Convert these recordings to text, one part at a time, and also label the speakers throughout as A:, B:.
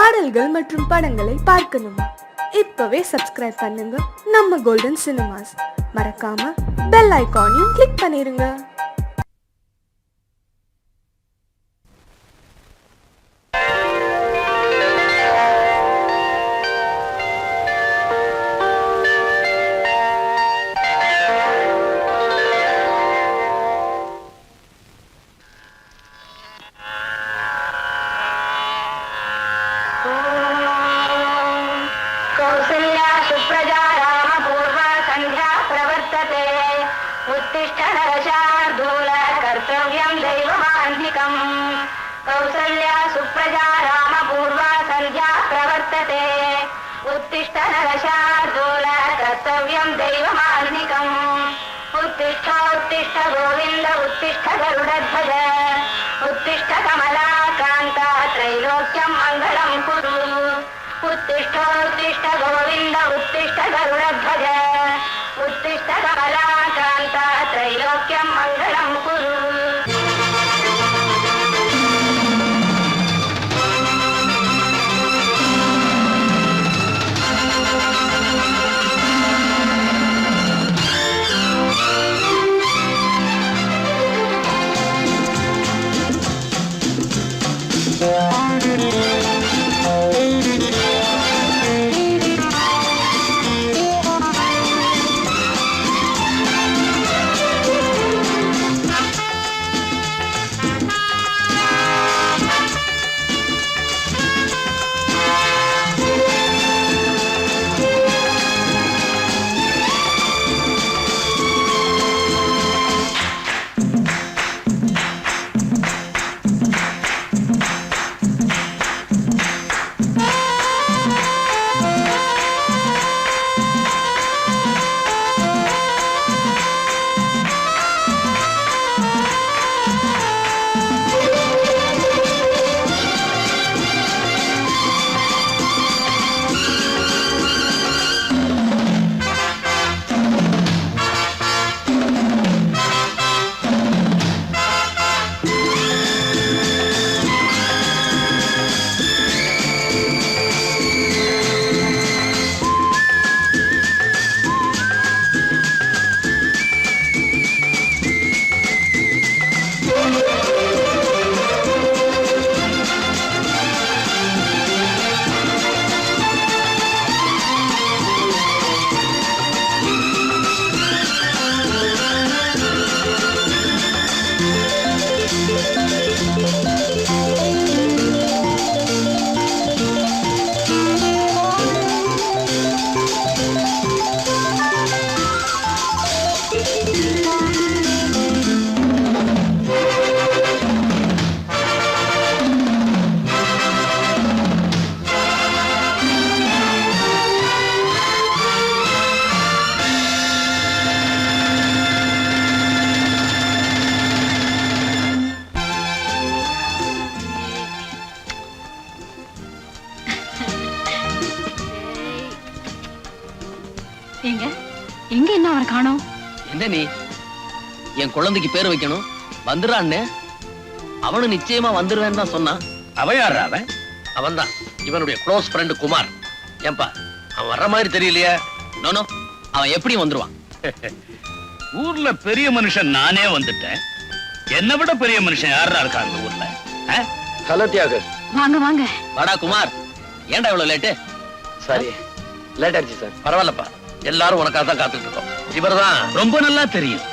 A: பாடல்கள் மற்றும் படங்களை பார்க்கணுமா? இப்பவே சப்ஸ்கிரைப் பண்ணுங்க நம்ம கோல்டன் சினிமாஸ். மறக்காம பெல் ஐகானையும் கிளிக் பண்ணிருங்க.
B: कौसल्या सुप्रजा रामपूर्वा संध्या प्रवर्तते उत्तिष्ठ नरशार्दूल कर्तव्यं दैवमान्निकम् उत्तिष्ठ उत्तिष्ठ गोविन्द उत्तिष्ठ गरुडध्वज उत्तिष्ठ कमलाकान्ता त्रैलोक्यं मङ्गलं कुरु उत्तिष्ठ उत्तिष्ठ गोविन्द उत्तिष्ठ गरुडध्वज उत्तिष्ठ कमलाकान्ता त्रैलोक्यं मङ्गलं कुरु.
C: எங்க என்ன அவரை காணோம்?
D: என்ன நீ என் குழந்தைக்கு பேர் வைக்கணும் வந்துடுறான்னு அவனு நிச்சயமா வந்துருவேன்னு தான் சொன்னான்.
E: அவன் யாரா?
D: அவன் தான் இவனுடைய க்ளோஸ் ஃப்ரெண்ட் குமார். ஏன்பா அவன் வர்ற மாதிரி தெரியலையே? நோனோ அவன் எப்படி வந்துருவான்?
E: ஊர்ல பெரிய மனுஷன் நானே வந்துட்டேன். என்னை விட பெரிய மனுஷன் யாரா இருக்காங்க ஊர்ல?
D: ஹலோ தியாகு,
C: வாங்க வாங்க.
D: வாடா குமார். ஏன்டா இவ்வளவு லேட்டு?
F: சாரி, லேட் ஆயிடுச்சு சார்.
D: பரவாயில்லப்பா, எல்லாரும் உனக்காக தான் காத்துட்டு இருக்கோம். இவர்தான்
E: ரொம்ப நல்லா தெரியும்.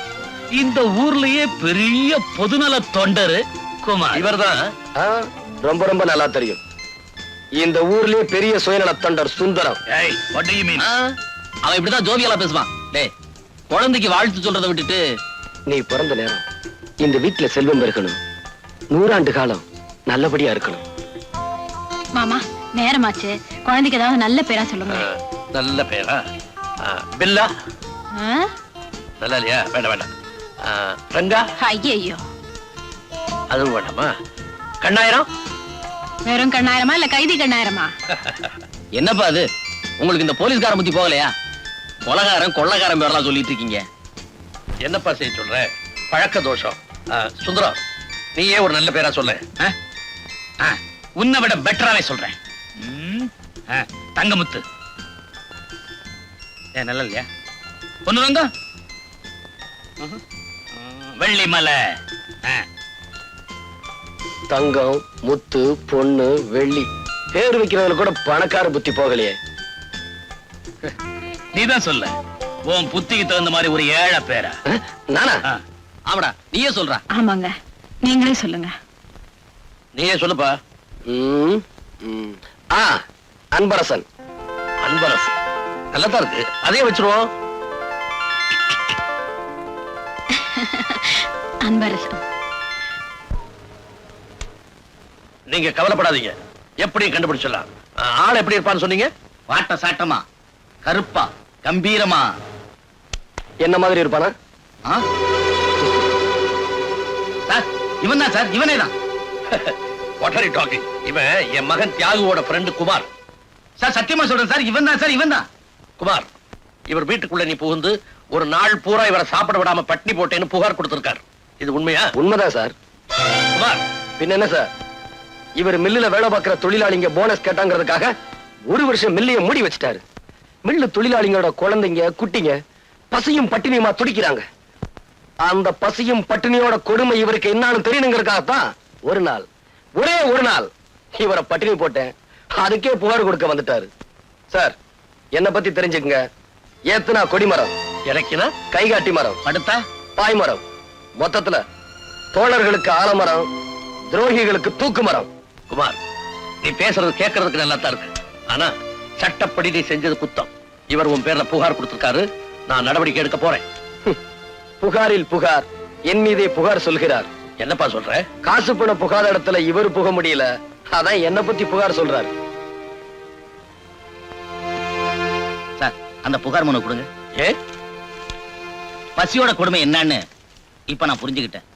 E: இந்த ஊர்லயே பெரிய பொதுநல தொண்டரு குமார்.
D: இவர்தான்
F: ரொம்ப ரொம்ப நல்லா தெரியும். இந்த ஊர்லயே பெரிய சுயநல தொண்டர் Sundaram.
E: What do you mean?
D: அவன் இப்படிதான் ஜோவியலா பேசுவான். டேய், குழந்தைக்கு வாழ்த்து சொல்றதை விட்டுட்டு
F: நீ பிறந்த நேரம் இந்த வீட்டுல செல்வம் பெருக்கணும், 100 ஆண்டு காலம் நல்லபடியா இருக்கணும்.
C: மாமா நேரமாச்சு, குழந்தைக்கு ஏதாவது நல்ல பேரா சொல்லுங்க.
D: நல்ல பேரா? பில்லா
C: ஆ?
D: நல்லா இல்லையா? வேண்டாம் வேண்டாம். ரங்கா?
C: ஐயையோ,
D: அதுவும் வேண்டாமா? கண்ணாயிரம்?
C: வெறும் கண்ணாயிரமா இல்ல கைதி கண்ணாயிரமா?
D: என்னப்பா அது, உங்களுக்கு இந்த போலீஸ்காரன் பத்தி போகலையா? கொலகாரன் கொள்ளக்காரன் பேரெல்லாம் சொல்லிட்டு இருக்கீங்க. என்னப்பா செய்ய சொல்ற? பழக்க தோஷம். சுந்தரம், நீயே ஒரு நல்ல பேரா சொல்ல.
E: உன்னை விட பெட்டராவே சொல்றேன். தங்கமுத்து ஏன் நல்ல இல்லையா பொண்ணு ரங்க வெள்ளிமலை
F: தங்கம் முத்து பொண்ணு வெள்ளி பேர் வைக்கிறவங்க கூட பணக்கார புத்தி போகலையே.
E: நீதான் சொல்ல உன் புத்திக்கு தகுந்த மாதிரி ஒரு ஏழை பேரா?
F: நானா?
D: ஆமாடா நீயே சொல்றா.
C: ஆமாங்க, நீங்களே சொல்லுங்க.
D: நீயே சொல்லுப்பா.
F: அன்பரசன்.
D: அன்பரசன் நல்லதா இருக்கு, அதே வச்சிருவோம்.
C: அன்பரசன்.
D: நீங்க கவலைப்படாதீங்க, எப்படி கண்டுபிடிச்சிடலாம். ஆள் எப்படி இருப்பான்னு சொன்னீங்க? வாட்ட சாட்டமா, கருப்பா, கம்பீரமா?
F: என்ன மாதிரி இருப்பானா?
D: சார் இவன் தான் சார், இவனே தான். What are you talking? இவன் என் மகன் தியாகுவோட ஃப்ரெண்ட் குமார். சார் சத்தியமா சொல்றேன் சார், இவன் தான் சார், இவன் தான். குமார், இவர் வீட்டுக்குள்ள நீ புகுந்து ஒரு நாள் பூரா இவரை சாப்பிட விடாம பட்னி போட்டேன்னு புகார் கொடுத்திருக்கார். இது உண்மையா?
F: உண்மைதான் சார்.
D: குமார்,
F: பின்ன என்ன சார், இவர் மில்லுல வேலை பார்க்கிற தொழிலாளிங்க போனஸ் கேட்டாங்கிறதுக்காக ஒரு வருஷம் மில்லைய மூடி வச்சிட்டாரு. மில்லு தொழிலாளிங்களோட குழந்தைங்க குட்டிங்க பசியும் பட்டினியுமா துடிக்கிறாங்க. அந்த பசியும் பட்டினியோட கொடுமை இவருக்கு என்னன்னு தெரியணுங்கிறதுக்காகத்தான் ஒரு நாள், ஒரே ஒரு நாள் இவரை பட்டினி போட்டேன். அதுக்கே புகார் கொடுக்க வந்துட்டாரு. சார் என்ன பத்தி தெரிஞ்சுக்குங்க. ஏத்துனா கொடிமரம்,
D: இறக்கினா
F: கைகாட்டி மரம்,
D: படுத்தா
F: பாய்மரம், மொத்தத்துல தோழர்களுக்கு ஆலமரம், துரோகிகளுக்கு தூக்கு மரம்.
D: குமார், நீ பேசுறது கேட்கறதுக்கு நல்லா தான் இருக்கு. ஆனா சட்டப்படி நீ செஞ்சது குத்தம். இவர் உன் பேர்ல புகார் கொடுத்திருக்காரு, நான் நடவடிக்கை எடுக்க போறேன்.
F: புகாரில் புகார், என் மீதே புகார் சொல்கிறார்.
D: என்னப்பா சொல்ற?
F: காசு பண புகாத இடத்துல இவர் புக முடியல, அதான் என்ன பத்தி புகார் சொல்றாரு.
D: சார் அந்த புகார் மனு கொடுங்க. ஏ, பசியோட கொடுமை என்னன்னு இப்ப நான் புரிஞ்சுக்கிட்டேன்.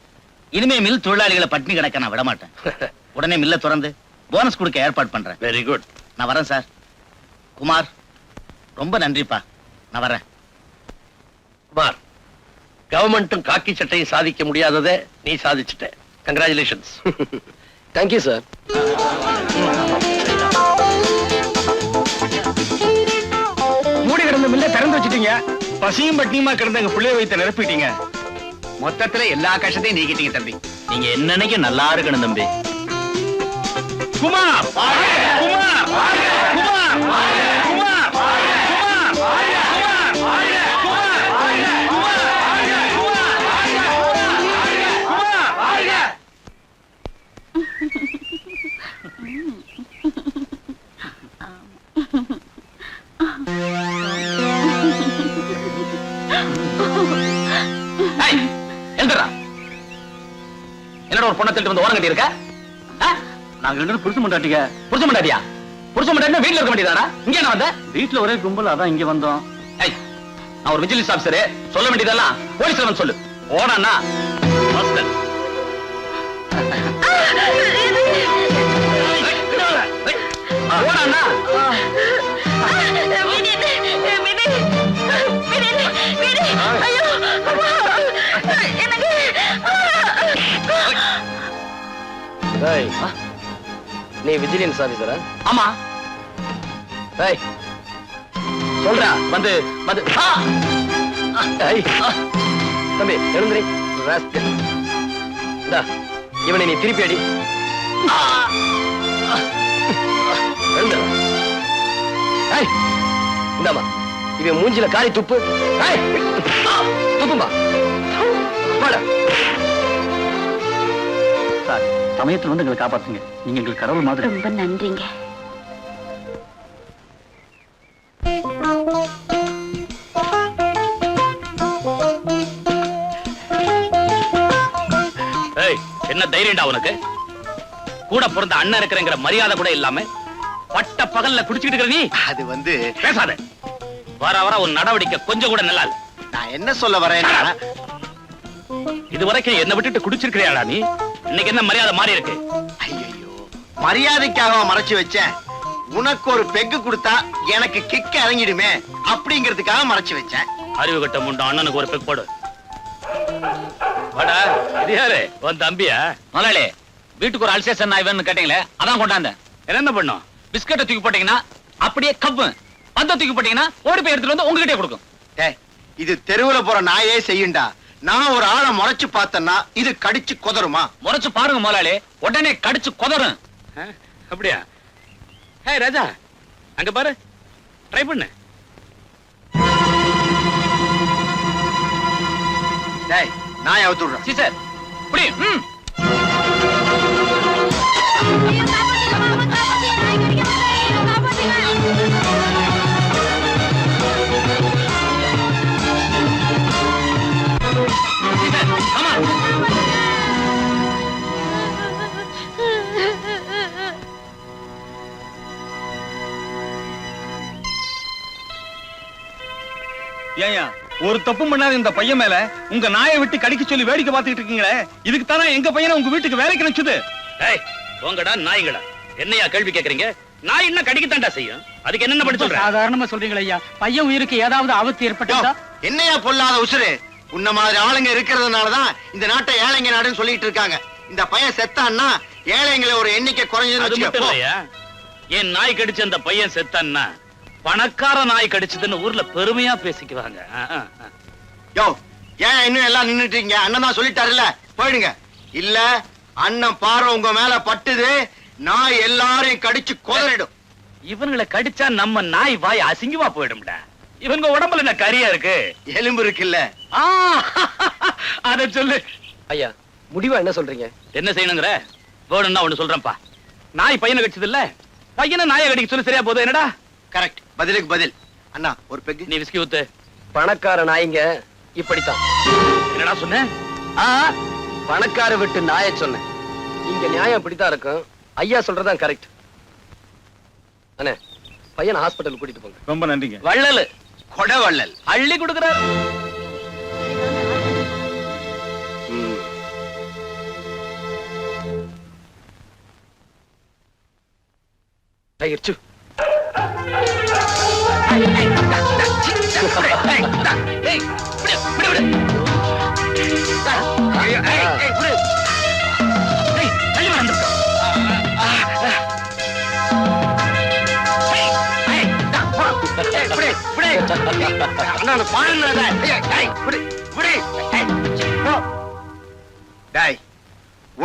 D: இனிமே மில் தொழிலாளிகளை பட்டினி கிடக்க நான் விட மாட்டேன். உடனே மில்ல திறந்து போனஸ் கொடுக்க ஏற்பாடு பண்றேன். வெரி குட், நான் வரேன் சார். குமார், ரொம்ப நன்றிப்பா, நான் வரேன். குமார், கவர்மெண்ட்டும் காக்கி சட்டையும் சாதிக்க முடியாததை நீ சாதிச்சுட்ட. கங்க்ராச்சுலேஷன்ஸ்.
F: Thank you sir.
E: மூடி கிடந்த மில்ல திறந்து வச்சிட்டீங்க. பசியும் பட்டினியுமா கிடந்த எங்க பிள்ளைய வைத்த நிரப்பிட்டீங்க. மொத்தத்துல எல்லா கஷ்டத்தையும் நீக்கிட்டீங்க தம்பி.
D: நீங்க என்னன்னைக்கு நல்லா இருக்கணும் தம்பி.
E: குமார், குமார், குமார், குமார்,
D: என்னோட ஒரு பொண்ணை திருட்டு வந்து ஓரம் கட்டி இருக்க? நாங்க ரெண்டு புருஷ மண்டாட்டியா? புருஷ மண்டாட்டியா? புருஷ மண்டாட்டியா வீட்டுல இருக்க வேண்டியதானா? இங்க என்ன வந்த? வீட்டுல ஒரே கும்பல், அதான் இங்க வந்தோம். நான் ஒரு விஜிலன்ஸ் ஆபீசர், சொல்ல வேண்டியதெல்லாம் போலீஸ்ல வந்து சொல்லு. ஓடானா ஓடானா?
F: நீ விஜிலன்ஸ் ஆபீசரா?
D: ஆமா.
F: சொல்றா.
D: வந்து வந்து
F: தம்பி எழுந்திரி. இவனை நீ திருப்பி அடி. இந்தாமா, இவன் மூஞ்சில காரி துப்பு. துப்புமா.
D: சார், சமயத்துல வந்து எங்களை காப்பாத்துங்க. நீங்க எங்களுக்கு கடவுள் மாதிரி.
C: ரொம்ப நன்றிங்க.
E: என்ன தைரியம்டா உனக்கு? கூட பிறந்த அண்ணன் இருக்கிறங்கிற மரியாதை கூட இல்லாம பட்ட பகல்ல குடிச்சிட்டு இருக்கிற நீ.
G: அது வந்து
E: பேசாத. வர வர ஒரு நடவடிக்கை கொஞ்சம் கூட நல்லா இல்ல.
G: நான் என்ன சொல்ல வரேன்னா,
E: இதுவரைக்கும் என்ன விட்டுட்டு குடிச்சிருக்கிறியாடா நீ? இன்னைக்கு என்ன மரியாதை மாறி இருக்கு?
G: ஐயோ, மரியாதைக்காக மறைச்சு வச்சேன். உனக்கு ஒரு பெக்கு கொடுத்தா எனக்கு கிக்க இறங்கிடுமே அப்படிங்கிறதுக்காக மறைச்சு வச்சேன்.
E: அறிவு கட்ட முண்ட அண்ணனுக்கு ஒரு பெக் போடு. வாடா, இது யாரு? உன் தம்பியா?
D: முதலாளி, வீட்டுக்கு ஒரு அல்சேஷன் ஆய்வுன்னு கேட்டீங்களே, அதான் கொண்டாந்தேன்.
E: என்ன பண்ணும்? பிஸ்கட்டை தூக்கி போட்டீங்கன்னா அப்படியே கப்பு, பந்த தூக்கி போட்டீங்கன்னா ஓடி போய் எடுத்துட்டு வந்து உங்ககிட்டே கொடுக்கும்.
G: டேய், இது தெருவுல போற நாயே செய்யுண்டா. நான் ஒரு ஆளை முறைச்சு பார்த்தேன்னா இது கடிச்சு குதறுமா?
E: முறைச்சு பாருங்க முதலாளி, உடனே கடிச்சு குதறும். அப்படியா? ஹே ராஜா, அங்க பாரு, ட்ரை பண்ணு.
G: டேய், நாயை அவுத்து விடுறேன்.
E: சி சார், புடி. ஏயா, ஒரு தப்பு பண்ணாத இந்த பையன் மேல உங்க நாயை விட்டு கடிக்க சொல்லி வேடிக்கை பார்த்துட்டு இருக்கீங்களே, இதுக்கு தானே எங்க பையனை உங்க வீட்டுக்கு வேலைக்கு நினைச்சது.
H: ஏய், போங்கடா நாய்களா, என்னையா கேள்வி கேக்குறீங்க? நாய் என்ன கடிக்கத்தாண்டா செய்யும், அதுக்கு என்ன பண்ணி சொல்ற?
I: சாதாரணமா சொல்றீங்களா ஐயா? பையன் உயிருக்கு ஏதாவது ஆபத்து ஏற்பட்டா?
G: என்னையா பொல்லாத உசுரு? உன்ன மாதிரி ஆளுங்க இருக்கிறதுனாலதான் இந்த நாட்டை ஏழைங்க நாடுன்னு சொல்லிட்டு இருக்காங்க. இந்த பையன் செத்தான்னா ஏழைங்களை ஒரு எண்ணிக்கை
H: அது மட்டும்
G: குறைஞ்சது.
H: இல்லையா, என் நாய் கடிச்ச அந்த பையன் செத்தான்னா பணக்கார நாய் கடிச்சதுன்னு ஊர்ல பெருமையா பேசிக்குவாங்க.
G: யோ, ஏன் இன்னும் எல்லாம் நின்னுட்டீங்க? அண்ணன் தான் சொல்லிட்டாருல்ல, போயிடுங்க. இல்ல அண்ணன் பார்வை உங்க மேல பட்டுது, நாய் எல்லாரையும் கடிச்சு குதறிடும்.
H: இவங்களை கடிச்சா நம்ம நாய் வாய் அசிங்கமா போயிடும்டா. இவங்க உடம்புல என்ன கரியா இருக்கு?
G: எலும்பு இருக்குல்ல.
H: அத சொல்லு
F: ஐயா, முடிவா என்ன சொல்றீங்க?
H: என்ன செய்யணுங்கிற? வேணும்னா ஒண்ணு சொல்றேன்ப்பா. நாய் பையனை கடிச்சது இல்ல, பையனை நாயை கடிக்க சொல்லி சரியா போதும். என்னடா
G: கரெக்ட், பதிலுக்கு பதில். அண்ணா ஒரு பெக்கு.
H: நீ விஸ்கி ஊத்து.
F: பணக்கார நாய்ங்க இப்படித்தான்.
H: என்னடா சொன்ன?
F: பணக்கார விட்டு நாயை சொன்னேன். இங்க நியாயம் இப்படித்தான் இருக்கும். ஐயா சொல்றதான் கரெக்ட். அண்ணே, பையனை ஹாஸ்பிடல் கூட்டிட்டு போங்க.
E: ரொம்ப நன்றிங்க.
H: வள்ளல்
G: கொடை வள்ளல்
H: அள்ளி கொடுக்கிறார்.
F: டைகர் சு.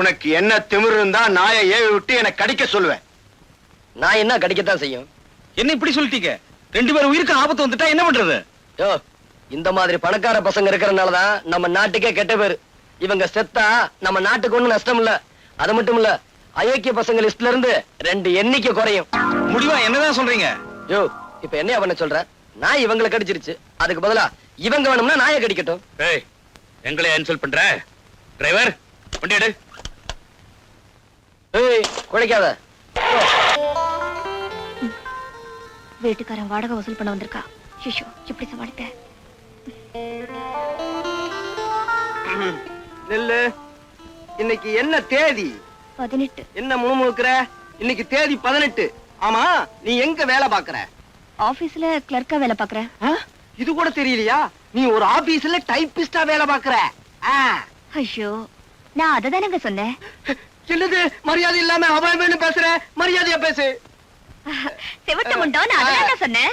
G: உனக்கு என்ன திமிரு இருந்தா நாயை ஏவி விட்டு என்னை கடிக்க சொல்லுவேன்.
F: நான் என்ன கடிக்கத்தான் செய்யும்.
E: என்ன இப்படி சொல்லிட்டீங்க? 2 பேர் உயிருக்கு ஆபத்து வந்துட்டா என்ன பண்றது?
F: யோ, இந்த மாதிரி பணக்கார பசங்க இருக்கிறதுனாலதான் நம்ம நாட்டுக்கே கெட்ட பேரு. இவங்க செத்தா நம்ம நாட்டுக்கு ஒண்ணும் நஷ்டம் இல்ல. அது மட்டும் இல்ல, அயோக்கிய பசங்க லிஸ்ட்ல இருந்து 2 எண்ணிக்கை குறையும்.
E: முடிவா என்னதான் சொல்றீங்க?
F: யோ, இப்ப என்ன பண்ண சொல்ற? நாய் இவங்களை கடிச்சிருச்சு, அதுக்கு பதிலா இவங்க வேணும்னா நாயை கடிக்கட்டும்.
H: ஏய், எங்களை இன்சல்ட் பண்ற? டிரைவர், வண்டி எடு.
F: ஏய், குழைக்காத.
C: வீட்டுக்காரன் வாடகை வசூல் பண்ண வந்திருக்கா. ஐயோ, எப்படி சமாளிப்பேன்?
F: நெல்லு, இன்னைக்கு என்ன தேதி?
C: 18.
F: என்ன முணுமுணுக்கிற? இன்னைக்கு தேதி 18. ஆமா, நீ எங்க வேலை பாக்குற?
C: ஆபீஸ்ல கிளர்க்கா வேலை பாக்குறேன்.
F: இது கூட தெரியலையா? நீ ஒரு ஆபீஸ்ல டைப்பிஸ்டா வேலை பாக்குற.
C: ஐயோ, நான் அததானங்க சொன்னேன்.
F: என்னது மரியாதை இல்லாம அவன் வேணும் பேசுற? மரியாதையா பேசு.
C: செவட்ட முண்டோ, நான் அததானங்க சொன்னேன்.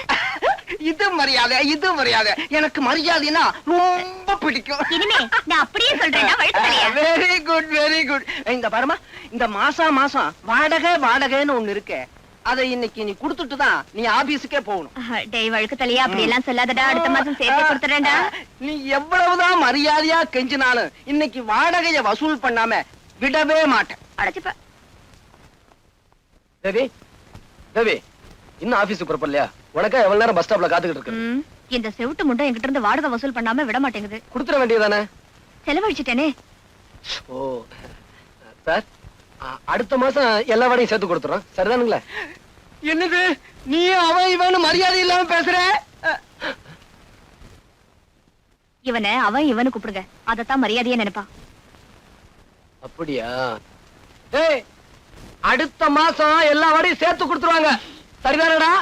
F: இது மரியாதை, இது மரியாதை. எனக்கு மரியாதைனா ரொம்ப பிடிக்கும்.
C: இனிமே நான் அப்படியே சொல்றேன்னா வழுக்கு தலையா?
F: Very good, very good. இந்த பாருமா, இந்த மாசம் வாடகைன்னு ஒண்ணு இருக்கு. அதை இன்னைக்கு நீ குடுத்துட்டு தான் நீ ஆபீஸுக்கே போகணும்.
C: டேய் வழுக்கு தலையா, அப்படி எல்லாம் சொல்லாதடா. அடுத்த மாசம் சேர்த்து கொடுத்துறேன்டா.
F: நீ எவ்வளவுதான் மரியாதையா கெஞ்சினாலும் இன்னைக்கு வாடகைய வசூல் பண்ணாம விடவே மாட்டேன்.
C: அடைச்சுப்ப.
F: தேவி, தேவி, இன்னும் ஆபீஸுக்கு புறப்படலையா? உனக்கா எவ்வளவு நேரம் பஸ் ஸ்டாப்ல காத்துக்கிட்டு இருக்கு?
C: இந்த செவிட்டு முண்டை என்கிட்ட இருந்து வாடகை வசூல் பண்ணாம விட மாட்டேங்குது.
F: கொடுத்துட வேண்டியதானே?
C: செலவழிச்சிட்டேனே.
F: ஓ சார், அடுத்த மாசம் எல்லா வாடையும் சேர்த்து கொடுத்துறோம். சரிதானுங்களா? என்னது நீ அவன் இவன் மரியாதை இல்லாம பேசுற?
C: இவனை அவன் இவனு கூப்பிடுங்க, அதத்தான் மரியாதையா நினைப்பா.
F: அப்படியா? ஏய், அடுத்த மாசம் எல்லா வாடையும் சேர்த்து கொடுத்துருவாங்க. சரிதானடா?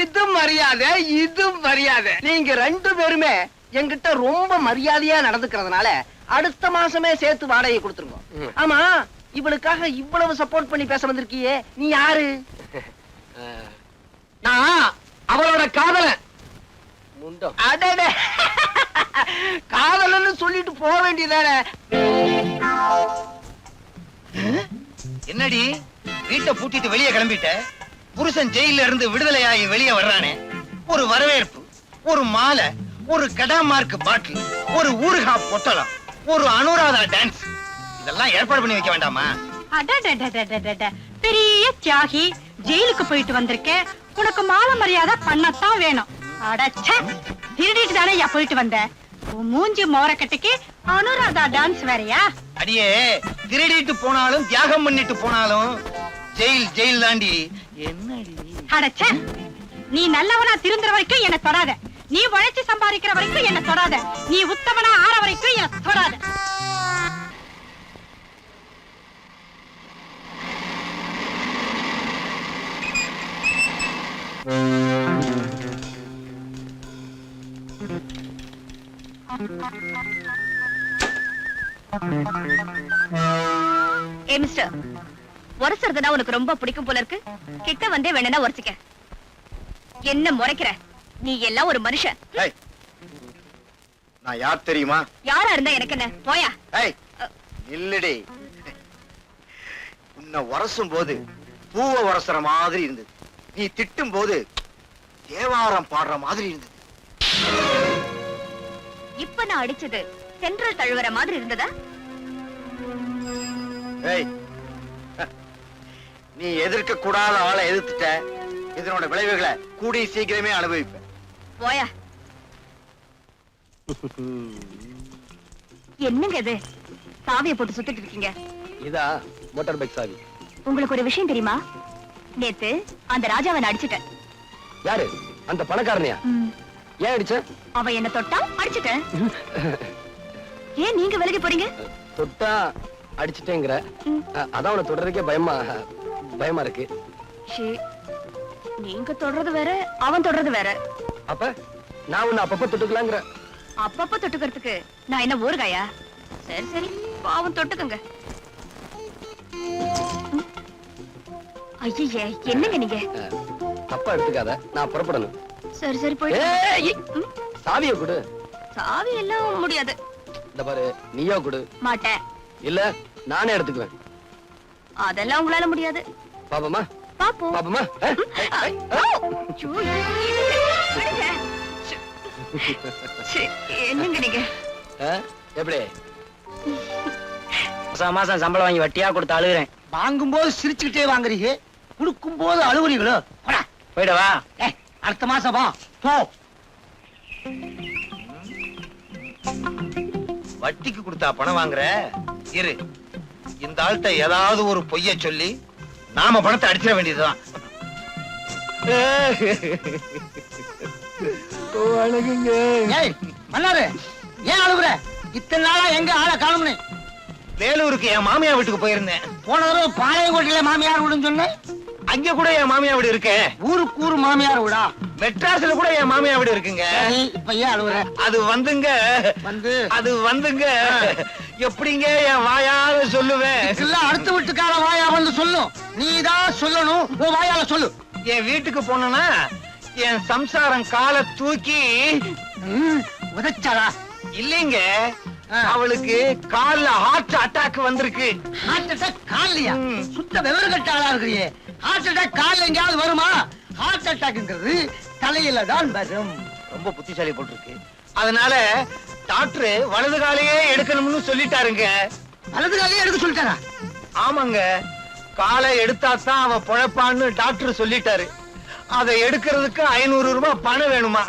F: இது மரியாதை, இது மரியாதை. நீங்க 2 பேருமே என்கிட்ட ரொம்ப மரியாதையா நடந்துக்கிறதுனால அடுத்த மாசமே சேர்த்து வாடகை கொடுத்துருங்க. ஆமா, இவளுக்காக இவ்வளவு சப்போர்ட் பண்ணி பேச வந்திருக்கியே நீ யாரு? நான் அவளோட காதலன். முண்டம். அடடே, காதலன்னு சொல்லிட்டு போக வேண்டியதானே.
G: என்னடி வீட்டை பூட்டிட்டு வெளியே கிளம்பிட்ட? புருஷன் ஜெயில இருந்து விடுதலையாகி வெளியே வர்றானே, ஒரு வரவேற்பு, ஒரு மாலை, ஒரு கடாமார்க் பாட்டில், ஒரு ஊறுகா பொட்டலம், ஒரு அனுராதா டான்ஸ், இதெல்லாம் ஏற்பாடு பண்ணி வைக்க வேண்டாமா?
C: அடடடடடடட. பெரிய தியாகி, ஜெயிலுக்கு போயிட்டு வந்திருக்கேன், உனக்கு மாலை மரியாதை பண்ணத்தான் வேணும். அடச்சே, திருடிட்டு தானே போயிட்டு வந்த? உன் மூஞ்சி மோரக்கட்டுக்கு அனுராதா டான்ஸ் வேறயா?
G: அடியே, திருடிட்டு போனாலும் தியாகம் பண்ணிட்டு போனாலும் ஜெயில் ஜெயில் தாண்டி. என்னடி?
C: அடச்சே, நீ நல்லவனா திருந்துற வரைக்கும் என்ன தொடாத. நீ உழைச்சு சம்பாதிக்கிற வரைக்கும் என்ன தொடாத. நீ உத்தமனா ஆற வரைக்கும் என்ன தொடாத.
B: ஏ மிஸ்டர், உரசுறதுனா உனக்கு ரொம்ப பிடிக்கும் போல இருக்கு. கிட்ட வந்தே வேணும்னா உரசிக்க. என்ன முறைக்கிற? நீ எல்லாம் ஒரு மனுஷன்.
G: ஏய், நான் யார் தெரியுமா?
B: யாரா இருந்தா எனக்கு என்ன? போயா.
G: ஏய், இல்லடி. உன்னை உரசும் போது பூவை உரசுற மாதிரி இருந்தது. நீ திட்டும் போது தேவாரம் பாடுற மாதிரி இருந்தது.
B: இப்ப நான் அடிச்சது சென்ட்ரல் தழுவுற மாதிரி இருந்ததா?
G: ஏய், நீ எதிர்க்க கூடாத ஆளை எதிர்த்துட்ட. இதனோட விளைவுகளை கூடி சீக்கிரமே அனுபவிப்ப.
B: போயா. என்னங்க இது? சாவியை போட்டு சுத்திட்டு இருக்கீங்க.
F: இதா மோட்டார் பைக் சாவி.
B: உங்களுக்கு ஒரு விஷயம் தெரியுமா? நேத்து அந்த ராஜாவை நான் அடிச்சிட்டேன்.
F: யாரு? அந்த பணக்காரனையா? ஏன் அடிச்ச?
B: அவ என்ன தொட்டா அடிச்சிட்டேன். ஏன் நீங்க விலகி போறீங்க?
F: தொட்டா அடிச்சிட்டேங்கிற, அதான் உன தொடர்றதுக்கே பயமா இருக்கு.
B: நீங்க தொடறது வேற, அவன் தொடறது வேற.
F: அப்ப நான் உன்னை அப்பப்ப தொட்டுக்கலாங்கிற.
B: அப்பப்ப தொட்டுக்கிறதுக்கு நான் என்ன ஊறுகாயா? சரி சரி, பாவம் தொட்டுக்குங்க. ஐயே, என்னங்க நீங்க?
F: தப்பா எடுத்துக்காத, நான் புறப்படணும்.
B: சரி சரி, போய்.
F: சாவிய கொடு.
B: சாவி எல்லாம் முடியாது.
F: இந்த பாரு, நீயா கொடு.
B: மாட்டேன்.
F: இல்ல நானே எடுத்துக்குவேன்.
B: அதெல்லாம் உங்களால முடியாது.
F: பாப்பமா
B: பாப்போம்.
F: பாப்பமா.
B: என்னங்க நீங்க?
F: எப்படி
I: மாசம் சம்பளம் வாங்கி வட்டியா கொடுத்து அழுகுறேன்.
E: வாங்கும் போது சிரிச்சுக்கிட்டே வாங்குறீங்க, கொடுக்கும் போது அழுகுறீங்களோ?
I: போயிடவா?
E: அடுத்த மாசம் வா போ.
G: வட்டிக்கு கொடுத்தா பணம் வாங்குற? இரு, இந்த ஆள்கிட்ட ஏதாவது ஒரு பொய்ய சொல்லி நாம பணத்தை அடிச்சிட வேண்டியதுதான்.
E: ஏய் மன்னாரு, ஏன் அழுகுற? இத்தனை நாளா எங்க ஆளை காணும்னு?
G: வேலூருக்கு என் மாமியா வீட்டுக்கு போயிருந்தேன்.
E: போன தடவை பாளையங்கோட்டையில மாமியார் வீடுன்னு சொன்னேன்.
G: அங்க கூட என் மாமியா வீடு இருக்கு.
E: ஊருக்கு ஊரு மாமியார் வீடா?
G: மெட்ராஸ்ல கூட என் மாமியா வீடு இருக்குங்க.
E: இப்ப ஏன் அழுகுற?
G: அது வந்துங்க, அது வந்துங்க. எப்படிங்க என் வாயால சொல்லுவேன்?
E: எல்லாம் அடுத்த வீட்டுக்கார வாயா வந்து சொல்லும். நீதான் சொல்லணும், உன் வாயால சொல்லு.
G: என் வீட்டுக்கு போனா என் சம்சாரம் காலை தூக்கி
E: உதச்சாளா?
G: இல்லைங்க, அவளுக்கு கால்ல ஹார்ட் அட்டாக் வந்திருக்கு.
E: ஹார்ட் அட்டாக் கால்லையா? சுத்த விவரம் கட்ட ஆளா இருக்கிறியே. ஹார்ட் அட்டாக் கால்ல எங்கேயாவது வருமா? ஹார்ட் அட்டாக்ங்கிறது தலையில தான் வரும்.
G: ரொம்ப புத்திசாலி போட்டிருக்கு. அதனால டாக்டர் வலது காலையே எடுக்கணும்னு சொல்லிட்டாருங்க.
E: வலது காலையே எடுக்க சொல்லிட்டாரா?
G: ஆமாங்க, காலை எடுத்தாதான் அவன் பொழைப்பான்னு டாக்டர் சொல்லிட்டாரு. அதை எடுக்கிறதுக்கு 500 ரூபாய் பணம் வேணுமா?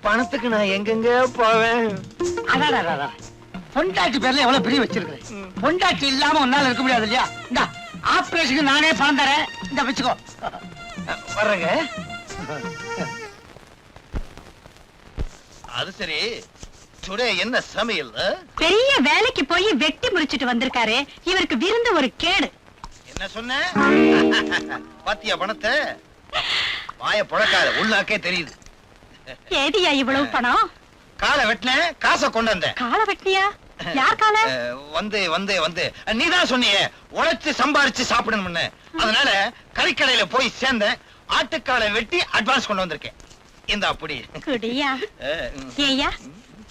G: பணத்துக்கு நான் எங்கெங்க போவேன்?
E: அடாடா, பொண்டாட்டி பேர்ல எவ்வளவு பெரிய வச்சிருக்கேன். பொண்டாட்டி இல்லாம உன்னால இருக்க முடியாது இல்லையா? இந்த ஆபரேஷனுக்கு நானே பணம் தரேன், இந்த வச்சுக்கோ.
G: வர்றேங்க. அது சரி, டுடே என்ன சமையல்?
C: பெரிய வேலைக்கு போய் வெட்டி முடிச்சிட்டு வந்திருக்காரு. இவருக்கு விருந்து ஒரு கேடு.
G: என்ன சொன்ன? பாத்தியா பணத்தை? வாய புழக்காத, உள்ளாக்கே தெரியுது.
C: ஏதியா இவ்வளவு பணம்?
G: காலை வெட்டின, காசை கொண்டு வந்த.
C: காலை வெட்டியா? யார் கால
G: வந்து வந்து வந்து நீதான் சொன்னியே உழைச்சு சம்பாரிச்சு சாப்பிடணும்னு. அதனால கறிக்கடையில போய் சேர்ந்தேன். ஆட்டுக்காலை வெட்டி அட்வான்ஸ் கொண்டு வந்திருக்கேன். இந்த அப்படி
C: குடியா ஏய்யா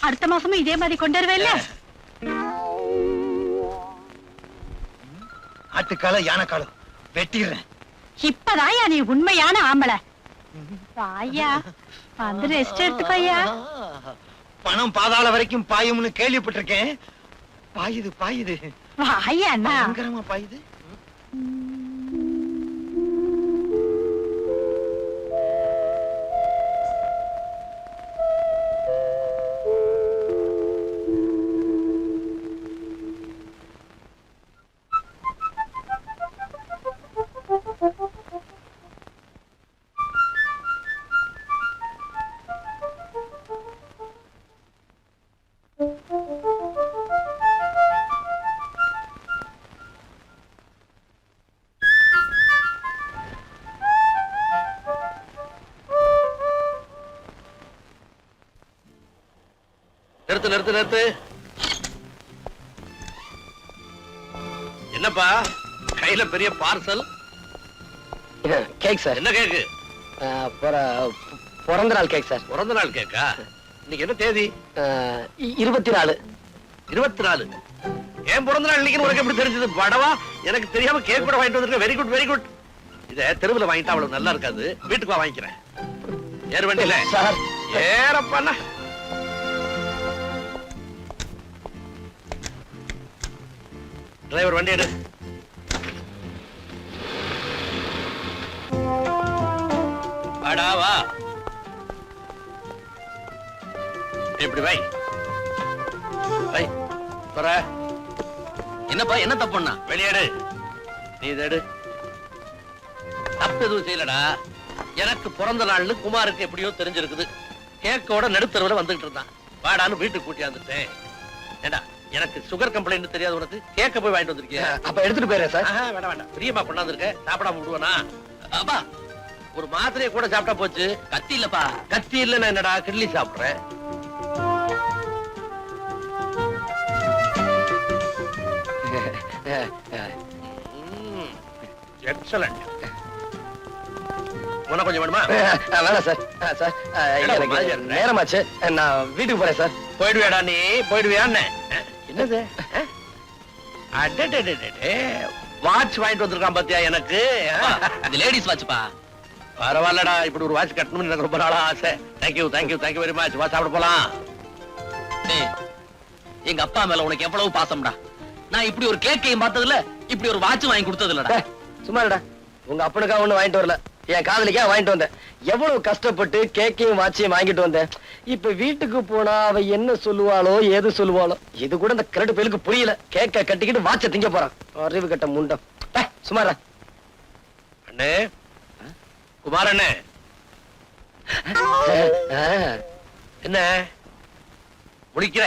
C: அடுத்த மாசமும் இதே மாதிரி கொண்டு வருவேல்ல?
G: ஆட்டுக்கால யானைக்காலம் வெட்டிடுறேன்.
C: இப்பதாயா நீ உண்மையான ஆம்பளை. வாயா வந்து ரெஸ்ட் எடுத்துக்கோயா.
G: பணம் பாதாள வரைக்கும் பாயும்னு கேள்விப்பட்டிருக்கேன். பாயுது பாயுது
C: வாயா அண்ணா.
G: பயங்கரமா பாயுது.
E: நிறுத்து நிறுத்து நிறுத்து. என்னப்பா கையில பெரிய பார்சல்?
F: Cake sir.
E: என்ன கேக்கு?
F: பிறந்த நாள் கேக் சார்.
E: பிறந்த நாள் கேக்கா? இன்னைக்கு என்ன தேதி?
F: 24.
E: 24. ஏன் பிறந்த நாள் இன்னைக்கு உனக்கு எப்படி தெரிஞ்சது? படவா, எனக்கு தெரியாம கேக் கூட வாங்கிட்டு வந்திருக்க. Very good very good. இத தெருவுல வாங்கிட்டா அவ்வளவு நல்லா இருக்காது. வீட்டுக்கு வா வாங்கிக்கிறேன். ஏறு வண்டியில
F: சார்.
E: ஏறப்பாண்ணா. டிரைவர் வண்டி எடு. வாடா வா. இப்படி வை வை. வர.
D: என்னப்பா என்ன தப்புன்னா?
E: வெளியேடு. நீ இதை எடு. தப்பு எதுவும் செய்யலடா. எனக்கு பிறந்த நாள்னு குமாருக்கு எப்படியோ தெரிஞ்சிருக்குது. கேக்கோட நடுத்தரவுல வந்துகிட்டு இருந்தான். வாடான்னு வீட்டுக்கு கூட்டியாந்துட்டேன். ஏண்டா எனக்கு சுகர் கம்ப்ளைண்ட் தெரியாது உனக்கு? கேக்க போய் வாங்கிட்டு வந்திருக்கியா?
F: அப்ப எடுத்துட்டு போயிடுறேன் சார்.
E: வேண்டாம் வேண்டாம். பிரியமா கொண்டாந்துருக்க. சாப்பிடாம விடுவனா? அப்பா ஒரு மாத்திரையை கூட சாப்பிட்டா போச்சு.
D: கத்தி இல்லப்பா.
E: கத்தி இல்ல நான் என்னடா கிள்ளி சாப்பிடுறேன். எக்ஸலண்ட். உனக்கு கொஞ்சம் வேணுமா?
F: வேணாம் சார். சார் எனக்கு நேரமாச்சு. நான் வீட்டுக்கு போறேன் சார்.
E: போயிடுவியாடா நீ? போயிடுவியான்னு என்னது? வாட்ச் வாங்கிட்டு வந்திருக்கான் பாத்தியா எனக்கு?
D: இது லேடிஸ் வாட்ச்ப்பா.
E: பரவாயில்லடா, இப்படி ஒரு வாட்ச் கட்டணும்னு எனக்கு ரொம்ப நாளா ஆசை. Thank you thank you thank you very much. வா சாப்பிட போலாம்.
D: டேய், எங்க அப்பா மேல உனக்கு எவ்வளவு பாசம்டா. நான் இப்படி ஒரு கேக்கையும் பார்த்ததுல இப்படி ஒரு வாட்ச் வாங்கி கொடுத்தது இல்லடா.
F: சும்மாடா. உங்க அப்பனுக்கா ஒண்ணு வாங்கிட்டு வரல, என் காதலிக்கா வாங்கிட்டு வந்தேன். எவ்வளவு கஷ்டப்பட்டு கேக்கையும் வாட்சையும் வாங்கிட்டு வந்தேன். இப்ப வீட்டுக்கு போனா அவ என்ன சொல்லுவாளோ ஏது சொல்லுவாளோ. இது கூட இந்த கிரட்டு பேருக்கு புரியல. கேக்க கட்டிக்கிட்டு வாட்ச திங்க போறான். அறிவு கட்ட முண்டம். சுமாரா.
E: அண்ணே குமார் அண்ணே. என்ன முடிக்கிற?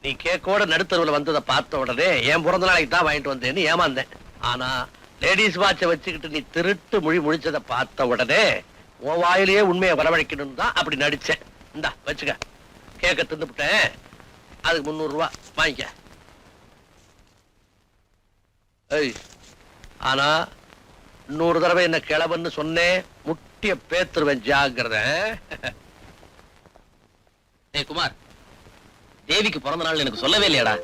E: நீ கேக்கோட நடுத்தருவுல வந்ததை பார்த்த உடனே என் பிறந்த நாளைக்கு தான் வாங்கிட்டு வந்தேன்னு ஏமாந்தேன். ஆனா லேடிஸ் வாட்ச வச்சுக்கிட்டு நீ திருட்டு மொழி முடிச்சதை பார்த்த உடனே உன் வாயிலேயே உண்மையை வரவழைக்கணும் தான் அப்படி நடிச்சேன். இந்தா வச்சுக்க. கேக்க தின்னுபிட்டேன். அதுக்கு 300 ரூபாய் வாங்கிக்க. ஏய், ஆனா 100 தடவை என்ன கிளவன்னு சொன்னேன், முட்டிய பேத்துருவேன். ஜாக்கிரதை.
D: டேய் குமார், தேவிக்கு பிறந்த நாள் எனக்கு சொல்லவே இல்லையாடா.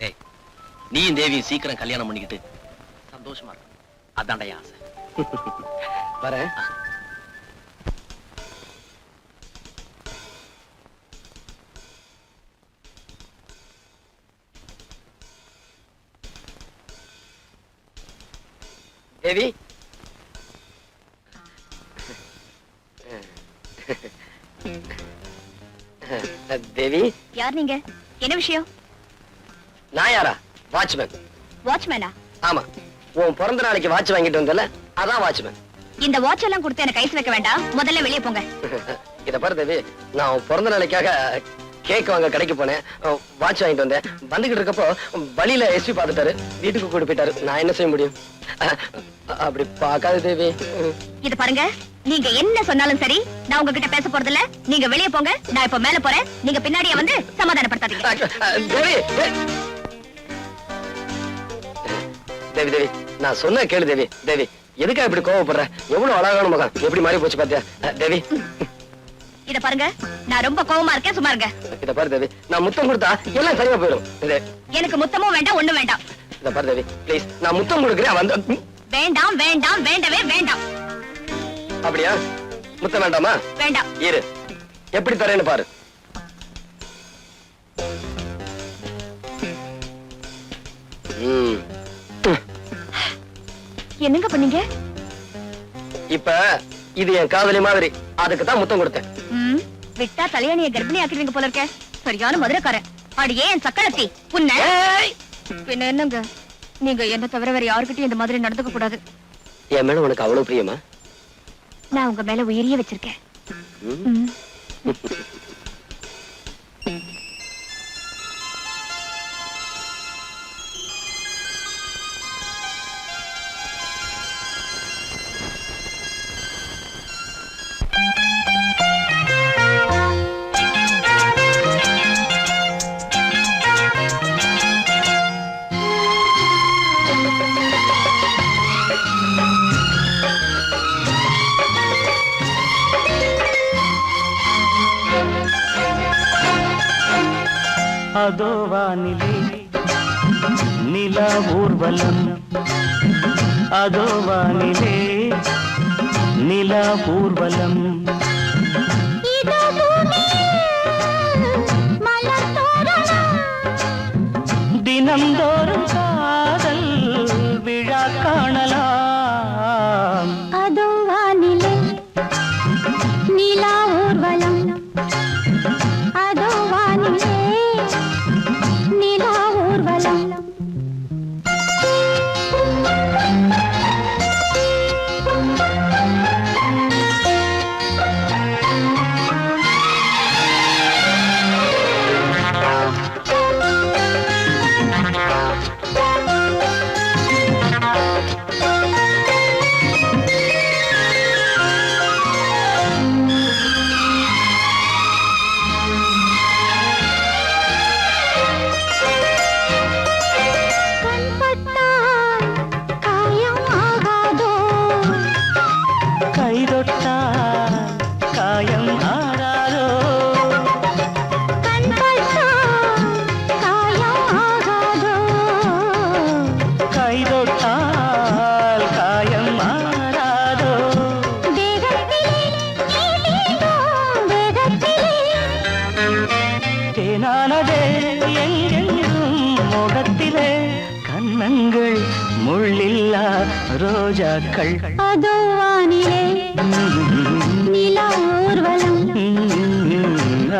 D: டேய், நீயும் தேவியும் சீக்கிரம் கல்யாணம் பண்ணிக்கிட்டு சந்தோஷமா இருக்கு. அதான்டா என் ஆசை.
F: வரேன். தேவி. தேவி.
B: யார் நீங்க? என்ன விஷயம்?
F: நான் யாரா? வாட்ச்மேன்.
B: வாட்ச்மேனா?
F: ஆமா, உன் பிறந்த நாளைக்கு வாட்ச் வாங்கிட்டு வந்தல, அதான் வாட்ச்மேன்.
B: இந்த வாட்ச் எல்லாம் கொடுத்து எனக்கு ஐஸ் வைக்க வேண்டாம். முதல்ல வெளியே போங்க.
F: இத பாரு தேவி, நான் உன் பிறந்த நாளைக்காக கேக் வாங்க கடைக்கு போனேன். வாட்ச் வாங்கிட்டு வந்தேன். வந்துகிட்டு இருக்கப்போ வழியில எஸ்பி பாத்துட்டாரு. வீட்டுக்கு கூட்டு போயிட்டாரு. நான் என்ன செய்ய முடியும்? அப்படி பாக்காத தேவி.
B: இது பாருங்க, நீங்க என்ன சொன்னாலும் சரி, நான் உங்ககிட்ட பேச போறதில்ல. நீங்க வெளிய போங்க, நான் இப்ப மேல போறேன். நீங்க பின்னாடியே வந்து சமாதானப்படுத்தாதீங்க.
F: தேவி தேவி தேவி நான் சொன்ன கேளு தேவி. தேவி எதுக்கா இப்படி கோவப்படுற? எவ்வளவு அழகான முகம், எப்படி மாறி போச்சு பாத்தியா? தேவி
B: இத பாருங்க, நான் ரொம்ப கோவமா இருக்கேன், சும்மா இருங்க.
F: இத பாரு தேவி, நான் முத்தம் கொடுத்தா எல்லாம் சரியா போயிடும்.
B: எனக்கு முத்தமும் வேண்டாம், ஒண்ணும் வேண்டாம்.
F: இத பாரு தேவி, ப்ளீஸ், நான் முத்தம் கொடுக்கிறேன். வந்து
B: வேண்டாம் வேண்டாம், வேண்டவே வேண்டாம்.
F: அப்படியா? முத்தம் வேண்டாமா?
B: வேண்டாம்.
F: இரு, எப்படி தரேன்னு பாரு.
B: என்னங்க பண்ணீங்க?
F: இப்ப இது என் காதலி மாதிரி, அதுக்கு தான் முத்தம் கொடுத்தேன்.
B: விட்டா தலையணிய கர்ப்பிணி ஆக்கிடுவீங்க போல இருக்க. சரியான மதுரக்காரன். அடியே என் சக்களத்தி புன்ன. பின்ன என்னங்க, நீங்க என்ன தவிர வேற யாருக்கிட்டையும் இந்த மாதிரி நடந்துக்க கூடாது.
F: என் மேல உனக்கு அவ்வளவு பிரியமா?
B: நான் உங்க மேல உயிரியே வச்சிருக்கேன்.
J: அதோ வானிலே நிலா ஊர்வலம், அதோ வானிலே நிலா ஊர்வலம். தினம்தோறும் காதல் விழா காணலாம்.
C: அதோ வானிலே நிலா ஊர்வலம், அதோ வானிலே நிலா ஊர்வலம்.
J: கண்ணங்கள் முள்ளில்லா ரோஜாக்கள்.
C: அதோ வானிலே நிலா ஊர்வலம்,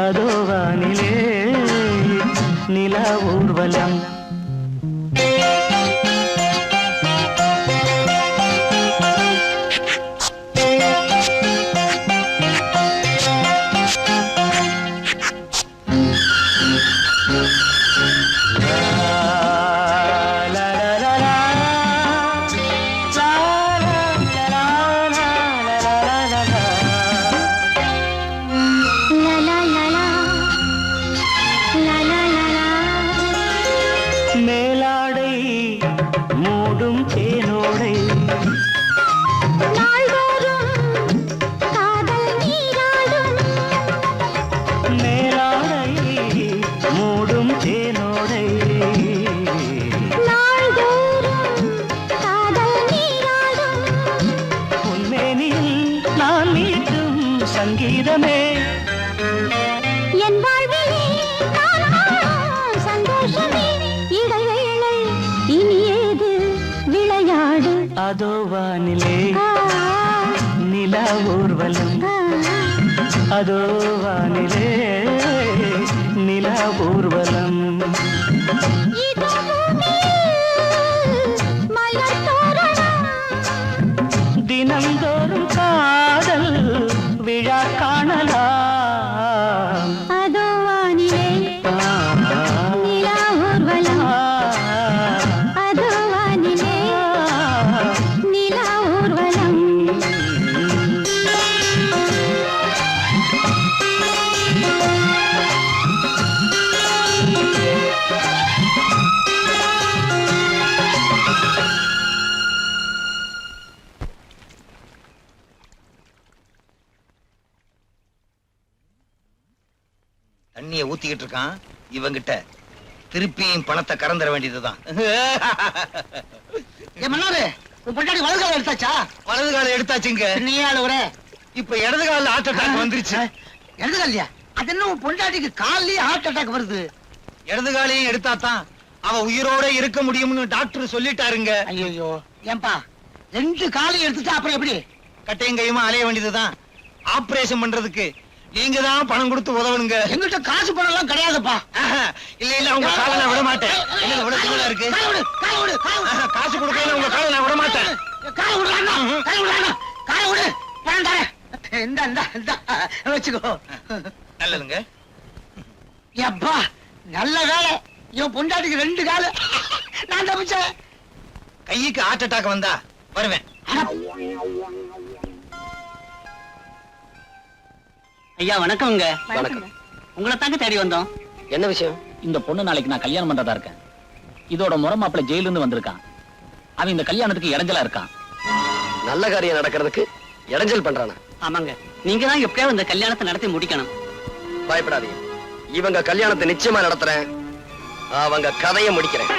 J: அதோ வானிலே நிலா ஊர்வலம். மேலாடை மூடும் தேனோடை,
C: நாள்தோறும் காதல் நீராடும்.
J: மேலாடை மூடும் தேனோடை,
C: நாள்தோறும் காதல் நீராடும்.
J: உன்மேனில் நான் மீட்டும் சங்கீதமே,
C: என் வாழ்விலே நான் காணும் சந்தோஷமே. இடைவேளை இனி ஏது விளையாடு.
J: அதோ வானிலே நிலா ஊர்வலம், அதோ வானிலே நிலா ஊர்வலம்.
C: இதோ பூமியில் மலர் தோரணம்,
J: தினம்தோறும் காதல் விழா காணலாம்.
C: அதோ வானிலே நிலா ஊர்வலம், அதோ வானிலே நிலா ஊர்வலம்.
G: தண்ணிய ஊத்திக்கிட்டு இருக்கான். இவங்கிட்ட திருப்பியும் பணத்தை கறந்துட வேண்டியதுதான்.
J: வலது கால எடுத்தாச்சா?
G: வலது கால எடுத்தாச்சுங்க.
J: நீ ஆளுவர
G: இப்ப இடது கால ஹார்ட் அட்டாக் வந்துருச்சு.
J: இடது காலியா? அது என்ன உன் பொண்டாட்டிக்கு கால்லயே ஹார்ட் அட்டாக் வருது?
G: இடது காலையும் எடுத்தாதான் அவ உயிரோட இருக்க முடியும்னு டாக்டர் சொல்லிட்டாருங்க.
J: ஐயோ ஏன்பா 2 காலையும் எடுத்துட்டா அப்புறம் எப்படி?
G: கட்டையும் கையுமா அலைய வேண்டியதுதான். ஆபரேஷன் பண்றதுக்கு நீங்க தான் பணம் கொடுத்து உதவணுங்க.
J: எங்கிட்ட காசு பணம் எல்லாம் கிடையாதுப்பா.
G: இல்ல இல்ல உங்க காலை நான் விட மாட்டேன். என்ன இவ்வளவு சின்னதா இருக்கு? காசு கொடுக்கல உங்க காலை நான் விட மாட்டேன்.
J: காலை விடு. பணம் தரேன். இந்த வச்சுக்கோ.
G: நல்லதுங்க.
J: எப்பா நல்ல வேலை. இவன் பொண்டாட்டிக்கு 2 காலு. நான் தப்பிச்சேன்.
G: கைக்கு ஹார்ட் அட்டாக் வந்தா வருவேன்.
I: ஐயா வணக்கம்ங்க.
F: வணக்கம்.
I: உங்களை தாங்க தேடி வந்தோம்.
F: என்ன விஷயம்?
D: இந்த பொண்ணு நாளைக்கு நான் கல்யாணம் பண்றதா இருக்கேன். இதோட முறை மாப்பிள்ளை ஜெயில இருந்து வந்திருக்கான். அவன் இந்த கல்யாணத்துக்கு இடைஞ்சலா இருக்கான்.
F: நல்ல காரியம் நடக்கிறதுக்கு இடைஞ்சல் பண்றானா?
I: ஆமாங்க, நீங்க தான் எப்படியாவது இந்த கல்யாணத்தை நடத்தி முடிக்கணும்.
F: பயப்படாதீங்க, இவங்க கல்யாணத்தை நிச்சயமா நடத்துறேன். அவங்க கதையை முடிக்கிறேன்.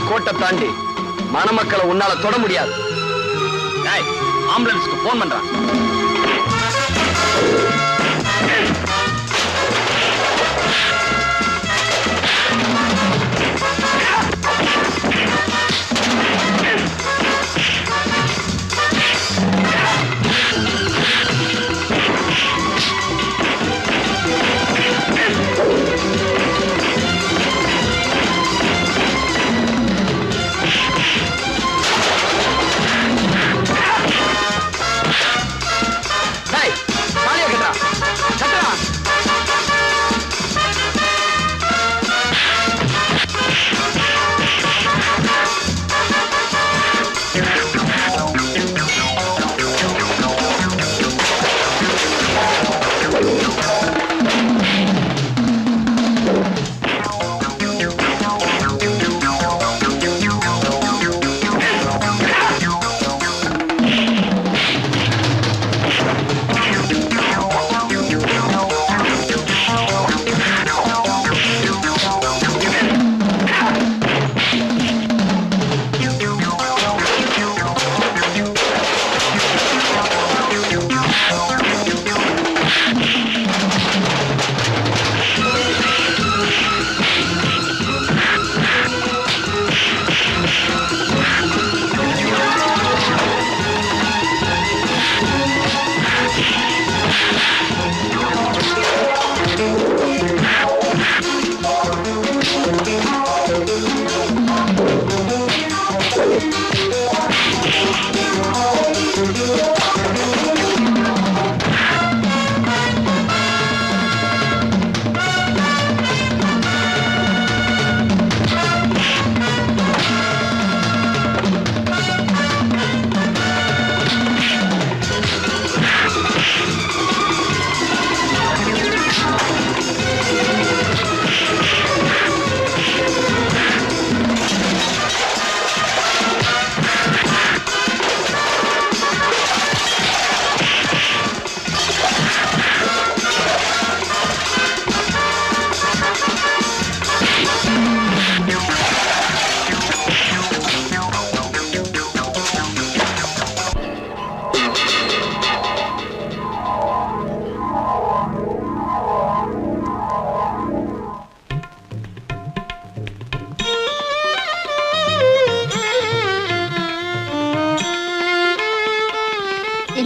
F: கோட்டை தாண்டி மணமக்களை உன்னால தொட முடியாது.
D: ஆம்புலன்ஸ்க்கு போன் பண்றான்.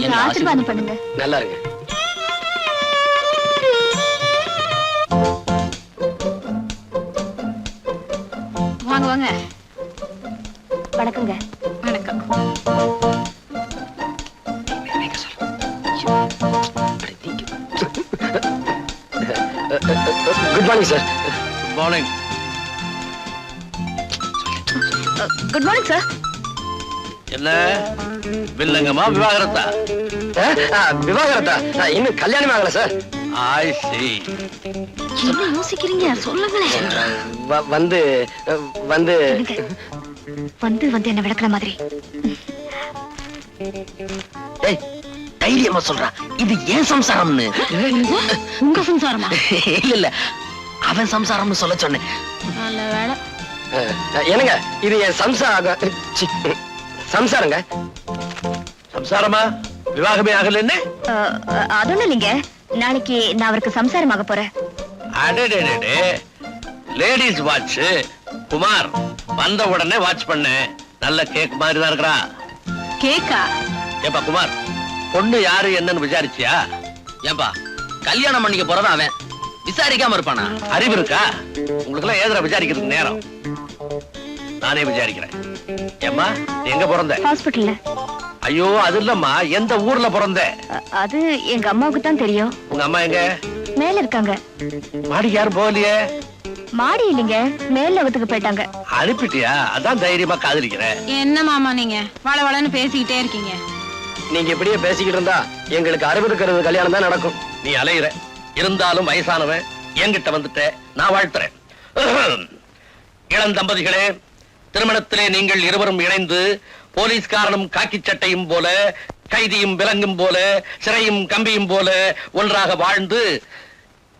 D: எங்களை
B: ஆசீர்வாதம் பண்ணுங்க.
F: நல்லா இருங்க.
C: வாங்க வாங்க.
B: வணக்கங்க.
C: வணக்கம்.
F: Good morning sir.
E: Morning.
B: Good morning sir.
E: என்ன வில்லங்கமா விவாகரத்தா?
F: விவாகரத்தா? இன்னும் கல்யாணம் ஆகல சார்.
E: ஐ see.
B: என்ன யோசிக்கிறீங்க? சொல்லுங்களேன்.
F: வந்து வந்து
B: வந்து வந்து என்ன விளக்குற மாதிரி.
D: ஏய், தைரியமா சொல்றா, இது ஏன் சம்சாரம்னு.
C: உங்க சம்சாரமா?
D: இல்ல இல்ல, அவன் சம்சாரம்னு சொல்ல சொன்னேன்.
C: நல்ல வேலை.
F: என்னங்க இது என் சம்சாரங்க.
E: சம்சாரமா? விவாகமே ஆகல என்ன?
B: அதொன்னு இல்லைங்க, நாளைக்கு நான் அவருக்கு சம்சாரமாக போறேன்.
E: அடடே, லேடிஸ் வாட்ச். குமார் வந்த உடனே வாட்ச் பண்ண. நல்ல கேக் மாதிரி தான் இருக்கிறா.
C: கேக்கா?
E: ஏப்பா குமார், பொண்ணு யாரு என்னன்னு விசாரிச்சியா?
D: ஏன்பா, கல்யாணம் பண்ணிக்க போறவன் அவன், விசாரிக்காம இருப்பானா?
E: அறிவு இருக்கா உங்களுக்கு எல்லாம்? ஏதா விசாரிக்கிறதுக்கு நேரம்? நானே விசாரிக்கிறேன். ஏம்மா, நீ எங்க பிறந்த?
B: ஹாஸ்பிடல்ல.
E: ஐயோ, அது இல்லம்மா, எந்த ஊர்ல பிறந்த?
B: அது எங்க அம்மாவுக்கு தான் தெரியும்.
E: உங்க அம்மா எங்க?
B: மேல இருக்காங்க.
E: மாடிக்கு யாரும் போகலையே?
B: மாடி இல்லைங்க, மேல வீட்டுக்கு போயிட்டாங்க.
E: அனுப்பிட்டியா? அதான் தைரியமா காதலிக்கிறேன்.
C: என்ன மாமா நீங்க வள வளன்னு பேசிக்கிட்டே இருக்கீங்க?
F: நீங்க இப்படியே பேசிக்கிட்டு இருந்தா எங்களுக்கு 60 கல்யாணம் தான் நடக்கும்.
E: நீ அலையிற, இருந்தாலும் வயசானவன் என்கிட்ட வந்துட்ட, நான் வாழ்த்துறேன். இளம் தம்பதிகளே, திருமணத்திலே நீங்கள் இருவரும் இணைந்து போலீஸ்காரனும் காக்கி சட்டையும் போல, கைதியும் விலங்கும் போல, சிறையும் கம்பியும் போல ஒன்றாக வாழ்ந்து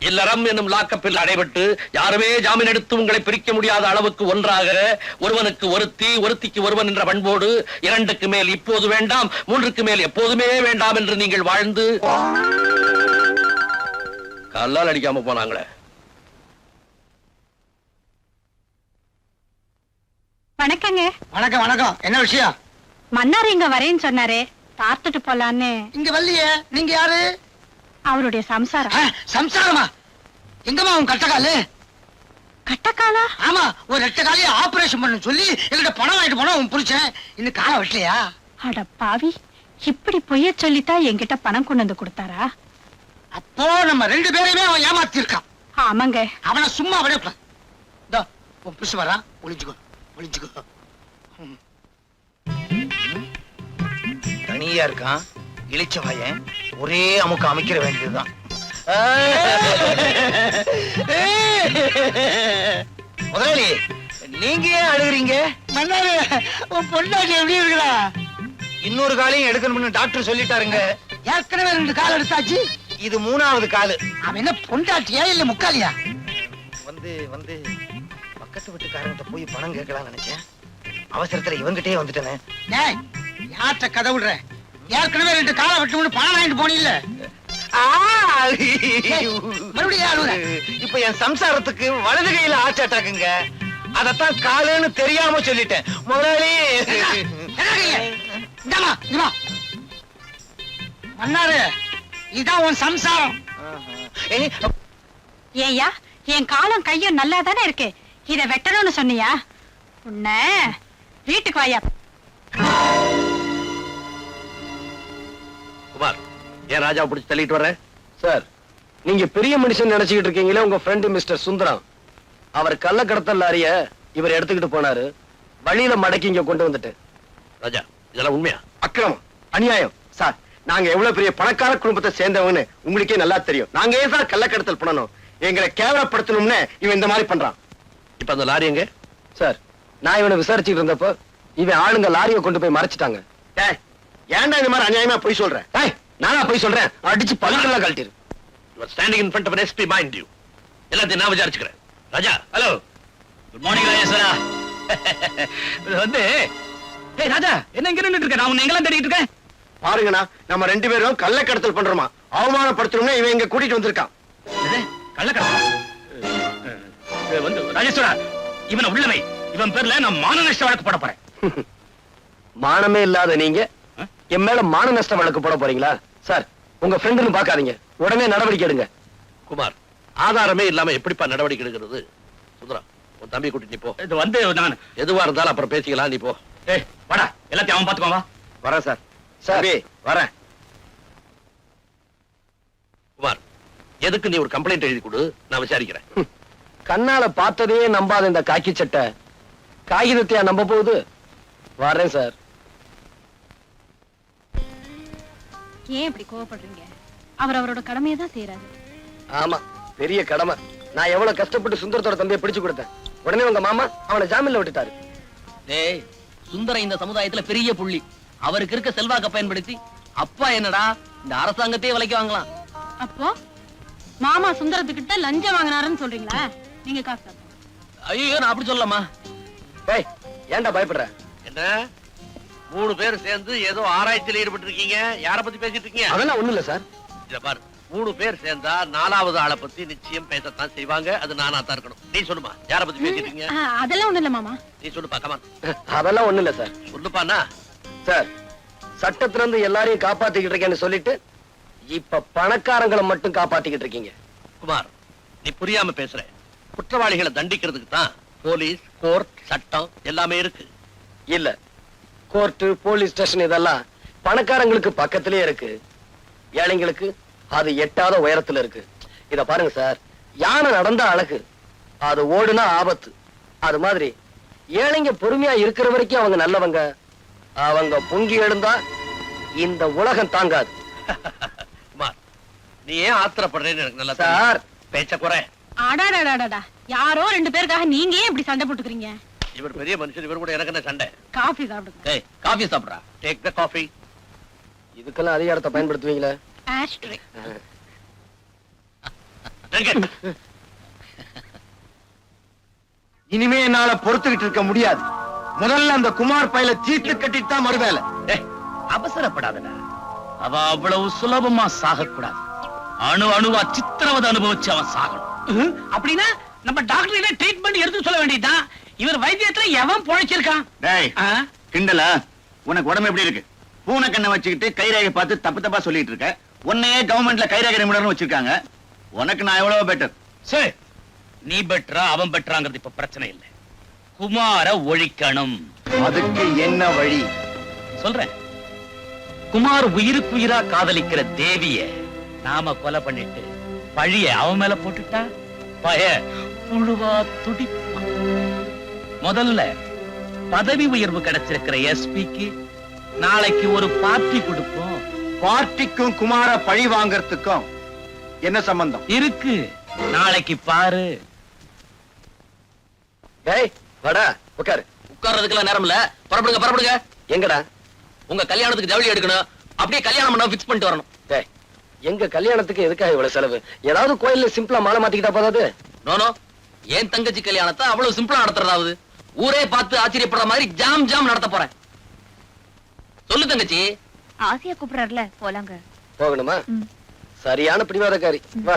E: இல்லறம் என்னும் லாக்கப்பில் அடைபட்டு யாருமே ஜாமீன் எடுத்து உங்களை பிரிக்க முடியாத அளவுக்கு ஒன்றாக, ஒருவனுக்கு ஒருத்தி, ஒருத்திக்கு ஒருவன் என்ற பண்போடு 2க்கு மேல் இப்போது வேண்டாம், 3க்கு மேல் எப்போதுமே வேண்டாம் என்று நீங்கள் வாழ்ந்து கல்லால் அடிக்காம போனாங்களே.
C: வணக்கங்க.
J: வணக்கம் வணக்கம். என்ன விஷயம்?
C: மன்னார் இங்க வரேன்னு சொன்னாரே, பார்த்துட்டு போலான்னு.
J: இங்க வரலையே. நீங்க யாரு?
C: அவருடைய சம்சாரம்.
J: சம்சாரமா? எங்கம்மா உன் கட்டக்காலு?
C: கட்டக்காலா?
J: ஆமா, ஒரு 8 காலையை ஆபரேஷன் பண்ண சொல்லி எங்கிட்ட பணம் வாங்கிட்டு போனா உன் புருஷன் இன்னும் காலம் வெட்டலையா?
C: அட பாவி, இப்படி பொய்ய சொல்லித்தான் என்கிட்ட பணம் கொண்டு வந்து கொடுத்தாரா?
J: அப்போ நம்ம 2 பேரையுமே அவன் ஏமாத்தி இருக்கான்.
C: ஆமாங்க.
J: அவனை சும்மா விட உன் புருஷன் வரான், ஒளிஞ்சுக்கோ ஒளிஞ்சுக்கோ.
G: தனியா இருக்கான், இழிச்ச வாயன், ஒரே அமுக்க அமைக்கிற வேண்டியதுதான். முதலாளி, நீங்க ஏன் அழுகுறீங்க?
J: மன்னாரு, உன் பொண்டாட்டி எப்படி இருக்கிறா?
G: இன்னொரு காலையும் எடுக்கணும்னு டாக்டர் சொல்லிட்டாருங்க.
J: ஏற்கனவே 2 கால் எடுத்தாச்சு.
G: இது 3வது காலு.
J: அவன் என்ன பொண்டாட்டியா இல்ல முக்காலியா?
G: வந்து வந்து பக்கத்து வீட்டுக்காரங்கிட்ட போய் பணம் கேட்கலாம்னு நினைச்சேன். அவசரத்துல இவங்கிட்டே வந்துட்டேனே.
J: டேய், யார்கிட்ட கதை விடுற? ஏற்கனவே 2 காலை வெட்டும்னு பணம் வாங்கிட்டு போனீல்ல? மறுபடியும் அழுகுற?
G: இப்ப என் சம்சாரத்துக்கு வலது கையில ஆர்ட் அட்டாக்குங்க. அதத்தான் காலுன்னு தெரியாம சொல்லிட்டேன். முதலாளி,
J: இந்தாமா இந்தமா. மன்னாரு, இதான் உன் சம்சாரம்.
C: ஏய்யா, என் காலம் கையும் நல்லா தானே இருக்கு, இத வெட்டணும்னு சொன்னியா? உன்ன வீட்டுக்கு வாயா.
E: குமார், ஏன் ராஜாவை பிடிச்சு தள்ளிட்டு வர்ற?
F: சார், நீங்க பெரிய மனுஷன் நினைச்சுக்கிட்டு இருக்கீங்களே, உங்க ஃப்ரெண்டு மிஸ்டர் சுந்தரம், அவர் கள்ள கடத்தல் லாரிய இவர் எடுத்துக்கிட்டு போனாரு. வழியில மடக்கி இங்க கொண்டு வந்துட்டு.
E: ராஜா, இதெல்லாம் உண்மையா?
F: அக்கிரமம், அநியாயம். சார், நாங்க எவ்வளவு பெரிய பணக்கார குடும்பத்தை சேர்ந்தவன்னு உங்களுக்கே நல்லா தெரியும். நாங்க ஏன் சார் கள்ள கடத்தல் பண்ணணும்? எங்களை கேவலப்படுத்தணும்னு இவன் இந்த மாதிரி பண்றான்.
E: இப்ப அந்த லாரி எங்க?
F: சார், நான் இவனை விசாரிச்சுட்டு இருந்தப்போ இவன் ஆளுங்க லாரியை கொண்டு போய் மறைச்சிட்டாங்க. ஏன்டா இந்த மாதிரி அநியாயமா போய் சொல்றேன்? நானா போய் சொல்றேன்? அடிச்சு பல்லுலாம் கழட்டிரு.
E: You are standing in front of an SP, mind you. எல்லாத்தையும் நான் விசாரிச்சுக்கிறேன். ராஜா, ஹலோ.
H: குட் மார்னிங் ராஜேஸ்வரா. வந்து ஏய் ராஜா, என்ன இங்க நின்னுட்டு இருக்க? நான் உன்னை எங்கெல்லாம் தேடிட்டு இருக்கேன்.
F: பாருங்கண்ணா, நம்ம 2 பேரும் கள்ள கடத்தல் பண்றோமா, அவமானப்படுத்தணும்னு இவன் இங்க கூட்டிட்டு வந்திருக்கான்.
H: கள்ளக்கடத்தல் வந்து ராஜேஸ்வரா, இவனை உள்ளவை. இவன் பேர்ல நான் மான நஷ்ட வழக்கு போட போறேன்.
F: மானமே இல்லாத நீங்க என் மேல மான நஷ்ட வழக்கு போட போறீங்களா? சார், உங்க ஃப்ரெண்டுன்னு பாக்காதீங்க, உடனே நடவடிக்கை எடுங்க.
E: குமார், ஆதாரமே இல்லாம எப்படிப்பா நடவடிக்கை எடுக்கிறது? சுந்தரா, உன் தம்பி கூட்டி நீ போ.
H: இது வந்து நான்
E: எதுவா இருந்தாலும் அப்புறம் பேசிக்கலாம், நீ போ.
H: ஏய் வாடா, எல்லாத்தையும் அவன் பாத்துக்கோ. வா
F: வரேன் சார். சார் வரேன்.
E: குமார், எதுக்கு நீ ஒரு கம்ப்ளைண்ட் எழுதி கொடு, நான் விசாரிக்கிறேன்.
F: கண்ணால பார்த்ததையே நம்பாத இந்த காக்கி சட்டை காகிதத்தையா நம்ப போகுது? வரேன் சார்.
C: ஏன் இப்படி கோவப்படுறீங்க? அவர் அவரோட கடமையை தான் செய்யறாரு.
F: ஆமா, பெரிய கடமை. நான் எவ்வளவு கஷ்டப்பட்டு சுந்தரத்தோட தம்பியை பிடிச்சு கொடுத்தேன். உடனே உங்க மாமா அவனை ஜாமீன்ல விட்டுட்டாரு.
D: டேய், சுந்தரம் இந்த சமுதாயத்துல பெரிய புள்ளி. அவருக்கு இருக்க செல்வாக்க பயன்படுத்தி அப்பா என்னடா இந்த அரசாங்கத்தையே விலைக்கு வாங்கலாம்.
C: அப்போ மாமா சுந்தரத்துக்கிட்ட லஞ்சம் வாங்கினாருன்னு சொல்றீங்களா? நீங்க காசு
D: ஐயோ, நான் அப்படி சொல்லலாமா?
F: ஏய், ஏன்டா பயப்படுற?
E: என்ன 3 பேர் சேர்ந்து ஏதோ ஆராய்ச்சியில் ஈடுபட்டு இருக்கீங்க? யார பத்தி பேசிட்டு இருக்கீங்க?
F: அதெல்லாம் ஒண்ணு இல்ல சார்.
E: இத பாரு, 3 பேர் சேர்ந்தா 4வது ஆளை பத்தி நிச்சயம் பேசத்தான் செய்வாங்க. அது நானா தான் இருக்கணும். நீ சொல்லுமா, யார பத்தி பேசிட்டு இருக்கீங்க?
C: அதெல்லாம் ஒண்ணு இல்ல மாமா.
E: நீ சொல்லுப்பா, கமான்.
F: அதெல்லாம் ஒண்ணு இல்ல சார்.
E: சொல்லுப்பாண்ணா.
F: சார், சட்டத்துல இருந்து எல்லாரையும் காப்பாத்திக்கிட்டு இருக்கேன்னு சொல்லிட்டு இப்ப பணக்காரங்களை மட்டும் காப்பாத்திக்கிட்டு இருக்கீங்க.
E: குமார், நீ புரியாம பேசுற. குற்றவாளிகளை தண்டிக்கிறதுக்கு தான் போலீஸ், கோர்ட், சட்டம் எல்லாமே இருக்கு.
F: இல்ல, கோர்ட், போலீஸ் ஸ்டேஷன் இதெல்லாம் பணக்காரங்களுக்கு பக்கத்திலே இருக்கு. ஏழைங்களுக்கு அது எட்டாத உயரத்துல இருக்கு. இத பாருங்க சார், யானை நடந்தா அழகு, அது ஓடுனா ஆபத்து. அது மாதிரி ஏழைங்க பொறுமையா இருக்கிற வரைக்கும் அவங்க நல்லவங்க. அவங்க பொங்கி எழுந்தா இந்த உலகம் தாங்காது.
E: குமார், நீ ஏன் ஆத்திரப்படுறேன்னு எனக்கு நல்லா
F: சார்,
E: பேச்ச குறை.
C: அடாடாடாடா, யாரோ 2 பேருக்காக நீங்க ஏன் இப்படி சண்டை போட்டுக்கிறீங்க?
E: இவர் பெரிய மனுஷன், இவர் கூட எனக்கு என்ன சண்டை?
C: காஃபி சாப்பிடுங்க.
D: ஏய், காபி சாப்பிடுறா.
E: Take the coffee.
F: இதுக்கெல்லாம் அதிகாரத்தை பயன்படுத்துவீங்களா?
C: ஆஷ்ட்ரே.
G: இனிமே என்னால பொறுத்துக்கிட்டு இருக்க முடியாது. முதல்ல அந்த குமார் பையில தீர்த்து கட்டிட்டு தான் மறுவேலை.
D: அவசரப்படாதடா. அவ அவ்வளவு சுலபமா சாகக்கூடாது. அணு அணுவா சித்திரவதை அனுபவிச்சு அவன் சாகணும்.
J: அப்படின்னா நம்ம டாக்டர் ட்ரீட்மெண்ட் எடுத்து சொல்ல வேண்டியதுதான். இவர் வைத்தியத்துல எவன் பொழைச்சிருக்கான்?
G: டேய், கிண்டலா? உனக்கு உடம்பு எப்படி இருக்கு? பூனை கண்ணை வச்சுக்கிட்டு கைரேகை பார்த்து தப்பு தப்பா சொல்லிட்டு இருக்க. உன்னையே கவர்மெண்ட்ல கைரேகை நிபுணர்னு வச்சிருக்காங்க. உனக்கு நான் எவ்வளவு பெட்டர்.
H: சரி, நீ பெட்டரா அவன் பெட்டராங்கிறது இப்ப பிரச்சனை இல்லை. குமார ஒழிக்கணும்.
G: அதுக்கு என்ன வழி?
H: சொல்றேன். குமார் உயிருக்கு உயிரா காதலிக்கிற தேவிய நாம கொலை பண்ணிட்டு பழிய அவன் மேல போட்டுட்டா பய புழுவா துடிப்பான். முதல்ல பதவி உயர்வு கிடைச்சிருக்கிற எஸ்பிக்கு நாளைக்கு ஒரு பார்ட்டி கொடுப்போம்.
G: பார்ட்டிக்கும் குமார பழி வாங்கறதுக்கும் என்ன சம்பந்தம்
H: இருக்கு? நாளைக்கு பாரு.
F: டேய், வாடா, உட்காரு.
D: உட்கார்றதுக்கெல்லாம் நேரம் இல்ல. புறப்படுங்க, புறப்படுங்க.
F: எங்கடா?
D: உங்க கல்யாணத்துக்கு ஜவுளி எடுக்கணும். அப்படியே கல்யாணம் பண்ண பிக்ஸ் பண்ணிட்டு வரணும்.
F: டேய், எங்க கல்யாணத்துக்கு எதுக்காக இவ்வளவு செலவு? ஏதாவது கோயில்ல சிம்பிளா மாலை மாத்திக்கிட்டா போதாது?
D: நோனோ, என் தங்கச்சி கல்யாணத்தை அவ்வளவு சிம்பிளா நடத்துறதாவது ஊரே பார்த்து ஆச்சரியப்படுற மாதிரி ஜாம் ஜாம் நடத்த போறேன். சொல்லு தங்கச்சி.
B: ஆசையா கூப்பிடுறாருல, போலாங்க.
F: போகணுமா? சரியான பிடிவாதக்காரி. வா.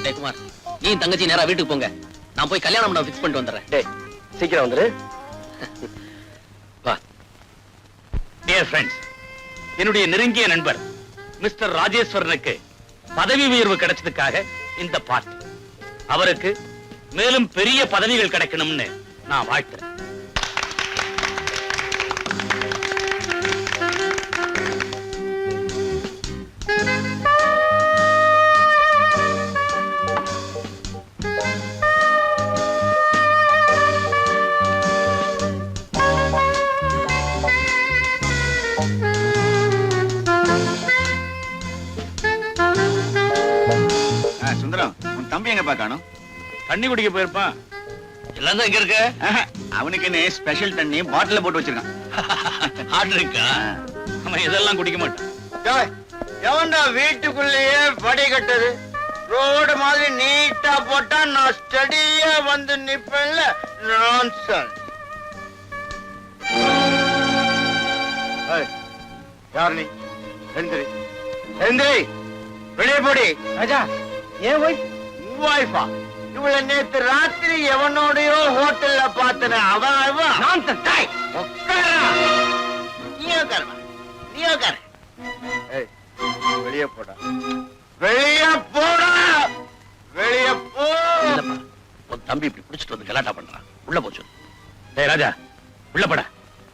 D: டேய் குமார், நீ தங்கச்சி நேரா வீட்டுக்கு போங்க. நான் போய் கல்யாணம் பண்ண பிக்ஸ் பண்ணிட்டு வந்துடுறேன்.
F: டேய், சீக்கிரம் வந்துரு. வா.
H: டியர் ஃப்ரெண்ட்ஸ், என்னுடைய நெருங்கிய நண்பர் மிஸ்டர் ராஜேஸ்வரனுக்கு பதவி உயர்வு கிடைச்சதுக்காக இந்த பார்ட்டி. அவருக்கு மேலும் பெரிய பதவிகள் கிடைக்கணும்னு நான் வாழ்த்துறேன்.
G: சுந்தரம், உன் தம்பி எங்க பாக்கணும்?
H: தண்ணி குடிக்க போயிருப்பான்.
E: எல்லாம் தான் இங்க இருக்கு.
G: அவனுக்கு என்ன ஸ்பெஷல் தண்ணி பாட்டில போட்டு வச்சிருக்கான்.
E: ஆர்டர் இருக்கா?
H: அவன் இதெல்லாம் குடிக்க மாட்டான்.
G: எவன்டா வீட்டுக்குள்ளேயே படி கட்டது? ரோடு மாதிரி நீட்டா போட்டா நான் ஸ்டடியா வந்து நிப்பேன்ல. நான்சென்ஸ். யார் நீ? எந்திரி, எந்திரி, வெளியே போடி. ராஜா, ஏன் ஒய்ஃபா? இவள நேத்து ராத்திரி எவனோடயோ ஹோட்டல்ல பார்த்தன. அவன்
E: நான்சென்ஸ் டேய்
G: நீ உட்காரு வெளியே போடா வெளியே போடா வெளியே போ
E: இல்லப்பா உன் தம்பி இப்படி பிடிச்சிட்டு வந்து கலாட்டா பண்றான் உள்ள போச்சு டேய் ராஜா உள்ள போடா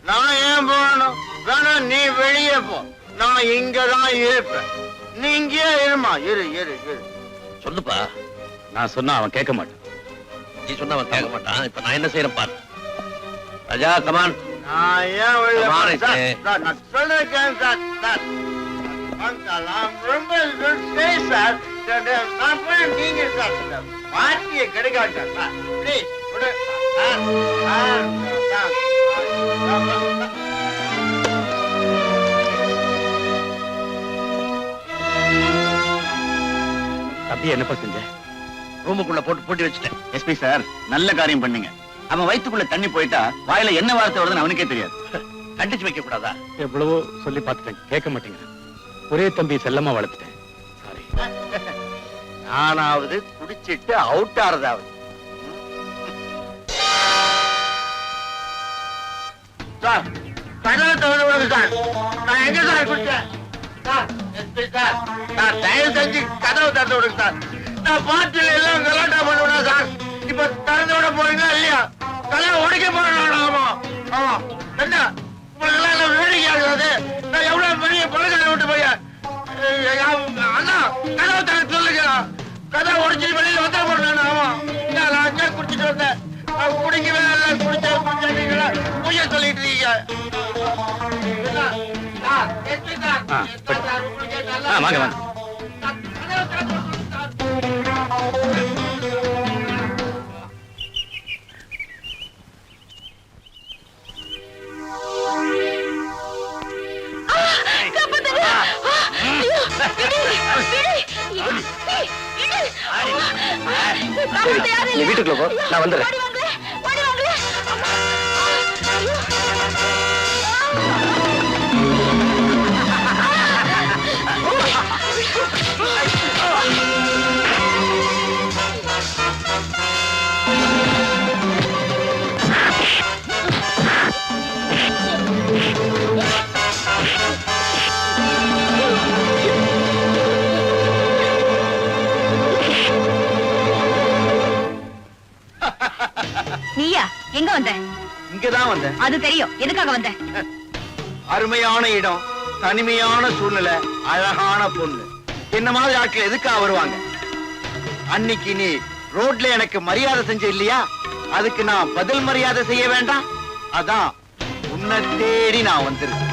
G: நான் ஏன் போகணும் வேணா நீ வெளியே போ நான் இங்கதான் இருப்பேன் நீ இங்கேயே இருமா இரு இரு இரு
E: சொல்லுப்பா
H: நான் சொன்னா அவன் கேட்க மாட்டான்
E: நீ சொன்னா அவன் கேட்க மாட்டான் இப்ப நான் என்ன செய்யறேன் பாரு ராஜா கமான்
G: நான் ஏன் வெளியே
E: Come on,
G: போறேன்? Sir,
E: Ike.
G: சார், நான் சொல்லிருக்கேன் சார் சார் அங்கிள், I'm ரொம்ப good say, சார் நான் போய் நீங்க சார் பார்ட்டியை கிடைக்காட்டா சார் ப்ளீஸ் விடு சார் சார் சார்
H: தம்பி என்னப்பா செஞ்ச?
E: ரூமுக்குள்ள போட்டு பூட்டி வச்சுட்டேன்
D: எஸ்பி சார் நல்ல காரியம் பண்ணீங்க. அவன் வயித்துக்குள்ள தண்ணி போயிட்டா வாயில என்ன வார்த்தை வருதுன்னு அவனுக்கே தெரியாது.
E: கண்டிச்சு வைக்க கூடாதா
H: எவ்வளவோ சொல்லி பார்த்துட்டேன், கேட்க மாட்டேங்கிறேன். ஒரே தம்பி செல்லமா வளர்த்துட்டேன். சாரி.
G: நானாவது குடிச்சிட்டு அவுட் ஆறதாவது சார் கடலை தவிர விடுங்க சார் நான் எங்க சார் குடிச்சேன் சார் எஸ்பி சார் நான் தயவு செஞ்சு கதவை திறந்து விடுங்க சார் நான் பாட்டில் எல்லாம் கலாட்டா பண்ணுவேன் சார் இப்ப திறந்து விட போறீங்களா இல்லையா கதவை உடைக்க போறேன் ஆமா ஆமா என்ன உங்களுக்கு எல்லாம் வேடிக்கை ஆகுது நான் எவ்வளவு பெரிய பழக்கத்தை விட்டு போய் அண்ணா கதவை திறந்து சொல்லுங்க கதை உடைச்சிட்டு வெளியில வந்தா போறேன் ஆமா நான் அங்கே குடிச்சிட்டு வந்தேன் குடிக்கவே இல்லை குடிச்சீங்களா பொய்ய சொல்லிட்டு இருக்கீங்க
H: வாங்க வாங்க.
F: சரி நீ வீட்டுக்குள்ள போ, நான் வந்துடுறேன்.
B: நீயா எங்க வந்த?
G: இங்கதான் வந்தேன்
B: அது தெரியும், எதுக்காக வந்த?
G: அருமையான இடம் தனிமையான சூழ்நிலை அழகான பொண்ணு என்ன மாதிரி ஆட்கள் எதுக்கா வருவாங்க அன்னைக்கு நீ ரோட்ல எனக்கு மரியாதை செஞ்ச இல்லையா அதுக்கு நான் பதில் மரியாதை செய்ய வேண்டாம் அதான் உன்னை தேடி நான் வந்திருக்கேன்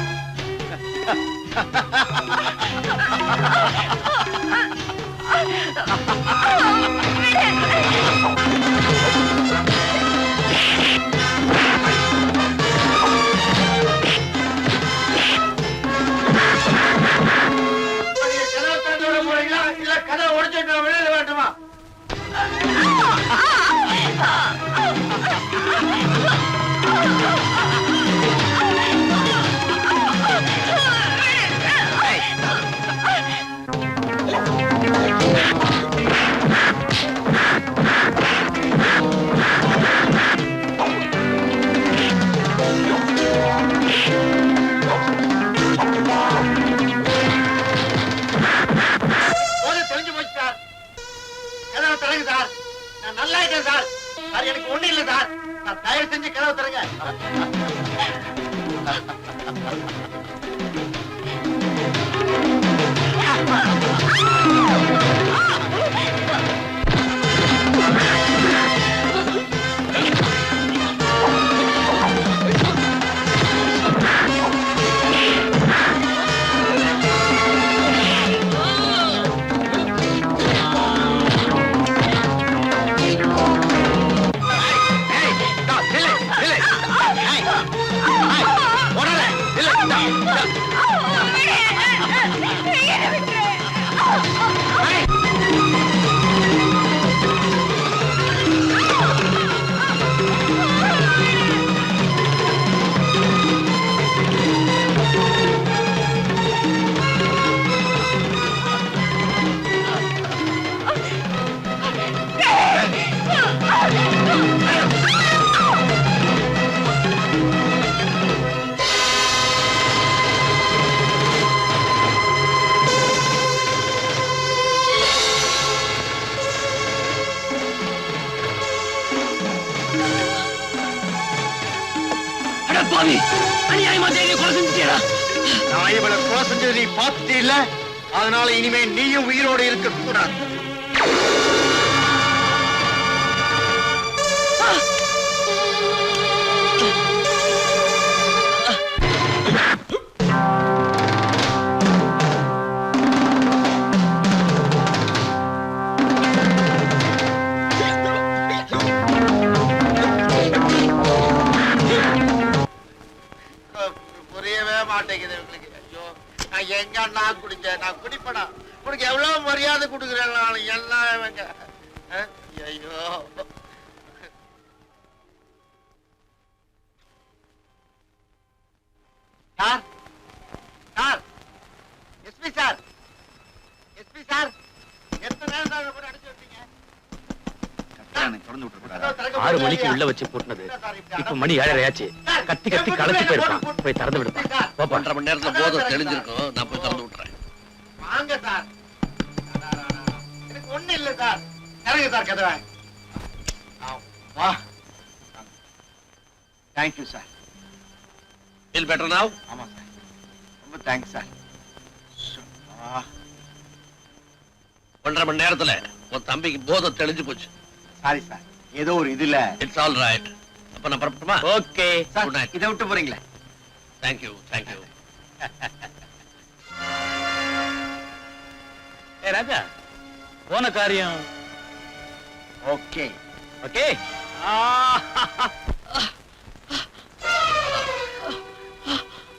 G: இல்ல கதை உடைச்சிட்டு வெளியில வேண்டுமா எனக்கு ஒண்ணு இல்ல சார் நான் தயவு செஞ்சு கதவை தரங்க
F: பாவி, அநியாயமா தேவியை கொலை செஞ்சுட்டியடா.
G: நான் இவளை கொலை செஞ்சது நீ பார்த்துட்டே இல்ல, அதனால இனிமே நீயும் உயிரோடு இருக்க கூடாது. புரியவே மாட்டேங்குது இவங்களுக்கு. ஐயோ, நான் எங்க நான் குடிச்சேன், நான் குடிப்படா. உனக்கு எவ்வளவு மரியாதை கொடுக்குறேன் நான், எல்லாம் இவங்க. ஐயோ, sir sir, SP sir, SP sir, எத்தனை நேரம் சார் போட்டு அடிச்சு வச்சீங்க?
F: 6 மணிக்கு உள்ள வச்சு போட்டுனது இப்ப மணி 7:30 ஆச்சு. கத்தி கத்தி களைச்சு போயிருப்பான். போய் திறந்து விடுப்பா.
E: 1.5 மணி நேரத்துல போதை தெளிஞ்சிருக்கும். நான் போய் திறந்து விட்டுறேன்.
G: வாங்க சார். எனக்கு ஒண்ணு இல்ல சார். இறங்க சார் கதவை. வா. Thank you sir.
E: Feel better now?
G: ஆமா சார், ரொம்ப தேங்க்ஸ் சார்.
E: 1.5 மணி நேரத்துல உன் தம்பிக்கு போதை தெளிஞ்சு போச்சு.
G: சாரி சார், ஏதோ ஒரு இதுல.
E: It's all right. அப்ப நான் புறப்பட்டுமா?
F: Okay
G: sir,
E: Good night.
G: இதை விட்டு போறீங்களே.
E: Thank you thank you.
H: ஏ ராஜா, போன காரியம்
G: ஓகே
H: ஓகே.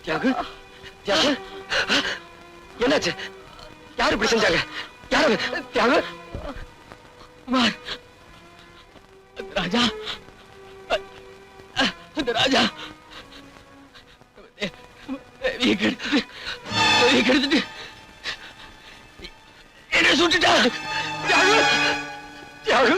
F: தியாகு, தியாகு, என்னாச்சு? யாரு இப்படி செஞ்சாங்க? யாரு? தியாகு, குமார், ராஜா, அந்த ராஜா தேவியை கெடுத்துட்டு என்ன சுட்டுட்டா. தியாகு, தியாகு,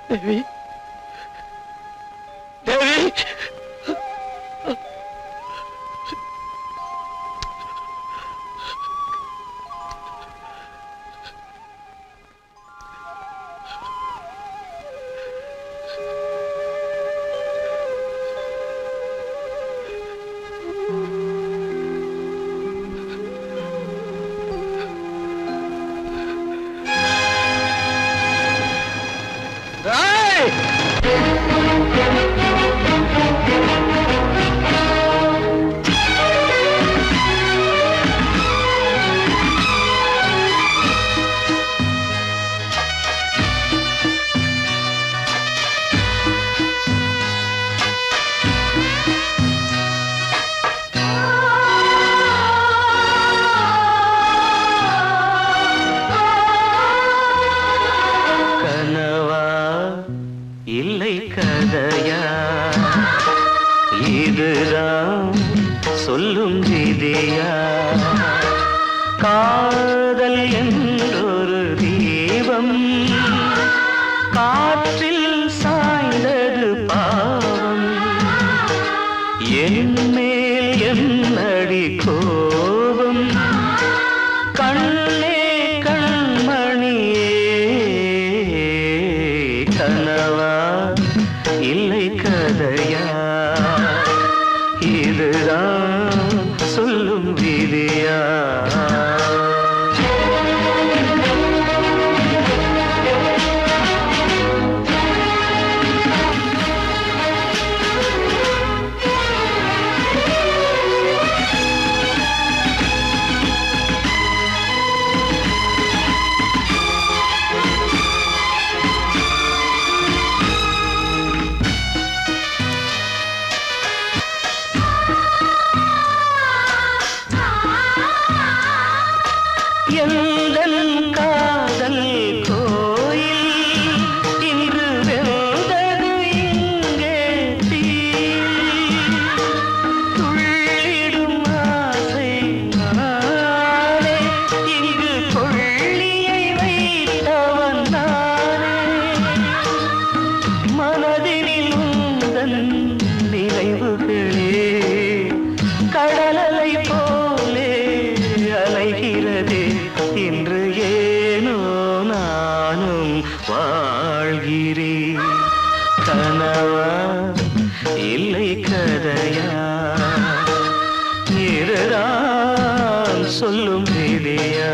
F: தேவி, தேவி,
K: இல்லை கதையா, இதுதான் சொல்லும் விதியா? காதல் என்றொரு தீபம் காற்றில் சாய்ந்தது பாவம். என் மேல் என்னடி கோபம்? கண்ணே கண்மணியே, கனவா இல்லை கதையா? இதுதான் சொல்லும் விதியா? எந்தன் காதல் கோயில் இன்று வெந்தது இங்கே தீ. துள்ளிடும் ஆசை நானே இருக்கிறதே இன்று ஏனோ நானும் வாழ்கிறேன். கனவா இல்லை கதையா, இதுதான் சொல்லும் விதியா?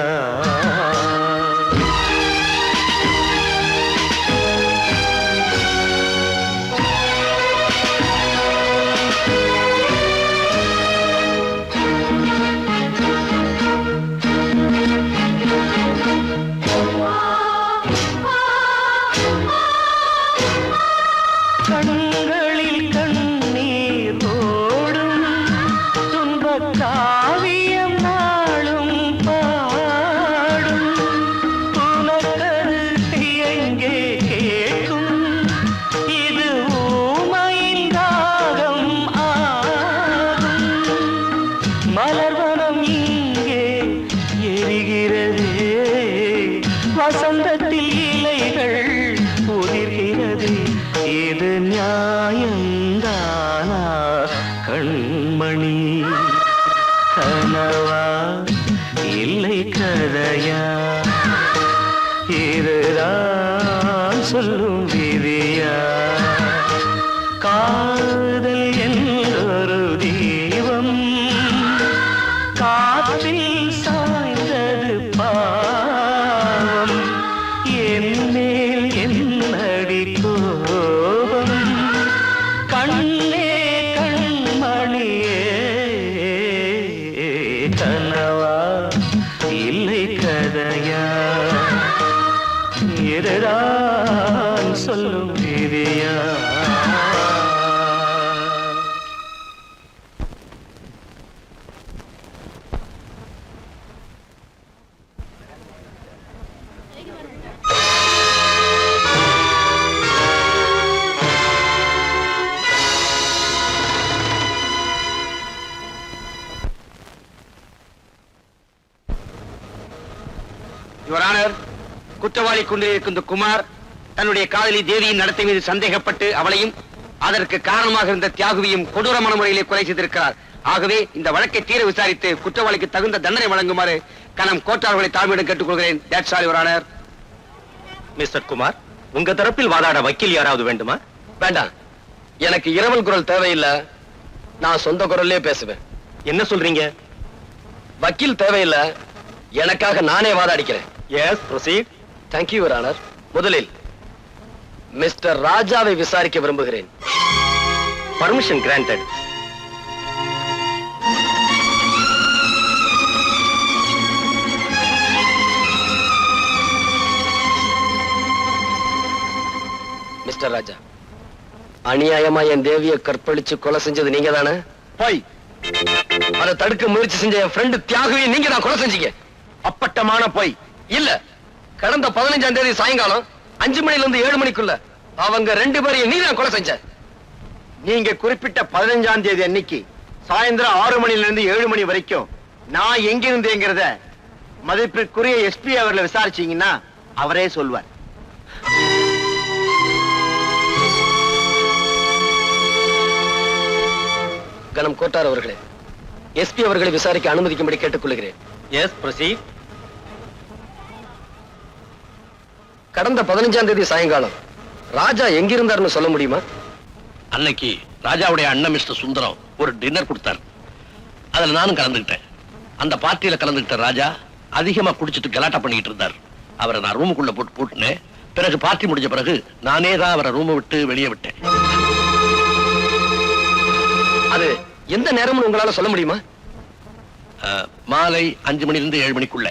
K: கண்களில் கண்ணீர் ஓடும் துன்பக் காவியம் நாளும் பாடும். உனக்கது எங்கே கேட்கும், இது ஊமையின் ராகம் ஆகும். மலர்வனம் இங்கே எரிகிறதே, வசந்தத்தில் இலைகள் உதிர்கிறது. இது நியாயந்தானா கண்மணி? கனவா இல்லை கதையா, இதுதான் சொல்லும் விதியா? காதல் என்றொரு தீபம் காற்றில் சாய்ந்தது பாவம். என் மேல் என்னடி கோபம்? கண்ணே கண்மணியே, கனவா இல்லை கதையா, இதுதான் சொல்லும் விதியா?
F: யுவர் ஆனர், குற்றவாளி கொண்டிருக்கின்ற குமார் தன்னுடைய காதலி தேவியின் நடத்தை மீது சந்தேகப்பட்டு அவளையும் அதற்கு காரணமாக இருந்த தியாகுவையும் கொடூரமான முறையிலே கொலை செய்திருக்கிறார். ஆகவே இந்த வழக்கை தீர விசாரித்து குற்றவாளிக்கு தகுந்த தண்டனை வழங்குமாறு கனம் கோட்டார்களை தாழ்மையிடம் கேட்டுக்கொள்கிறேன். That's all your honour.
K: Mister Kumar, உங்க தரப்பில் வாதாட வக்கீல் யாராவது வேண்டுமா?
F: வேண்டாம், எனக்கு இரவல் குரல் தேவையில்லை. நான் சொந்த குரல்லே பேசுவேன்.
K: என்ன சொல்றீங்க?
F: வக்கீல் தேவையில்லை, எனக்காக நானே வாதாடிக்கிறேன்.
K: Yes, proceed.
F: Thank you your honour. முதலில் மிஸ்டர் ராஜாவை விசாரிக்க விரும்புகிறேன்.
K: Permission granted.
F: மிஸ்டர் ராஜா, அநியாயமா என் தேவியை கற்பழிச்சு கொலை செஞ்சது நீங்க தானே? போய் அதை தடுக்க முயற்சி செஞ்ச என் ஃப்ரெண்டு தியாகுவை நீங்க தான் கொலை செஞ்சீங்க. அப்பட்டமான போய். இல்ல, கடந்த 15ஆம் தேதி சாயங்காலம் 5 மணில இருந்து 7 மணிக்குள்ள அவங்க 2 பேரையும் நீ தான் கொலை செஞ்ச.
G: நீங்க குறிப்பிட்ட 15ஆம் தேதி அன்னைக்கு சாயந்தரம் 6 மணில இருந்து 7 மணி வரைக்கும் நான் எங்க இருந்தேங்கிறத மதிப்பிற்குரிய எஸ்பி அவர்களை விசாரிச்சீங்கன்னா அவரே சொல்வார்.
F: கனம் கோட்டார் அவர்களே, எஸ்பி அவர்களை விசாரிக்க அனுமதிக்கும்படி கேட்டுக்கொள்கிறேன்.
K: Yes, proceed.
F: கடந்த 15ஆம் தேதி சாயங்காலம் ராஜா எங்கிருந்தார்னு சொல்ல முடியுமா?
E: அன்னைக்கு ராஜாவுடைய அண்ணன் மிஸ்டர் சுந்தரம் ஒரு டின்னர் கொடுத்தார். அதுல நானும் கலந்துக்கிட்டேன். அந்த பார்ட்டியில கலந்துக்கிட்ட ராஜா அதிகமா குடிச்சிட்டு கலாட்டா பண்ணிட்டு இருந்தார். அவரை நான் ரூமுக்குள்ள போட்டு பூட்டினேன். பிறகு பார்ட்டி முடிஞ்ச பிறகு நானே தான் அவரை ரூமை விட்டு வெளியே விட்டேன்.
F: அது எந்த நேரம்னு உங்களால சொல்ல முடியுமா?
E: மாலை 5 மணிலிருந்து 7 மணிக்குள்ள.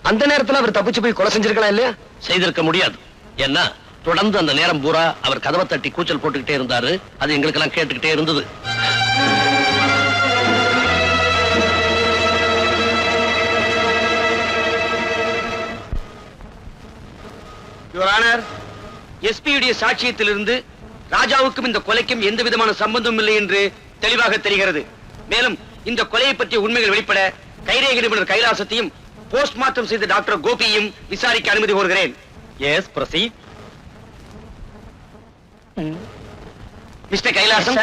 F: அந்த நேரத்துல அவர் தப்பிச்சு போய் கொலை செஞ்சிருக்கலாம் இல்லையா?
E: செய்திருக்க முடியாது. ஏன்னா தொடர்ந்து அந்த நேரம் பூரா அவர் கதவை தட்டி கூச்சல் போட்டுக்கிட்டே இருந்தாரு. அது எங்களுக்கு எல்லாம் கேட்டுக்கிட்டே இருந்தது.
F: யுவர் ஆனர், எஸ்பியுடைய சாட்சியத்திலிருந்து ராஜாவுக்கும் இந்த கொலைக்கும் எந்த விதமான சம்பந்தமும் இல்லை என்று தெளிவாக தெரிகிறது. மேலும் இந்த கொலையை பற்றிய உண்மைகள் வெளிப்பட கைரேகை நிபுணர் கைலாசத்தையும் போஸ்ட்மார்ட்டம் செய்த டாக்டர் கோபியையும் விசாரிக்க அனுமதி கோருகிறேன்.
K: S, proceed.
F: மிஸ்டர் கைலாசம்,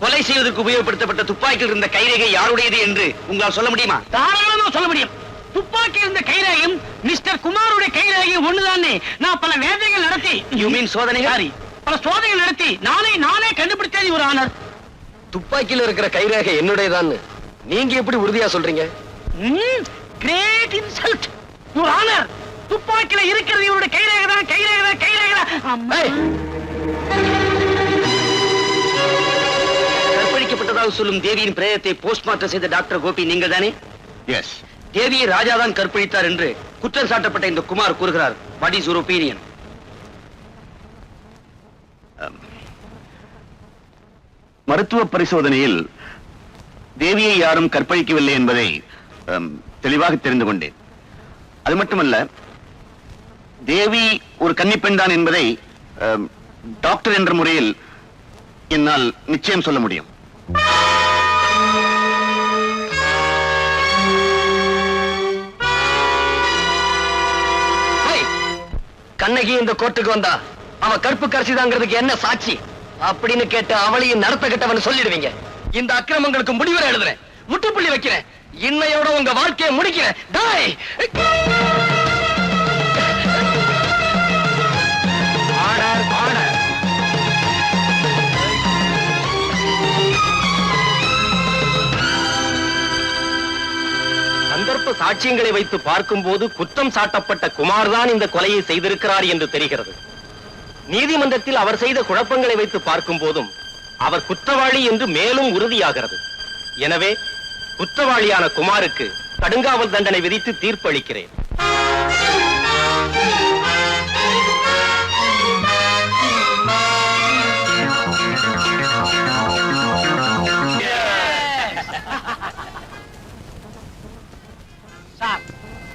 F: கொலை செய்வதற்கு உபயோகப்படுத்தப்பட்ட துப்பாக்கியில் இருந்த கைரேகை யாருடையது என்று உங்களால் சொல்ல முடியுமா?
E: தாராளமா சொல்ல முடியும்.
J: துப்பாக்கி இருந்த கைரேகையும் மிஸ்டர் குமாருடைய கைரேகையும் ஒண்ணுதானே நான் பல வேதைகள் நடத்தி
F: யூ மீன் சோதனைகள்?
J: பல சோதனைகள் நடத்தி நானே கண்டுபிடித்தேன் ஒரு ஆனர்.
F: துப்பாக்கியில இருக்கிற கைரேகை என்னுடையதான் நீங்க எப்படி உறுதியா சொல்றீங்க?
J: Great insult your honour. துப்பாக்கியில இருக்கிறது இவருடைய கைரேகை தான்.
F: கற்பழிக்கப்பட்டதாக சொல்லும் தேவியின் பிரேதத்தை போஸ்ட்மார்ட்டம் செய்த டாக்டர் கோபி நீங்கள் தானே?
K: எஸ்.
F: தேவியை ராஜாதான் கற்பழித்தார் என்று குற்றம் சாட்டப்பட்ட இந்த குமார் கூறுகிறார். What is your opinion?
K: மருத்துவ பரிசோதனையில் தேவியை யாரும் கற்பழிக்கவில்லை என்பதை தெளிவாக தெரிந்து கொண்டேன். அது மட்டுமல்ல, தேவி ஒரு கன்னிப்பெண் தான் என்பதை டாக்டர் என்ற முறையில் என்னால் நிச்சயம் சொல்ல முடியும்.
F: கண்ணகி இந்த கோர்ட்டுக்கு வந்தா அவ கற்பு கரிசிதாங்கிறதுக்கு என்ன சாட்சி அப்படின்னு கேட்டு அவளையும் நடத்த கட்டவன் சொல்லிடுவீங்க. இந்த அக்கிரமங்களுக்கு முடிவுரை எழுதுறேன், முட்டுப்புள்ளி வைக்கிறேன், இன்னையோட உங்க வாழ்க்கையை முடிக்கிறேன். டாய்! Order, order. சந்தர்ப்ப சாட்சியங்களை வைத்து பார்க்கும்போது குற்றம் சாட்டப்பட்ட குமார் தான் இந்த கொலையை செய்திருக்கிறார் என்று தெரிகிறது. நீதிமன்றத்தில் அவர் செய்த குழப்பங்களை வைத்து பார்க்கும் போதும் அவர் குற்றவாளி என்று மேலும் உறுதியாகிறது. எனவே குற்றவாளியான குமாருக்கு கடுங்காவல் தண்டனை விதித்து தீர்ப்பு அளிக்கிறேன்.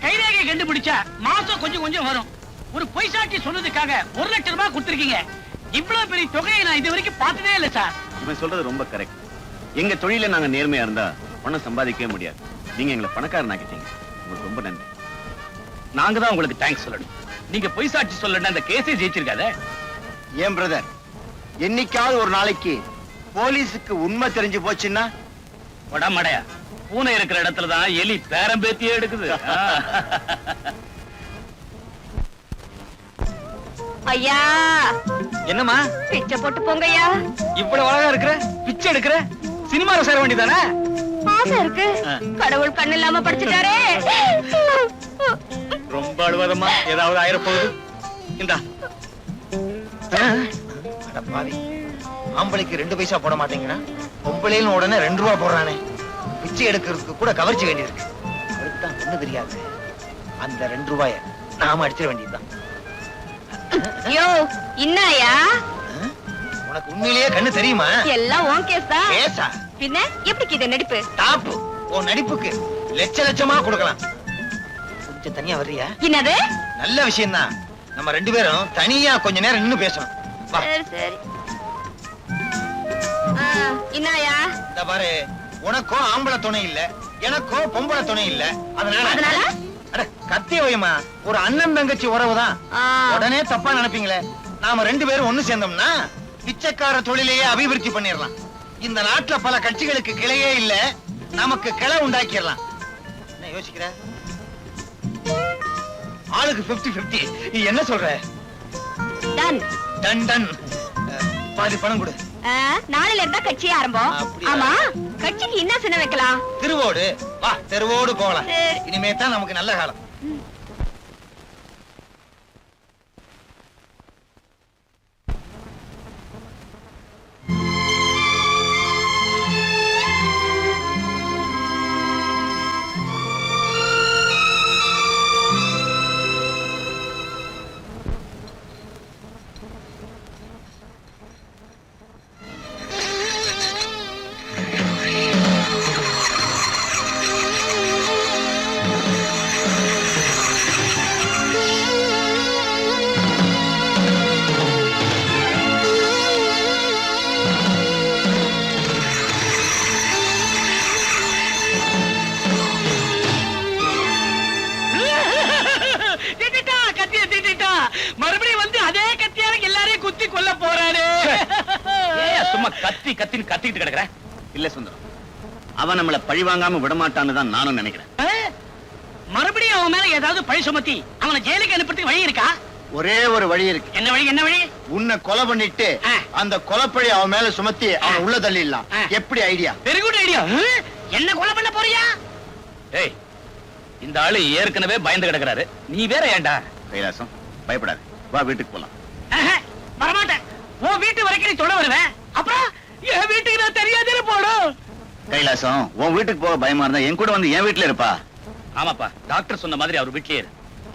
J: கைரேகை கண்டுபிடிச்சா மாசம் கொஞ்சம் வரும். ஒரு பொய் சாட்சி சொன்னதுக்காக 1 லட்சம் ரூபாய் கொடுத்திருக்கீங்க. இவ்வளவு பெரிய தொகையை நான் இது வரைக்கும் பார்த்ததே இல்ல சார்.
K: இவன் சொல்றது ரொம்ப கரெக்ட். எங்க தொழில நாங்க நேர்மையா இருந்தா பணம் சம்பாதிக்கவே முடியாது. நீங்க எங்களை பணக்காரன் ஆக்கிட்டீங்க. உங்களுக்கு ரொம்ப நன்றி.
H: நாங்க தான் உங்களுக்கு தேங்க்ஸ் சொல்லணும். நீங்க பொய் சாட்சி சொல்லணும் அந்த கேஸே ஜெயிச்சிருக்காதே.
G: ஏன் பிரதர், என்னைக்காவது ஒரு நாளைக்கு போலீஸுக்கு உண்மை தெரிஞ்சு போச்சுன்னா
H: உடம்படையா பூனை இருக்கிற இடத்துல தான் எலி பேரம்பேத்தியே எடுக்குது.
B: ஐயா
H: என்னம்மா
B: பிச்சை போட்டு போங்கய்யா.
H: இவ்வளவு அழகா இருக்கிற, பிச்சை எடுக்கிற, சினிமால சேர வேண்டியதானே?
B: ஆசை இருக்கு, கடவுள் கண்ணு இல்லாம படிச்சுட்டாரே.
H: ரொம்ப அழுவாதம்மா, ஏதாவது ஆயிரப்போகுது. இந்தா.
G: பாவி, ஆம்பளைக்கு 2 பைசா போட மாட்டேங்கிறா, பொம்பளைன்னு உடனே 2 ரூபா போடுறானே. பிச்சை எடுக்கிறதுக்கு கூட கவர்ச்சி வேண்டியிருக்கு. அவருக்கு தான் ஒண்ணு தெரியாது. அந்த 2 ரூபாய நாம அடிச்சிட வேண்டியதுதான்.
B: யோ இன்னாயா,
G: உனக்கு உண்மையிலேயே கண்ணு தெரியுமா?
B: எல்லாம் உன் கேஸ் தான்.
G: கேஸா?
B: பின்ன எப்படி இது நடிப்பு?
G: டாப்பு. உன் நடிப்புக்கு லட்சமா கொடுக்கலாம். கொஞ்சம் தனியா வர்றியா?
B: என்னது?
G: நல்ல விஷயம் தான். நம்ம 2 பேரும் தனியா கொஞ்ச நேரம் நின்னு பேசணும். வா.
B: சரி சரி. இன்னாயா,
G: இந்த பாரு, உனக்கும் ஆம்பளை துணை இல்ல, எனக்கும் பொம்பளை துணை இல்ல. அதனால அட கத்திய வைமா, ஒரு அண்ணன் தங்கச்சி உறவுதான். உடனே தப்பா நினைப்பீங்களே. நாம 2 பேரும் ஒண்ணு சேர்ந்தோம்னா பிச்சைக்கார தொழிலையே அபிவிருத்தி பண்ணிடலாம். இந்த நாட்டுல பல கட்சிகளுக்கு கிளையே இல்ல, நமக்கு கிளை உண்டாக்கிடலாம். என்ன யோசிக்கிற? ஆளுக்கு 50-50. என்ன சொல்ற?
B: Done
G: done done. பாதி பணம் கொடு.
B: நாளையில இருந்தா கட்சி ஆரம்பம். ஆமா, கட்சிக்கு என்ன சின்ன வைக்கலாம்?
G: திருவோடு. வா, தெருவோடு போகலாம்.
B: சரி.
G: இனிமே தான் நமக்கு நல்ல காலம்.
J: மறுபடியும் வந்து அதே கத்தியால எல்லாரையும் குத்தி கொல்ல போறாரு.
H: சும்மா கத்தின்னு கத்திக்கிட்டு கிடக்குற. இல்ல சுந்தரம், அவன் நம்மள பழி வாங்காம விடமாட்டான்னு தான் நானும் நினைக்கிறேன்.
J: மறுபடியும் அவன் மேல ஏதாவது பழி சுமத்தி அவனை ஜெயிலுக்கு அனுப்புறதுக்கு வழி இருக்கா?
G: ஒரே ஒரு வழி இருக்கு.
J: என்ன வழி? என்ன வழி?
G: உன்னை கொலை பண்ணிட்டு
J: ஆ.
G: அந்த கொலைப்பழி அவன் மேல சுமத்தி அவன் உள்ள தள்ளிடலாம்.
J: ஆ.
G: எப்படி ஐடியா?
J: Very good idea. என்ன கொலை பண்ண போறியா?
H: ஏய், இந்த ஆளு ஏற்கனவே பயந்து கிடக்குறாரு, நீ வேற ஏன்டா?
K: கைலாசம் பயப்படாது, வா வீட்டுக்கு போலாம்.
J: ஆஹா, வரமாட்டேன். உன் வீட்டு வரைக்கும் நீ தொட வருவேன், அப்புறம் என் வீட்டுக்கு நான் தெரியாதுன்னு போடும்.
K: கைலாசம், உன் வீட்டுக்கு போக பயமா இருந்தா என் கூட வந்து என் வீட்டுல இருப்பா.
H: ஆமாப்பா, டாக்டர் சொன்ன மாதிரி அவர் வீட்லயே இரு.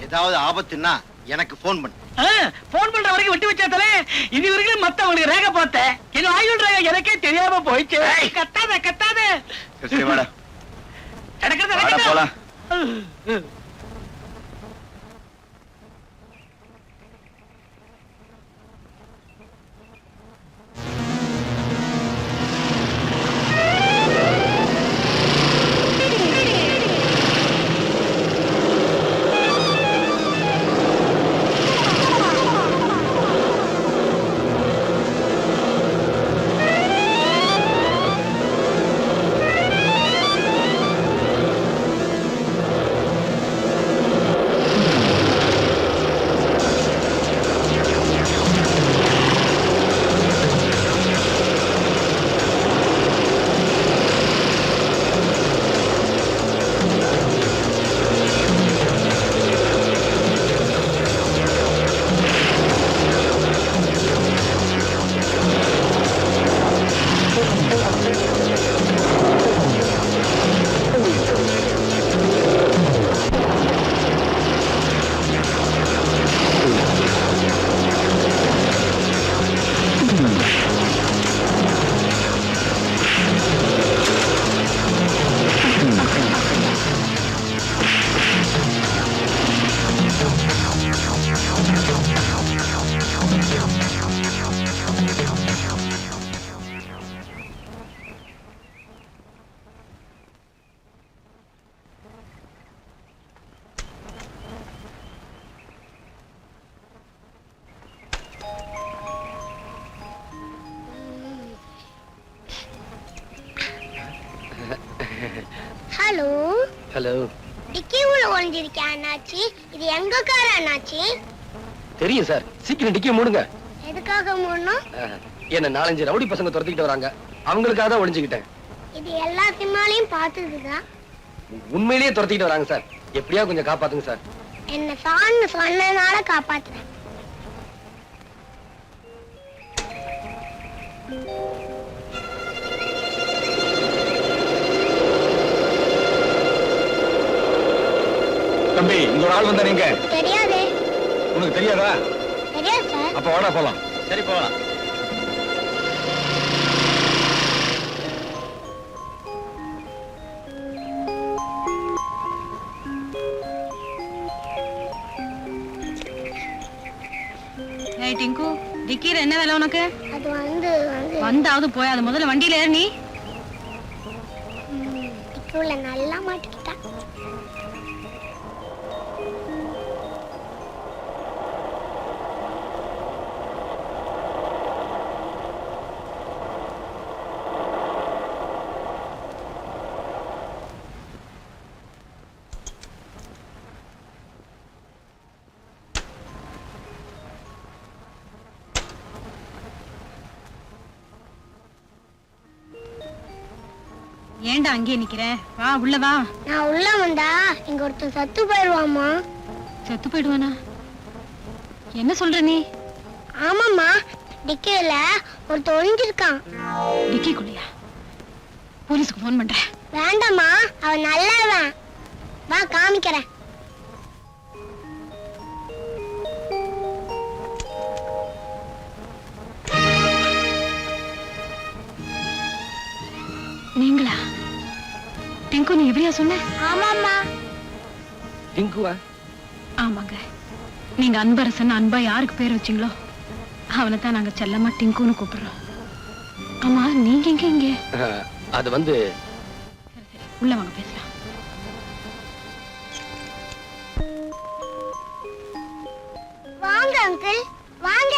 G: ஏதாவது ஆபத்துன்னா எனக்கு போன் பண்ணு.
J: போன் பண்ற வரைக்கும் விட்டு வச்சாத்தலே இது வரைக்கும் மத்தவங்களுக்கு ரேக பார்த்தேன். என்ன ஆயுள் ரேக எனக்கே தெரியாம போயிடுச்சு. கத்தாத கத்தாத.
K: சரி வாடா,
J: நடக்கிறத
K: வாடா
J: நடக்கட்டும்.
K: போலாம்.
L: Hello
F: hello.
L: டிக்கி உள்ள ஒளிஞ்சிருக்கேன் அண்ணாச்சி. இது எங்க கார் அண்ணாச்சி?
F: தெரியும் சார், சீக்கிரம் டிக்கி மூடுங்க.
L: எதுக்காக மூடணும்?
F: என்ன 4-5 ரவுடி பசங்க துரத்திக்கிட்டு வராங்க, அவங்களுக்காக தான் ஒளிஞ்சுக்கிட்டேன்.
L: இது எல்லா சினிமாலையும் பார்த்ததுதான்.
F: உண்மையிலேயே துரத்திக்கிட்டு வராங்க சார், எப்படியா கொஞ்சம் காப்பாத்துங்க சார்.
L: என்ன சான்னு சொன்னனால காப்பாத்துறேன்.
K: தம்பி, இங்க ஒரு ஆள் வந்தா நீங்க
L: தெரியாதே.
K: உனக்கு தெரியாதா?
L: தெரியாது சார்.
K: அப்ப வாடா போலாம்.
D: சரி போகலாம்.
C: ஏய் டிங்கு, டிக்கில என்ன வேலை உனக்கு?
L: அது வந்து
C: வந்தாவது போய் அது முதல்ல வண்டியில ஏறு. நீ
L: டிக்கி உள்ள நல்லா மாட்டிக்கிட்டா.
C: ஏன்டா அங்கேயே நிக்கிற? வா உள்ள வா.
L: நான் உள்ள வந்தா இங்க ஒருத்தன் சத்து போயிடுவாமா.
C: செத்து போயிடுவானா? என்ன சொல்ற நீ?
L: ஆமாம்மா, டிக்கில ஒருத்தன் ஒளிஞ்சிருக்கான்.
C: டிக்கிக்குள்ளையா? போலீஸ்க்கு போன் பண்றேன்.
L: வேண்டாம்மா, அவன் நல்லவன். வா காமிக்கிறேன்.
C: நீங்களா? டிங்கு, நீ எப்படியா சொன்ன?
L: ஆமாம்மா.
F: டிங்குவா?
C: ஆமாங்க, நீங்க அன்பரசன் அன்பா யாருக்கு பேர் வச்சீங்களோ அவனை தான் நாங்க செல்லமா டிங்குன்னு கூப்பிடுறோம். ஆமா, நீங்க எங்க இங்க?
F: அது வந்து
C: சரி சரி, உள்ள வாங்க பேசலாம்.
L: வாங்க அங்கிள், வாங்க.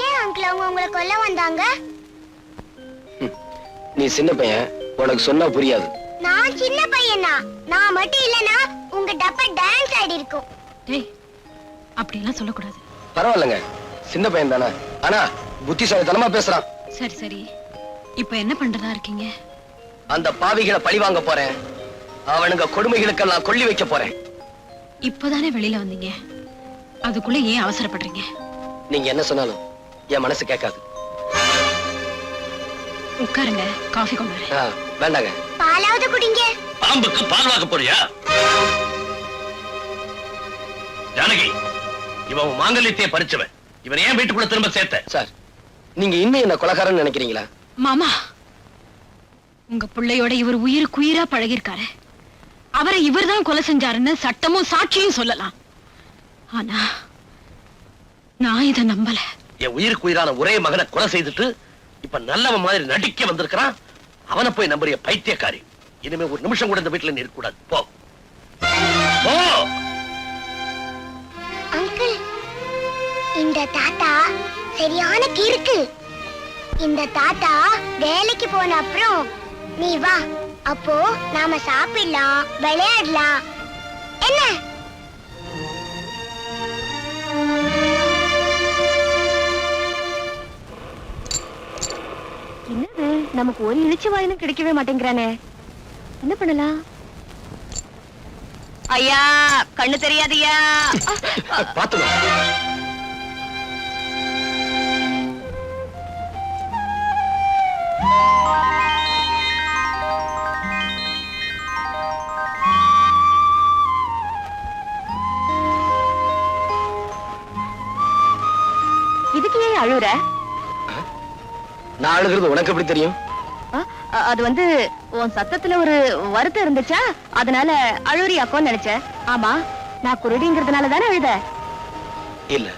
L: ஏன் அங்கிள் அவங்க உங்களை கொல்ல வந்தாங்க?
F: நீ சின்ன பையன், உனக்கு சொன்னா புரியாது.
L: நான் சின்ன பையனா? நான் மட்டும் இல்லனா உங்க டப்பா டான்ஸ் ஆடி இருக்கும்.
B: டேய் அப்படி எல்லாம் சொல்லக்கூடாது.
F: பரவாயில்லைங்க, சின்ன பையன் தானே. ஆனா புத்திசாலித்தனமா பேசுறான்.
B: சரி சரி, இப்ப என்ன பண்றதா இருக்கீங்க?
F: அந்த பாவிகளை பழி வாங்க போறேன். அவனுங்க கொடுமைகளுக்கெல்லாம் கொள்ளி வைக்க போறேன்.
B: இப்பதானே வெளியில வந்தீங்க, அதுக்குள்ள ஏன் அவசரப்படுறீங்க?
F: நீங்க என்ன சொன்னாலும் என் மனசு கேட்காது.
B: உட்காருங்க, காஃபி கொண்டு வரேன்.
F: வேண்டாங்க.
L: பாலாவது குடிங்க.
E: பாம்புக்கு பால் வாக்க போறியா? ஜானகி, இவன் மாங்கல்யத்தையே பறிச்சவன். இவன் ஏன் வீட்டுக்குள்ள திரும்ப சேர்த்த?
F: சார், நீங்க இன்னும் என்ன கொலைகாரன்னு நினைக்கிறீங்களா?
B: மாமா, உங்க பிள்ளையோட இவர் உயிருக்கு உயிரா பழகிருக்காரு. அவரை இவர்தான் கொலை செஞ்சாருன்னு சட்டமும் சாட்சியும் சொல்லலாம். ஆனா நான் இத நம்பல.
E: என் உயிருக்கு உயிரான ஒரே மகனை கொலை செய்துட்டு இப்ப நல்லவன் மாதிரி நடிக்க வந்திருக்கிறான். அவனை போய் நம்புறிய பைத்தியக்காரி. இனிமே ஒரு நிமிஷம் கூட இந்த வீட்டுல நீ இருக்கக்கூடாது. போ போ.
L: அங்கிள், இந்த தாத்தா சரியான கிறுக்கு. இந்த தாத்தா வேலைக்கு போன அப்புறம் நீ வா, அப்போ நாம சாப்பிடலாம், விளையாடலாம். என்ன?
B: என்னது, நமக்கு ஒரு இழிச்சு வாயிலும் கிடைக்கவே மாட்டேங்கிறானே. என்ன பண்ணலாம்? ஐயா, கண்ணு தெரியாதியா?
F: பாத்துமா.
B: இதுக்கு ஏன் அழுற?
F: நான் அழுகிறது உனக்கு எப்படி தெரியும்?
B: அது வந்து உன் சத்தத்துல ஒரு வருத்தம் இருந்துச்சா, அதனால அழுறியாக்கோன்னு நினைச்சேன். ஆமா, நான் குருடிங்கிறதுனால தானே அழுத?
F: இல்ல,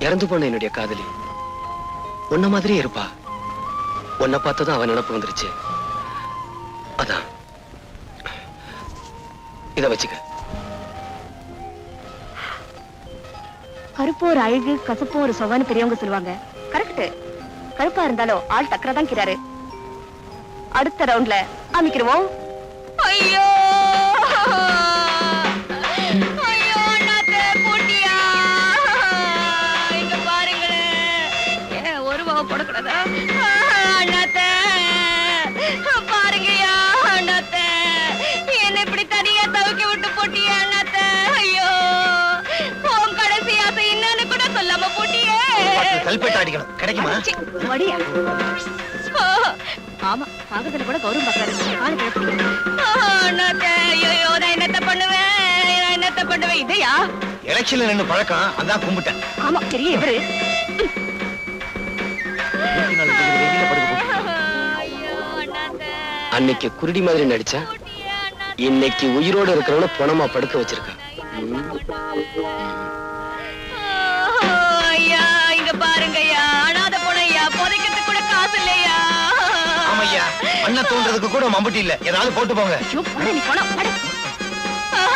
F: இறந்து போன என்னுடைய காதலி உன்ன மாதிரியே இருப்பா. உன்னை பார்த்ததும் அவன் நினப்பு வந்துருச்சு. அதான். இத வச்சுக்க.
B: கருப்பு ஒரு அழகு, கசப்பு ஒரு சொவன்னு பெரியவங்க சொல்லுவாங்க. கரெக்ட். கருப்பா இருந்தாலும் ஆள் டக்கரா தான் கிராரு. அடுத்த ரவுண்ட்ல அமைக்கிறோம். ஐயோ ஐயோ, அண்ணாத்தே பூட்டியா? இங்க பாருங்களேன், ஒரு பாவ போடக்கூடாதா? அண்ணாத்தே பாருங்கயா, அண்ணாத்தே என்ன இப்படி தனியா தவிக்க விட்டு போட்டியா அண்ணாத்தே? ஐயோ, உன் கடைசி ஆசை என்னன்னு கூட சொல்லாம போட்டியே.
G: கல்பேட்டை அடிக்கணும், கிடைக்குமா?
B: வடியா. ஆமா, பாகத்துல கூட கௌரவம் பாக்குறாரு. ஆளு கிளப்பிங்க. ஐயோ, நான் என்னத்த பண்ணுவேன்? இதையா
G: எலெக்ஷன்ல நின்னு பழக்கம், அதான் கும்பிட்டேன்.
B: ஆமா, பெரிய இவரு.
F: அன்னைக்கு குருடி மாதிரி நடிச்சா, இன்னைக்கு உயிரோட இருக்கிறவன பணமா படுக்க வச்சிருக்கா.
B: ஐயா, இங்க பாருங்கய்யா, அனாதை போனையா, புதைக்கிறதுக்கு கூட காசு இல்லையா?
G: ஆமையா, அண்ணன் தோன்றதுக்கு கூட மம்பட்டி இல்ல, ஏதாவது போட்டு போங்க.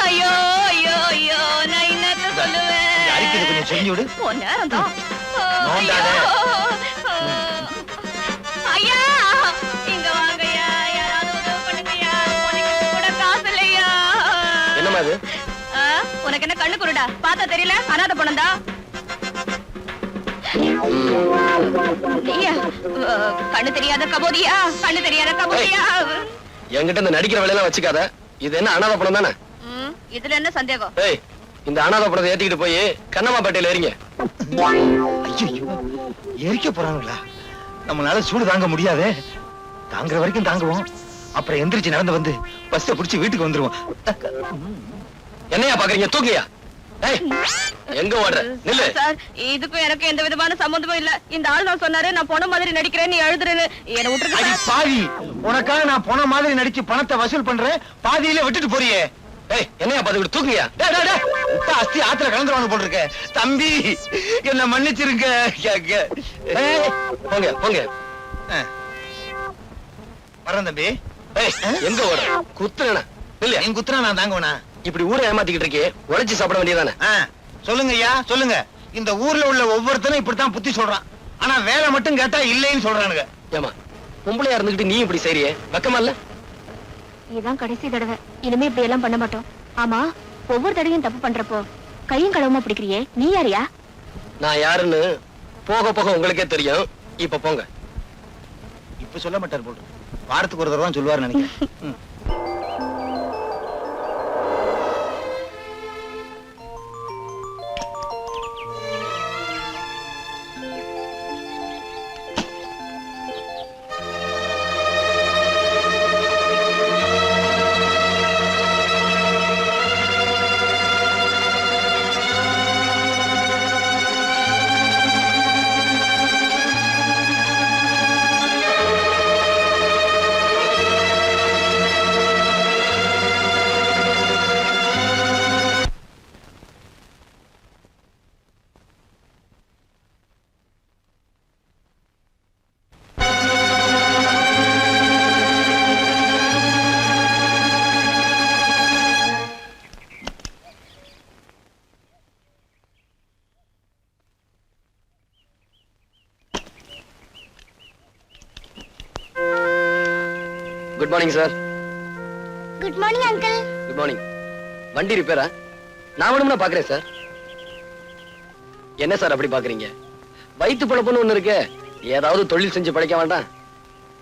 B: ஐயோ ஐயோ ஐயோ, நான் என்னத்த சொல்லுவேன்?
G: அரிக்குது, கொஞ்சம் செஞ்சு விடு.
B: நேரம் தான். ஐயா, இங்க வாங்கய்யா, யாராவது உதவி பண்ணுங்கய்யா, புதைக்கிறதுக்கு கூட காசு இல்லையா?
F: என்னமா இது?
B: உனக்கு என்ன கண்ணு குருடா? பார்த்தா தெரியல? அனாதை போனதா? கண்ணு தெரியாத கபோதியா? கண்ணு தெரியாத கபோதியா?
F: என்கிட்ட இந்த நடிக்கிற வேலையெல்லாம் வச்சுக்காத. இது என்ன அனாதை படம் தானே?
B: இதுல என்ன சந்தேகம்?
F: ஏய், இந்த அனாதை படத்தை ஏத்திக்கிட்டு போய் கண்ணம்மாப்பேட்டையில ஏறிங்க.
G: ஐயோ, எரிக்க போறாங்களா? நம்மளால சூடு தாங்க முடியாதே. தாங்குற வரைக்கும் தாங்குவோம், அப்புறம் எந்திரிச்சு நடந்து வந்து பஸ்ஸை பிடிச்சு வீட்டுக்கு வந்துருவோம்.
F: என்னையா பாக்குறீங்க? தூக்கியா? ஏய், எங்க ஓடுற? நில்லு.
B: சார், இதுக்கும் எனக்கு எந்த விதமான சம்பந்தமும் இல்ல. இந்த ஆள் தான் சொன்னாரு நான் போன மாதிரி நடிக்கிறேன், நீ எழுதுறேன்னு. என்ன விட்டுருக்க சார்.
G: பாவி, உனக்காக நான் போன மாதிரி நடிச்சு பணத்தை வசூல் பண்றேன், பாதியில விட்டுட்டு போறியே.
F: ஏய், என்னையா பாத்துக்கிட்டு தூக்கியா?
G: அஸ்தி ஆத்துல கலந்துருவாங்க போல் இருக்க. தம்பி, என்ன மன்னிச்சிருங்க.
F: போங்க போங்க.
G: வரேன் தம்பி.
F: எங்க ஓடுற? குத்துறேனா? இல்ல,
G: என் குத்துனா நான் தாங்குவனா?
F: இப்படி ஊரை ஏமாத்திக்கிட்டு இருக்கே, உழைச்சு சாப்பிட வேண்டியதானே?
G: சொல்லுங்க ஐயா, சொல்லுங்க. இந்த ஊர்ல உள்ள ஒவ்வொருத்தரும் இப்படித்தான் புத்தி சொல்றான். ஆனா வேலை மட்டும் கேட்டா இல்லைன்னு சொல்றானுங்க.
F: ஏமா, பொம்பளையா இருந்துகிட்டு நீ இப்படி செய்றியே, வெக்கமா இல்ல?
L: இதான் கடைசி தடவை. இனிமே இப்படி எல்லாம் பண்ண மாட்டோம். ஆமா, ஒவ்வொரு தடவையும் தப்பு பண்றப்போ கையும் களவுமா பிடிக்கிறியே, நீ யாரியா?
F: நான் யாருன்னு போக போக உங்களுக்கே தெரியும். இப்ப போங்க.
G: இப்ப சொல்ல மாட்டார் போல். வாரத்துக்கு ஒரு தடவை தான் சொல்லுவார் நினைக்கிறேன்.
F: Good morning sir.
L: Good morning uncle.
F: Good morning. வண்டி ரிப்பேரா? நான் வேணும்னா பாக்குறேன் சார். என்ன சார் அப்படி பாக்குறீங்க? வயிற்று பழப்புன்னு ஒண்ணு இருக்கு. ஏதாவது தொழில் செஞ்சு பழைக்க வேண்டாம்?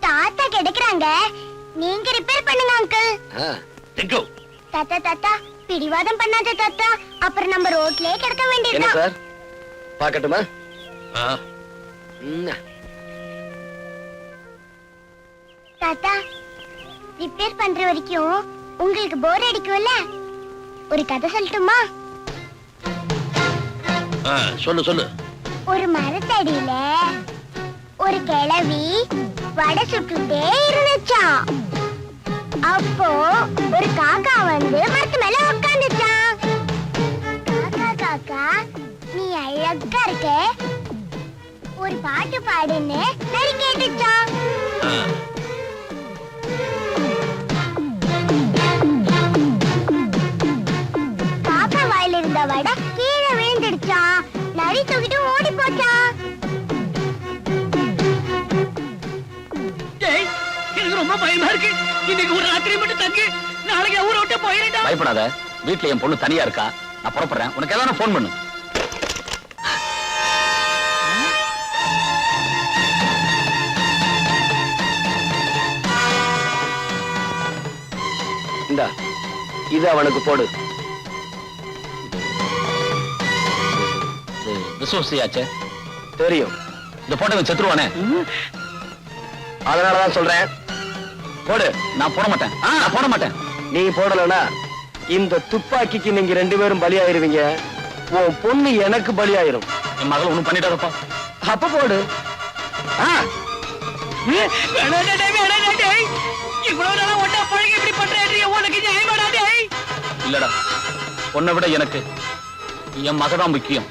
L: தாத்தா கிடைக்கிறாங்க, நீங்க ரிப்பேர் பண்ணுங்க அங்கிள். தாத்தா தாத்தா பிடிவாதம் பண்ணாத தாத்தா, அப்புறம் நம்ம ரோட்லயே கிடக்க
F: என்ன
L: வேண்டியதுதான்.
F: சார் பாக்கட்டுமா?
L: தாத்தா ரிப்பேர் பண்ற வரைக்கும் உங்களுக்கு போர் அடிக்கும்ல, ஒரு கதை சொல்லட்டுமா?
E: சொல்லு சொல்லு.
L: ஒரு மரத்தடியில ஒரு கிழவி வடை சுட்டுட்டே இருந்துச்சாம். அப்போ ஒரு காக்கா வந்து மரத்து மேல உட்காந்துச்சான். காக்கா காக்கா நீ அழகா இருக்க, ஒரு பாட்டு பாடுன்னு நரி கேட்டுச்சான். காக்கா வாயில இருந்த வடை கீழே விழுந்துடுச்சான். நரி தூக்கிட்டு ஓடி போச்சான்.
J: டேய், எனக்கு ரொம்ப பயமா இருக்கு. இன்னைக்கு ஒரு ராத்திரி மட்டும் தங்கி நாளைக்கு ஊரை விட்டு போயிடா.
D: பயப்படாத, வீட்டுல என் பொண்ணு தனியா இருக்கா. நான் புறப்படுறேன். உனக்கு ஏதாவது போன் பண்ணு.
F: இந்தா, இது அவனுக்கு போடு.
D: விசுவசியாச்சே
F: தெரியும்.
D: இந்த போட்டோ செத்துருவானே.
F: அதனாலதான் சொல்றேன், போடு.
D: நான் போட மாட்டேன். நான் போட மாட்டேன்.
F: நீ போடலனா இந்த துப்பாக்கிக்கு நீங்க 2 பேரும் பலியாயிருவீங்க. உன் பொண்ணு எனக்கு பலியாயிரும்.
D: என் மகள் ஒண்ணும் பண்ணிட்டாரப்பா.
F: அப்ப போடு.
J: இவ்வளவு நாளா ஒன்னா பழகி இப்படி பண்றேன், உனக்கு நியாயமாடா? டேய்
D: இல்லடா, உன்னை விட எனக்கு என் மகதான் முக்கியம்.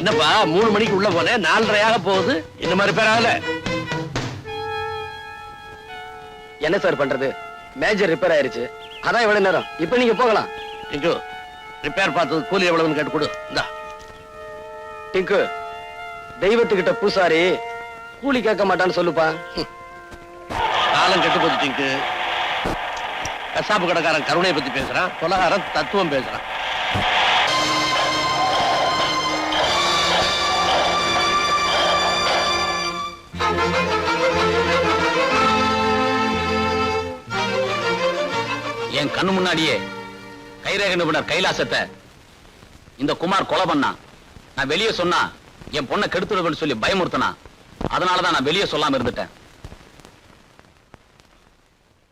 E: என்னப்பா 3 மணிக்கு உள்ள போனேன், 4:30 போகுது. இந்த மாதிரி பேர் ஆகல.
F: என்ன சார் பண்றது? மேஜர் ரிப்பேர் ஆயிருச்சு. அதான் எவ்வளவு நேரம். இப்ப நீங்க போகலாம்.
E: டிங்கு, ரிப்பேர் பார்த்தது கூலி எவ்வளவுன்னு கேட்டு கொடு. இந்தா.
F: டிங்கு, தெய்வத்துக்கிட்ட பூசாரி கூலி கேட்க மாட்டான்னு சொல்லுப்பா.
E: காலம் கெட்டு போச்சு டிங்கு. கசாப்பு கடைக்காரன் கருணையை பத்தி பேசுறான், கொலகாரன் தத்துவம் பேசுறான்.
H: என் கண்ணு முன்னாடியே கைரேக நிபுணர் கைலாசத்தை இந்த குமார் கொலை பண்ணா. நான் வெளியே சொன்னா என் பொண்ணை கெடுத்துடுவேன்னு சொல்லி பயமுறுத்தனா. அதனாலதான் நான் வெளியே சொல்லாம இருந்துட்டேன்.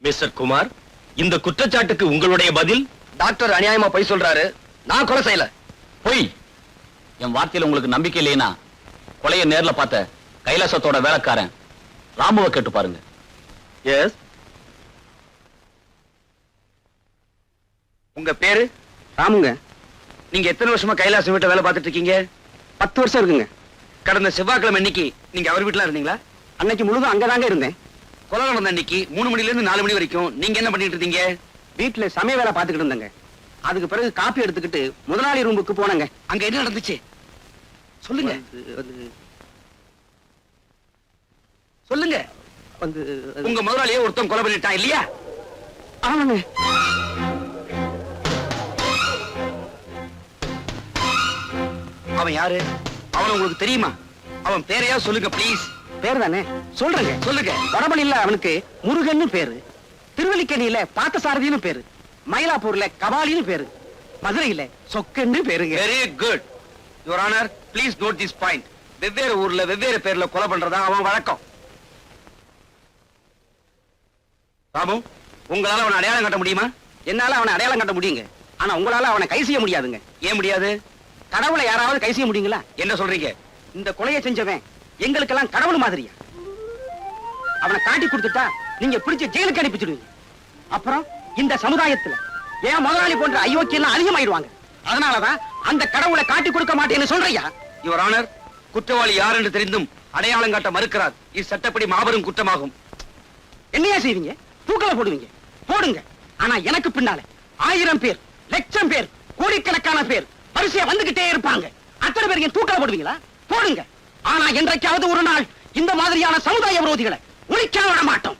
F: மிஸ்டர் குமார், இந்த குற்றச்சாட்டுக்கு உங்களுடைய பதில்? டாக்டர் அநியாயமா பொய் சொல்றாரு. நான் கொலை செய்யல.
H: பொய். என் வார்த்தையில உங்களுக்கு நம்பிக்கை இல்லைன்னா கொலையை நேர்ல பார்த்த கைலாசத்தோட வேலைக்காரன் ராமுவை கேட்டு பாருங்க.
F: எஸ். உங்க பேரு?
I: ராமுங்க.
F: நீங்க எத்தனை வருஷமா கைலாசம் வீட்டை வேலை பார்த்துட்டு இருக்கீங்க?
I: 10 வருஷம் இருக்குங்க.
F: கடந்த செவ்வாய்க்கிழமை அன்னைக்கு நீங்க அவர் வீட்டுல இருந்தீங்களா?
I: அன்னைக்கு முழுதும் அங்கதாங்க இருந்தேன்.
F: கொலை நடந்த அன்னைக்கு 3 மணில இருந்து 4 மணி வரைக்கும் நீங்க என்ன பண்ணிட்டு இருந்தீங்க?
I: வீட்டுல சமய வேலை பார்த்துக்கிட்டு இருந்தேங்க. அதுக்கு பிறகு காப்பி எடுத்துக்கிட்டு முதலாளி ரூமுக்கு போனேங்க.
F: அங்க என்ன நடந்துச்சு சொல்லுங்க. சொல்லுங்க. உங்க முதலாளியை ஒருத்தன் கொலை பண்ணிட்டான் இல்லையா?
I: ஆமாங்க.
F: அவன் யாரு? அவன் உங்களுக்கு தெரியுமா? அவன் பேரையா சொல்லுங்க ப்ளீஸ்.
I: பேர் தானே சொல்றேங்க.
F: சொல்லுங்க.
I: வடபணியில அவனுக்கு முருகன்னு பேரு, திருவல்லிக்கேணியில பார்த்தசாரதின்னு பேரு, மயிலாப்பூர்ல கபாலின்னு பேரு, மதுரையில சொக்கன்னு பேருங்க.
F: Very good your honour. Please note this point. வெவ்வேறு ஊர்ல வெவ்வேறு பேர்ல கொலை பண்றதா அவன் வழக்கம். ராமு, உங்களால அவனை அடையாளம் காட்ட முடியுமா?
I: என்னால அவனை அடையாளம் காட்ட முடியுங்க. ஆனா உங்களால அவனை கை செய்ய முடியாதுங்க.
F: ஏன் முடியாது?
I: கடவுளை யாராவது கை செய்ய முடியுங்களா?
F: என்ன சொல்றீங்க?
I: இந்த கொலையை செஞ்சவன் எங்களுக்கெல்லாம் கடவுள் மாதிரியா. அவனை காட்டி கொடுத்துட்டா நீங்க பிடிச்ச ஜெயிலுக்கு அனுப்பிச்சிடுவீங்க. அப்புறம் இந்த சமுதாயத்துல ஏன் முதலாளி போன்ற அயோக்கியம் அதிகமாயிடுவாங்க. அதனாலதான் அந்த கடவுளை காட்டி கொடுக்க மாட்டேன்னு சொல்றியா?
F: யுவர் ஆனர், குற்றவாளி யார் என்று தெரிந்தும் அடையாளம் காட்ட மறுக்கிறார். இது சட்டப்படி மாபெரும் குற்றமாகும்.
I: என்னையா செய்வீங்க? தூக்கல போடுவீங்க. போடுங்க. ஆனா எனக்கு பின்னால 1000 பேர், லட்சம் பேர், கோடிக்கணக்கான பேர் வரிசையா வந்துகிட்டே இருப்பாங்க. அத்தனை பேர் என் தூக்கல போடுவீங்களா? போடுங்க. ஆனா என்றைக்காவது ஒரு நாள் இந்த மாதிரியான சமுதாய விரோதிகளை ஒழிக்க விட மாட்டோம்.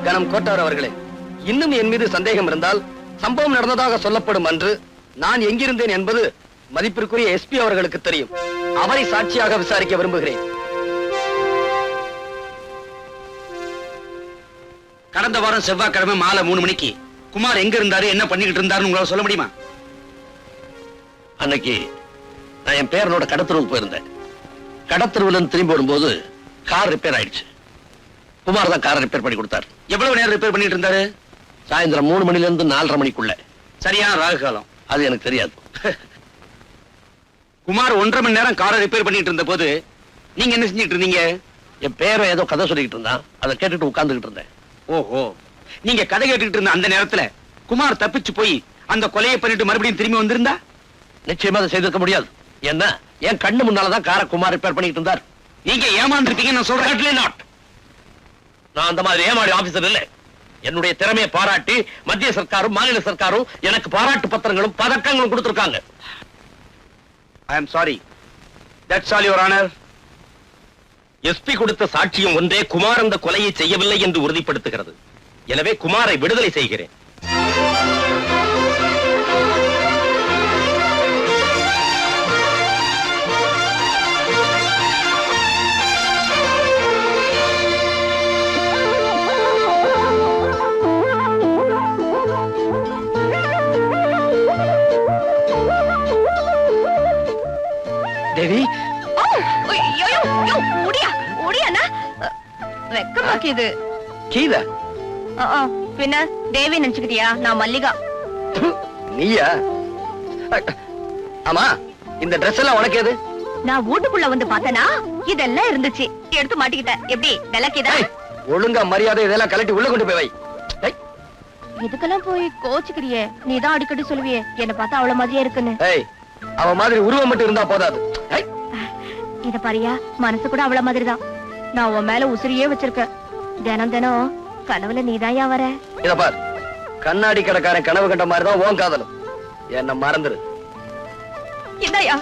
F: கணம் கோட்டார் அவர்களே, இன்னும் என் மீது சந்தேகம் இருந்தால் சம்பவம் நடந்ததாக சொல்லப்படும் அன்று நான் எங்கிருந்தேன் என்பது மதிப்பிற்குரிய எஸ்பி அவர்களுக்கு தெரியும். அவரை சாட்சியாக விசாரிக்க விரும்புகிறேன். கடந்த வாரம் செவ்வாய்க்கிழமை மாலை 3 மணிக்கு குமார் எங்க இருந்தாரு, என்ன பண்ணிக்கிட்டு இருந்தாருன்னு உங்களால சொல்ல முடியுமா?
E: அன்னைக்கு நான் என் பேரனோட கடத்தருவுக்கு போயிருந்தேன். கடத்தருவுல இருந்து திரும்பி வரும்போது கார் ரிப்பேர் ஆயிடுச்சு. குமார் தான் காரை ரிப்பேர் பண்ணி கொடுத்தார்.
F: எவ்வளவு நேரம் ரிப்பேர் பண்ணிட்டு இருந்தாரு?
E: சாயந்தரம் 3 மணில இருந்து 4:30 மணிக்குள்ள.
F: சரியான ராகு காலம்.
E: அது எனக்கு தெரியாது.
F: குமார் 1.5 மணி நேரம் காரை ரிப்பேர் பண்ணிட்டு இருந்த போது நீங்க என்ன செஞ்சிட்டு இருந்தீங்க?
E: என் பேரை ஏதோ கதை சொல்லிக்கிட்டு இருந்தான். அதை கேட்டுட்டு உட்கார்ந்துகிட்டு இருந்தேன்.
F: ஓஹோ, நீங்க கதை கேட்டுக்கிட்டு இருந்த அந்த நேரத்துல குமார் தப்பிச்சு போய் அந்த கொலையை பண்ணிட்டு மறுபடியும் திரும்பி வந்திருந்தா?
E: நிச்சயமா அதை செய்திருக்க முடியாது. என்ன, என் கண்ணு முன்னாலதான் காரை குமார் ரிப்பேர் பண்ணிட்டு இருந்தார்.
F: நீங்க ஏமாந்துருப்பீங்க நான் சொல்றேன்.
E: நான் அந்த மாதிரி ஏமாடி ஆபீசர் இல்ல. என்னுடைய திறமையை பாராட்டி மத்திய சர்க்காரும் மாநில சர்க்காரும் எனக்கு பாராட்டு பத்திரங்களும் பதக்கங்களும் கொடுத்திருக்காங்க.
F: I am sorry. That's all your honour.
K: SP கொடுத்த சாட்சியம் ஒன்றே குமார் அந்த கொலையை செய்யவில்லை என்று உறுதிப்படுத்துகிறது. எனவே குமாரை விடுதலை செய்கிறேன்.
F: தேவி,
B: வெக்கமாக்கியது.
F: கீதா
B: பின்ன தேவி நினைச்சுக்கிட்டியா? நான் மல்லிகா.
F: நீயா? ஆமா, இந்த Dress எல்லாம் உனக்கு எது?
B: நான் வீட்டுக்குள்ள வந்து பார்த்தனா இதெல்லாம் இருந்துச்சு, எடுத்து மாட்டிக்கிட்டேன். எப்படி விளக்கிதா?
F: ஒழுங்கா மரியாதை இதெல்லாம் கலட்டி உள்ள கொண்டு போய் வை.
B: இதுக்கெல்லாம் போய் கோச்சுக்கிறியே. நீதான் அடிக்கடி சொல்லுவியே என்ன பார்த்தா அவ்வளவு மாதிரியே இருக்குன்னு.
F: அவ மாதிரி உருவம் மட்டும் இருந்தா போதாது.
B: இத பாரியா, மனசு கூட அவ்வளவு மாதிரிதான்.
L: நான் உன் மேல உசிரியே வச்சிருக்கேன். தினம் தினம் கனவுல நீதாயா வர.
F: இத பார், கண்ணாடி கடைக்காரன் கனவு கண்ட மாதிரிதான் உன் காதலும். என்ன மறந்துரு.
L: இந்தாயா,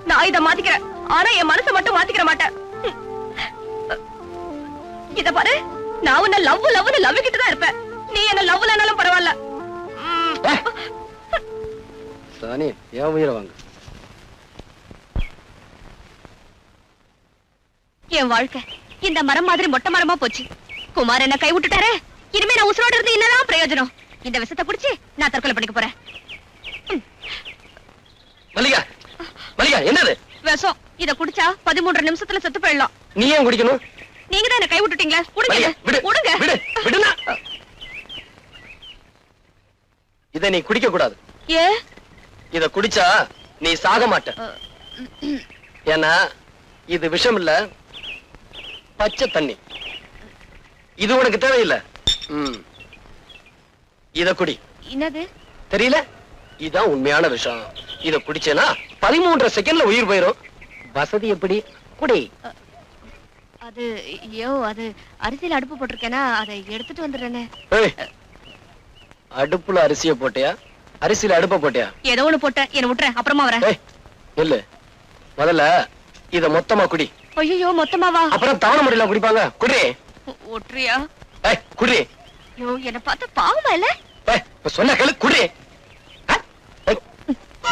L: நான் இத மாத்திக்கிறேன். ஆனா என் மனசை மட்டும் மாத்திக்கிற மாட்டேன். இத பாரு, நான் உன்ன லவ் கிட்ட தான் இருப்பேன். நீ என்ன லவ்லனாலும் பரவாயில்ல.
F: சாணி, ஏன் உயிரை வாங்க.
L: என் வாழ்க்கை இந்த மரம் மாதிரி மொட்டை மரமா போச்சு. குமார் என்ன கை விட்டுட்டாரு. இனிமே நான் உசுரோடு இருந்து என்னதான் பிரயோஜனம்? இந்த விஷத்தை குடிச்சு நான் தற்கொலை பண்ணிக்க போறேன்.
F: மல்லிகா, மல்லிகா, என்னது
L: விஷம்? இத குடிச்சா 13 நிமிஷத்துல செத்து போயிடலாம்.
F: நீ ஏன் குடிக்கணும்?
L: நீங்க தான் என்ன கை விட்டுட்டீங்களா? குடுங்க, குடுங்க.
F: விடுனா. இத நீ குடிக்க கூடாது.
L: ஏ?
F: இத குடிச்சா நீ சாக மாட்ட. ஏன்னா இது விஷம் இல்ல, பச்சை தண்ணி. இது உனக்கு தேவையில்லை. இத குடி.
L: என்னது
F: தெரியல? இதான் உண்மையான விஷம். இத குடிச்சேனா 13 செகண்ட்ல உயிர் போயிரும். வசதி எப்படி? குடி.
L: அது அது அரிசியில அடுப்பு போட்டிருக்கேனா, அதை எடுத்துட்டு வந்துடுறேனே.
F: அடுப்புல அரிசிய போட்டியா, அரிசியில அடுப்ப போட்டியா?
L: ஏதோ ஒண்ணு போட்டேன், என்ன விட்டுறேன், அப்புறமா வரேன்.
F: இல்ல, முதல்ல இத மொத்தமா குடி.
L: ஐயோ, மொத்தமாவா?
F: அப்புறம் தவணை முறையில குடிப்பாங்க. குடி.
L: ஒற்றியா?
F: குடி.
L: ஐயோ, என்ன பார்த்தா பாவமா இல்ல?
F: சொன்ன கேளு, குடி.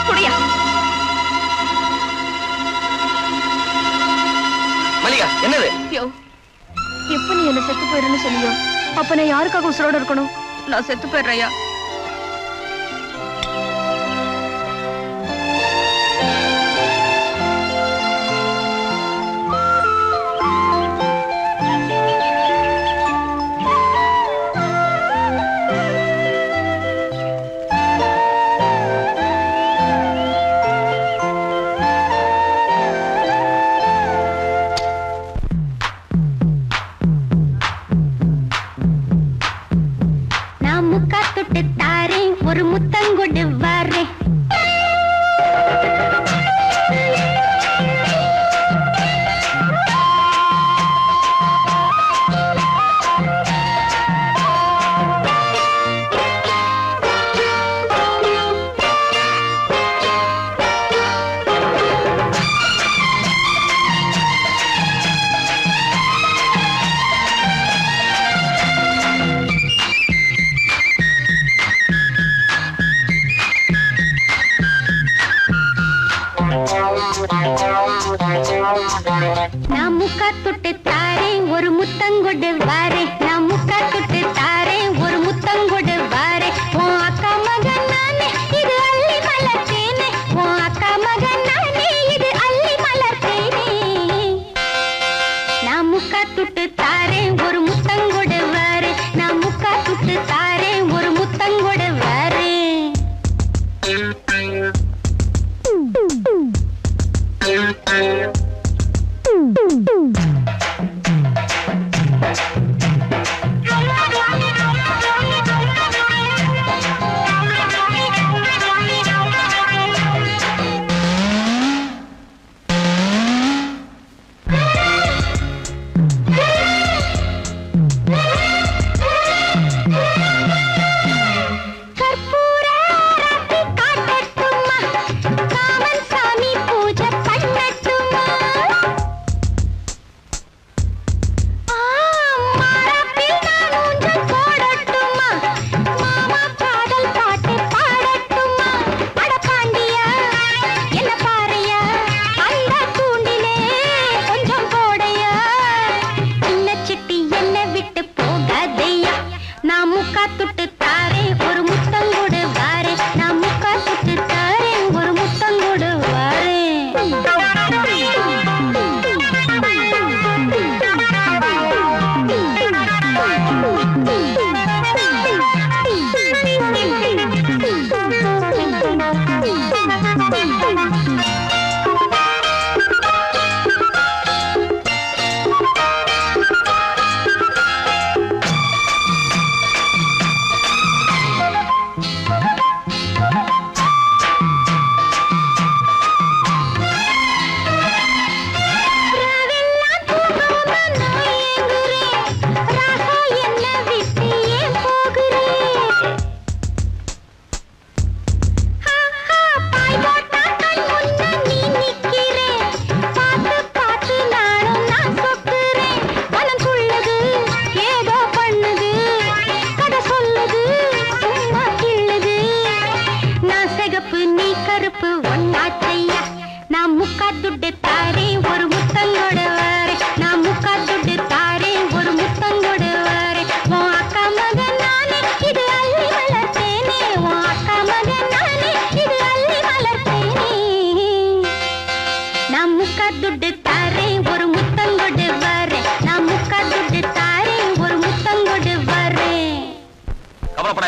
L: குடியா?
F: மல்லிகா, என்னது?
L: ஐயோ, எப்ப நீ என்ன செத்து போயிடுன்னு சொன்னியோ, அப்ப நான் யாருக்காக உசுரோட இருக்கணும்? நான் செத்து போயிடுறையா? ஒரு முத்தங்கொடு வாரே. நான் முக்கா தொட்டு தாரே, ஒரு முத்தங்கொடு வாரே. நான் முக்கா தொட்டு தாரே, ஒரு முத்தங்கொடு வாரே. உன் அக்கா மகன் நானே, இது அள்ளி மலர்த்தேனே. உன் அக்கா மகன் நானே, இது அள்ளி மலர்த்தேனே. நான் முக்கா தொட்டு தாரே, ஒரு முத்தங்கொடு வாரே. நான் முக்கா தொட்டு தாரே, ஒரு முத்தங்கொடு வாரே.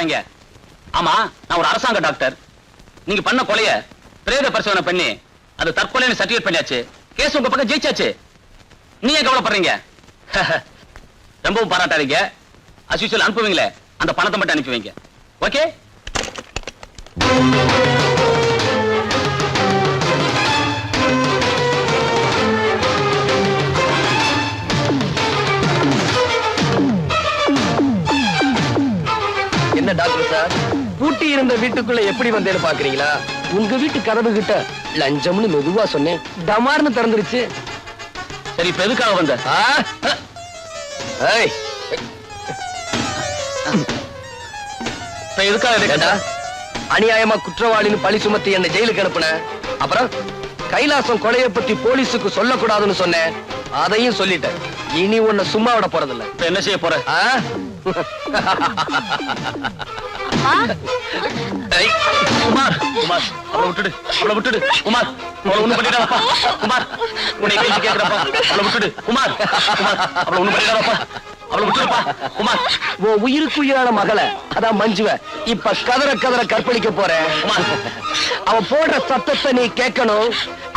H: இருக்காங்க. ஆமா, நான் ஒரு அரசாங்க டாக்டர். நீங்க பண்ண கொலைய பிரேத பரிசோதனை பண்ணி அது தற்கொலைன்னு சர்டிஃபிகேட் பண்ணியாச்சு. கேஸ் உங்க பக்கம் ஜெயிச்சாச்சு. நீங்க கவலைப்படுறீங்க? ரொம்பவும் பாராட்டாதீங்க. அஸ்யூஷுவல் அனுப்புவீங்களே, அந்த பணத்தை மட்டும் அனுப்பி வைங்க. ஓகே?
F: என்ன டாக்டர் சார், பூட்டி இருந்த வீட்டுக்குள்ள எப்படி வந்தேன்னு பாக்குறீங்களா? உங்க வீட்டு கதவு கிட்ட லஞ்சம்னு மெதுவா சொன்னேன், டமார்னு திறந்துருச்சு.
H: சரி, இப்ப எதுக்காக வந்த?
F: ஏய்,
H: இப்ப எதுக்காக
F: கேட்டா அநியாயமா குற்றவாளின்னு பழி சுமத்தி என்ன ஜெயிலுக்கு அனுப்புன. அப்புறம் கைலாசம் கொலையை பத்தி போலீஸுக்கு சொல்லக்கூடாதுன்னு சொன்னேன், அதையும் சொல்லிட்டேன். இனி உன்னை சும்மா விட போறதில்ல.
H: இப்ப என்ன செய்ய போற?
F: ஏய்,
H: குமார், குமார், அவளை விட்டுடு, அவளை விட்டுடு. குமார், அவளை ஒண்ணும் பண்ணிடாதப்பா. குமார், உன்னை கேள்வி கேட்கிறப்பா. அவளை விட்டுடு. குமார், குமார், அவளை ஒண்ணும் பண்ணிடாதப்பா. அவளை விட்டுடுப்பா. குமார்,
F: உன் உயிருக்கு உயிரான மகளை, அதான் மஞ்சுவ, இப்ப கதற கதற கற்பழிக்க போறேன். அவ போடுற சத்தத்தை நீ கேட்கணும்.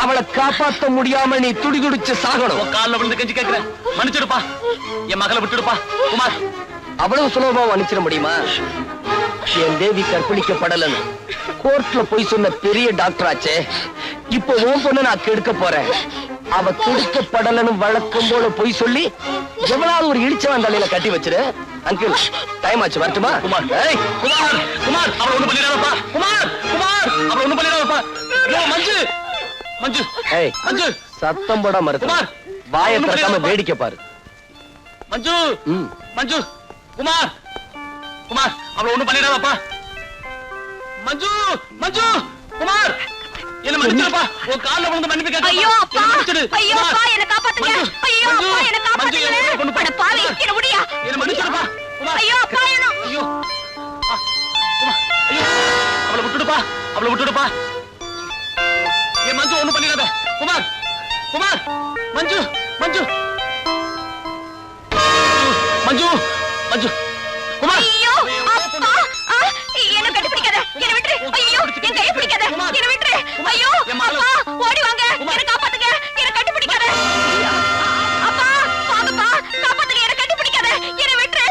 F: அவளை காப்பாத்த முடியாம நீ துடிதுடிச்சு சாகணும்.
H: காலில் விழுந்து கெஞ்சி கேட்கிறேன், மன்னிச்சிடுப்பா. என் மகளை விட்டுடுப்பா. குமார்,
F: அவ்வளவு சுலபமா மன்னிச்சிட முடியுமா? என் தேவி கற்பழிக்கப்படலன்னு கோர்ட்ல போய் சொன்ன பெரிய டாக்டர் ஆச்சே. இப்போ உன் பொண்ணு நான் கெடுக்க போறேன். அவ கெடுக்கப்படலன்னு வழக்கம் போல போய் சொல்லி எவ்வளவு ஒரு இழிச்சவன் தலையில கட்டி வச்சிரு. அங்கிள், டைம் ஆச்சு, வரட்டுமா?
H: குமார், ஏய், குமார், குமார், அவளை ஒண்ணும் பண்ணிடாதப்பா. குமார், குமார், அவளை ஒண்ணும் பண்ணிடாதப்பா. மஞ்சு, மஞ்சு,
F: ஏய்,
H: மஞ்சு,
F: சத்தம் போட மறுத்து
H: குமார்,
F: வாயை திறக்காம வேடிக்கை பாரு.
H: மஞ்சு, மஞ்சு, குமார், குமார், அவளை ஒண்ணும் பண்ணிடாதப்பா. மஞ்சு, மஞ்சு, குமார், என்ன மன்னிச்சிடுப்பா. உன் கால்ல விழுந்து மன்னிப்பு கேட்க.
B: ஐயோ அப்பா, ஐயோ அப்பா, என்ன காப்பாத்துங்க. ஐயோ அப்பா, என்ன காப்பாத்துங்க. அட பாவி, என்ன முடியா?
H: என்ன மன்னிச்சிடுப்பா. குமார்,
B: ஐயோ அப்பா, என்ன?
H: ஐயோ, குமார், ஐயோ, அவளை விட்டுடுப்பா, அவளை விட்டுடுப்பா. என் மஞ்சு ஒண்ணும் பண்ணிடாத. குமார், குமார், மஞ்சு, மஞ்சு, மஞ்சு, மஞ்சு, குமார்.
B: ஐயோ அப்பா, என்ன கட்டி பிடிக்காத, என்ன விட்டுரு. ஐயோ, என் கையை பிடிக்காத, என்ன விட்டுரு. ஐயோ அப்பா, ஓடி வாங்க, என்ன காப்பாத்துங்க, என்ன கட்டி பிடிக்காத. அப்பா, வாங்கப்பா, காப்பாத்துங்க, என்ன கட்டி பிடிக்காத, என்ன விட்டுரு.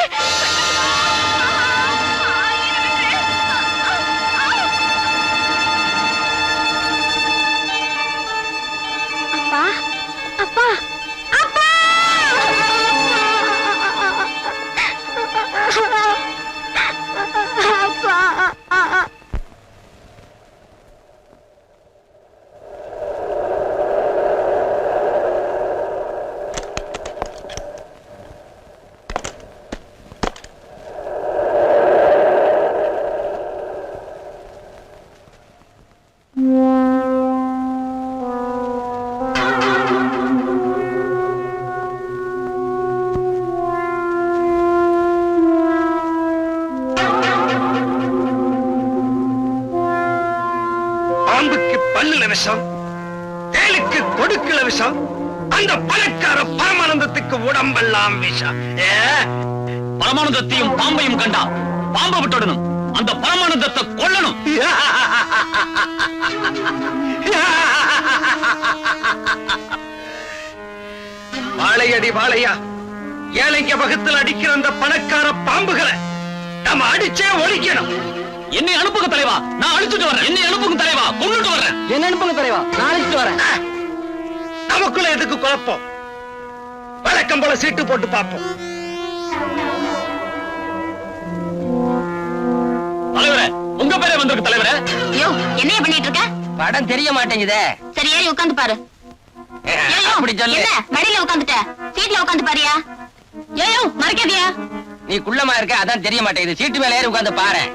B: அப்பா, அப்பா, அப்பா.
F: பாம்புக்கு பல்லுல விஷம், தேலுக்கு கொடுக்குல விஷம், அந்த பணக்கார பரமானந்தத்துக்கு உடம்பெல்லாம் விஷம்.
H: பரமானந்தத்தையும் பாம்பையும் கண்டா பாம்பை விட்டுடணும், அந்த பரமானந்தத்தை கொல்லணும்.
F: வாழையடி வாழையா, ஏழைங்க வகுத்தில் அடிக்கிற அந்த பணக்கார பாம்புகளை நம்ம அடிச்சே ஒழிக்கணும்.
H: என்னை அனுப்புங்க தலைவா, நான் அழிச்சுட்டு வரேன். என்னை அனுப்புங்க தலைவா, கொண்டுட்டு வரேன்.
I: என்ன அனுப்புங்க தலைவா, நான் அழைச்சிட்டு வரேன்.
F: நமக்குள்ள எதுக்கு குழப்பம்? வழக்கம் போல சீட்டு போட்டு பார்ப்போம்.
H: தலைவரே, உங்க பேரே வந்திருக்கு தலைவரே.
B: ஐயோ, என்னைய பண்ணிட்டு இருக்க?
F: படம் தெரிய மாட்டேங்குதே.
B: சரி, ஏறி உட்கார்ந்து பாரு.
F: அப்படி சொல்லு.
B: என்ன மடியில உட்கார்ந்துட்ட? சீட்ல உட்கார்ந்து பாரியா? ஏயோ, மறக்காதியா?
F: நீ குள்ளமா இருக்க, அதான் தெரிய மாட்டேங்குது. சீட்டு மேல ஏறி உட்கார்ந்து பாரு.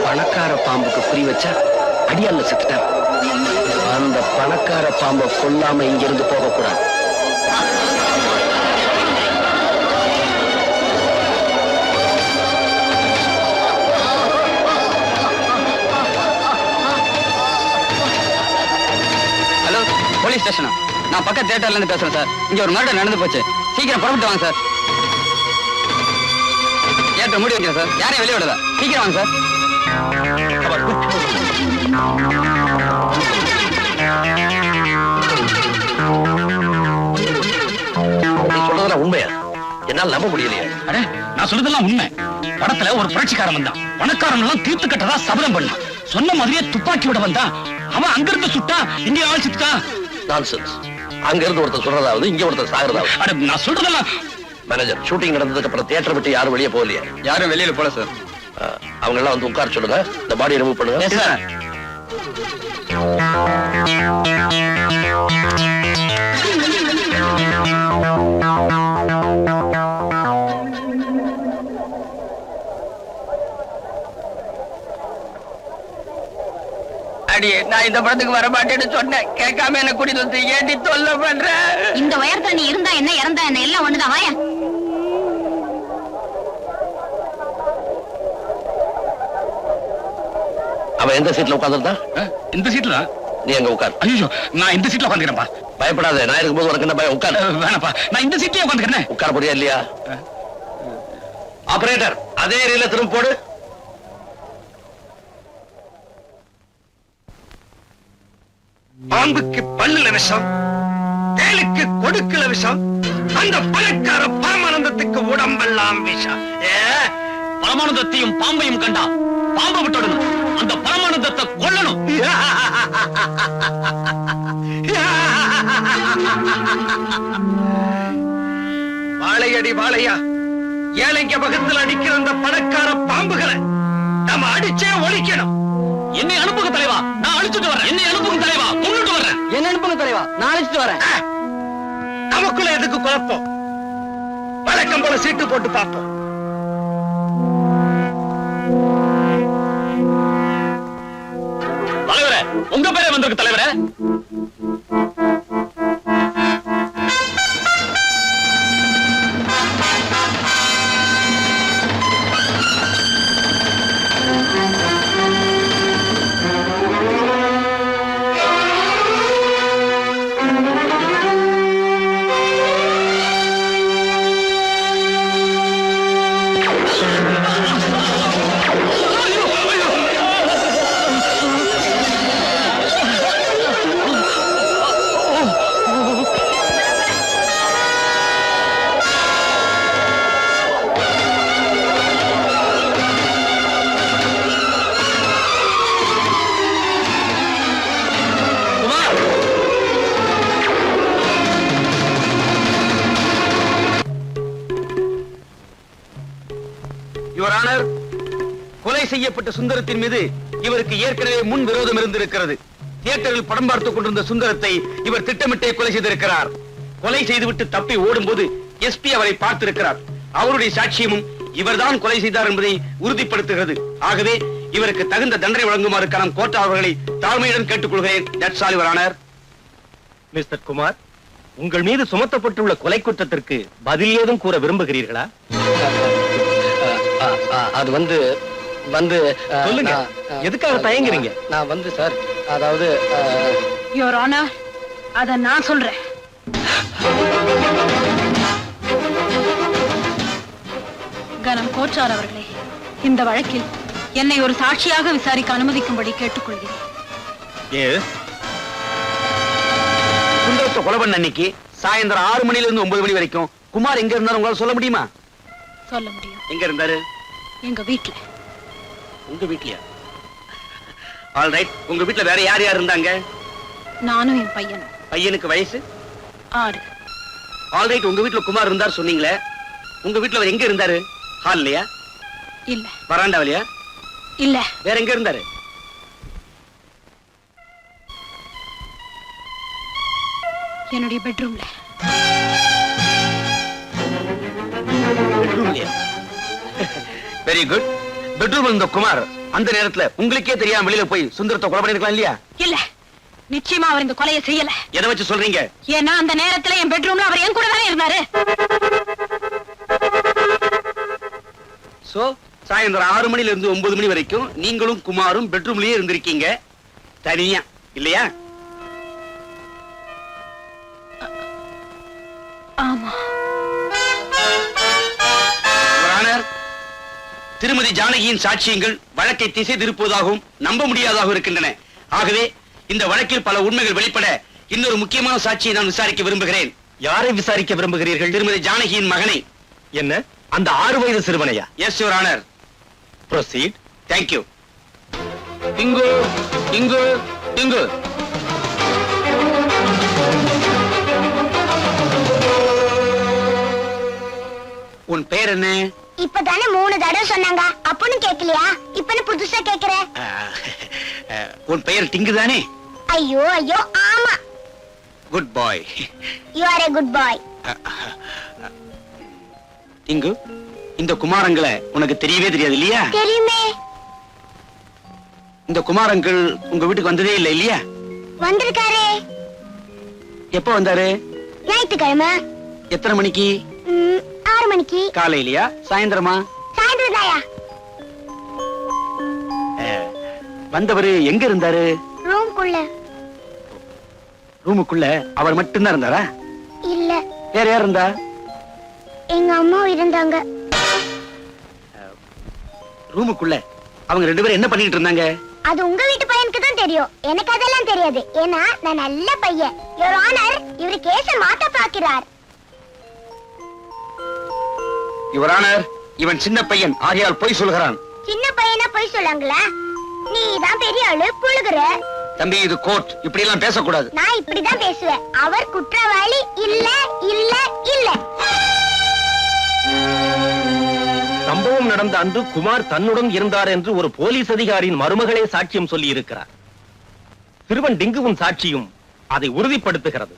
F: பணக்கார பாம்புக்கு குறி வச்சா அடியால செத்துட்டான். அந்த பணக்கார பாம்பை கொல்லாம இங்கிருந்து போகக்கூடாது.
I: ஹலோ, போலீஸ் ஸ்டேஷனா? நான் பக்க தியேட்டர்ல இருந்து பேசுறேன் சார். இங்க ஒரு மர்டர் நடந்து போச்சு. சீக்கிரம் புறப்பட்டு வாங்க சார். தியேட்டர் மூடி வைக்கிறேன் சார். யாரையும் வெளியே விடல. சீக்கிரம் வாங்க சார்.
E: நீ சொல்றதெல்லாம் உண்மையா? என்னால நம்ப முடியலையே.
J: அட, நான் சொல்றதெல்லாம் உண்மை. படத்துல ஒரு புரட்சிக்காரன் வந்தான். பணக்காரன் எல்லாம் தீர்த்து கட்டதா சபதம் பண்ணான். சொன்ன மாதிரியே துப்பாக்கி விட வந்தான். அவன் அங்கிருந்து சுட்டா இங்க ஆள் சுட்டான்.
E: நான்சென்ஸ். அங்க இருந்து ஒருத்தர் சொல்றதாவது, இங்க ஒருத்தர் சாகிறதாவது.
J: அட, நான் சொல்றதெல்லாம்
E: மேனேஜர், ஷூட்டிங் நடந்ததுக்கு அப்புறம் தியேட்டர் விட்டு யாரும் வெளியே போகலையா?
I: யாரும் வெளியில போல சார்.
E: அவங்க எல்லாம் வந்து உட்கார சொல்லுங்க. இந்த பாடியை ரிமூவ் பண்ணுங்க.
I: அடியே, நான் இந்த படத்துக்கு வர மாட்டேன்னு சொன்னேன். கேட்காம என்ன கூட்டிட்டு வந்து ஏண்டி தொல்லை பண்ற?
B: இந்த உயரத்துல நீ இருந்தா என்ன, இறந்தா என்ன, எல்லாம் ஒண்ணுதான். வாயா.
E: அவன் எந்த சீட்ல உட்கார்ந்துருந்தான்?
J: இந்த சீட்ல.
E: நீ அங்க உட்கார்.
J: ஐயோ, நான் இந்த சீட்ல உட்காந்துக்கிறேன்ப்பா.
E: பயப்படாத, நான் இருக்கும்போது உனக்கு என்ன பயம்? உட்கார்.
J: வேணாப்பா, நான் இந்த சீட்லயே உட்காந்துக்கிறேன்.
E: உட்கார போறியா இல்லையா? ஆபரேட்டர், அதே ரீல திரும்ப போடு.
F: பாம்புக்கு பல்லுல விஷம், தேலுக்கு கொடுக்கல விஷம், அந்த பணக்கார பரமானந்தத்துக்கு உடம்பெல்லாம் விஷம்.
J: பரமானந்தத்தையும் பாம்பையும் கண்டா பாம்பை விட்டுடணும். அந்த பரமானந்தத்தை கொல்லணும்.
F: வாழையடி வாழையா, ஏழைங்க பக்கத்துல அடிக்கிற அந்த பணக்கார பாம்புகளை நம்ம அடிச்சே ஒழிக்கணும்.
J: என்னை அனுப்புங்க தலைவா, நான் அழிச்சுட்டு வரேன். என்னை அனுப்புங்க தலைவா, கொண்டுட்டு வரேன்.
I: என்ன அனுப்புங்க தலைவா, நான் அழைச்சிட்டு வரேன்.
F: நமக்குள்ள எதுக்கு குழப்பம்? வழக்கம் போல சீட்டு போட்டு பார்ப்போம்.
J: தலைவரே, உங்க பேரே வந்திருக்கு தலைவரே.
I: யுவர் ஆனர், கொலை செய்யப்பட்ட சுந்தரத்தின் மீது இவருக்கு ஏற்கனவே முன் விரோதம் இருந்திருக்கிறது. தியேட்டரில் படம் பார்த்துக் கொண்டிருந்த சுந்தரத்தை இவர் திட்டமிட்டே கொலை செய்திருக்கிறார். கொலை செய்துவிட்டு தப்பி ஓடும்போது எஸ்பி அவரை பார்த்திருக்கிறார். அவருடைய சாட்சியமும் இவர்தான் கொலை செய்தார் என்பதை உறுதிப்படுத்துகிறது. ஆகவே இவருக்கு தகுந்த தண்டனை வழங்குமாறு கனம் கோர்ட் அவர்களை தாழ்மையுடன் கேட்டுக்கொள்கிறேன். That's all your honour.
K: Mister Kumar, உங்கள் மீது சுமத்தப்பட்டுள்ள கொலை குற்றத்திற்கு பதில் ஏதும் கூற விரும்புகிறீர்களா?
F: அது வந்து
K: சொல்லுங்க. எதுக்காக தயங்குறீங்க?
F: நான் வந்து சார், அதாவது
B: யுவர் ஆனர், அத நான் சொல்றேன். கனம் கோச்சார் அவர்களே, இந்த வழக்கில் என்னை ஒரு சாட்சியாக விசாரிக்க அனுமதிக்கும்படி கேட்டுக்கொள்கிறேன்.
I: சுந்தரத்தை கொலை பண்ண அன்னைக்கு சாயந்தரம் 6 மணில இருந்து 9 மணி வரைக்கும் குமார் எங்க இருந்தாரு உங்களால சொல்ல முடியுமா?
B: சொல்ல முடியும்.
I: எங்க இருந்தாரு?
B: எங்க வீட்டுல.
I: உங்க வீட்லயா? All right. உங்க வீட்ல வேற யார் யார் இருந்தாங்க?
B: நானும் என் பையனும்.
I: பையனுக்கு வயசு
B: 6.
I: All right. உங்க வீட்ல குமார் இருந்தார் சொன்னீங்களே, உங்க வீட்ல அவர் எங்க இருந்தாரு? ஹால்லயா?
B: இல்ல.
I: வராண்டாவிலயா?
B: இல்ல.
I: வேற எங்க இருந்தாரு?
B: என்னுடைய பெட்ரூம்ல.
I: பெட்ரூம்லயா? Very good. பெட்ரூம்ல இருந்த குமார் அந்த நேரத்துல உங்களுக்கே தெரியாம வெளியில போய் சுந்தரத்தை கொலை பண்ணிருக்கலாம் இல்லையா?
B: இல்ல, நிச்சயமா அவர் இந்த கொலையை செய்யல.
I: எதை வச்சு சொல்றீங்க?
B: ஏன்னா அந்த நேரத்துல என் பெட்ரூம்ல அவர் என் கூட தானே இருந்தாரு.
I: சோ சாயந்தரம் 6 மணில இருந்து 9 மணி வரைக்கும் நீங்களும் குமாரும் பெட்ரூம்லயே இருந்திருக்கீங்க தனியா, இல்லையா?
B: ஆமா.
I: திருமதி ஜானகியின் சாட்சியங்கள் வழக்கை திசை திருப்புவதாகவும் நம்ப முடியாததாகவும் இருக்கின்றன. ஆகவே இந்த வழக்கில் பல உண்மைகள் வெளிப்பட இன்னொரு முக்கியமான சாட்சியை நான் விசாரிக்க விரும்புகிறேன்.
K: யாரை விசாரிக்க விரும்புகிறீர்கள்?
I: திருமதி ஜானகியின் மகனை.
K: என்ன, அந்த 6 வயது சிறுவனையா?
I: Yes your honour.
K: Proceed.
I: Thank you.
H: Tinku Tinku Tinku.
I: உன் பேர் என்ன?
L: இப்பதானே 3 தடவை சொன்னாங்க, அப்பன்னு கேக்கலையா? இப்பன்னு புதுசா கேக்குற?
I: உன் பெயர் டிங்கு தானே?
L: ஐயோ ஐயோ, ஆமா.
I: Good bye.
L: You are a good boy.
I: டிங்கு, இந்த குமாரங்களை உனக்கு தெரியவே தெரியாது இல்லையா?
L: தெரியுமே.
I: இந்த குமாரங்கள் உங்க வீட்டுக்கு வந்ததே இல்லை இல்லையா?
L: வந்திருக்காரே.
I: எப்போ வந்தாரு?
L: ஞாயிற்றுக்கிழமை.
I: எத்தனை மணிக்கு?
L: 6 மணிக்கு.
I: காலையிலயா சாயந்தரமா?
L: சாயந்தரம் தாயா.
I: வந்தவரு எங்க இருந்தாரு?
L: ரூம்குள்ள.
I: ரூமுக்குள்ள அவர் மட்டும்தான் இருந்தாரா?
L: இல்ல,
I: வேற யார் இருந்தா?
L: எங்க அம்மா இருந்தாங்க.
I: ரூமுக்குள்ள அவங்க 2 பேரும் என்ன பண்ணிட்டு இருந்தாங்க?
L: அது உங்க வீட்டு பையனுக்கு தான் தெரியும், எனக்கு அதெல்லாம் தெரியாது. ஏன்னா நான் நல்ல பையன். யுவர் ஆனர், இவரு கேஸ மாத்த பாக்கிறார்.
I: யுவர் ஆனர், இவன் சின்ன பையன் ஆகையால் பொய் சொல்கிறான்.
L: சின்ன பையனா பொய் சொல்லாங்களா? நீ தான் பெரிய ஆளு, புழுகுற.
I: தம்பி, இது கோர்ட், இப்படி எல்லாம் பேசக்கூடாது.
L: நான் இப்படிதான் பேசுவேன். அவர் குற்றவாளி இல்ல இல்ல இல்ல.
K: சம்பவம் நடந்த அன்று குமார் தன்னுடன் இருந்தார் என்று ஒரு போலீஸ் அதிகாரியின் மருமகளே சாட்சியம் சொல்லி இருக்கிறார். சிறுவன் டிங்குவின் சாட்சியும் அதை உறுதிப்படுத்துகிறது.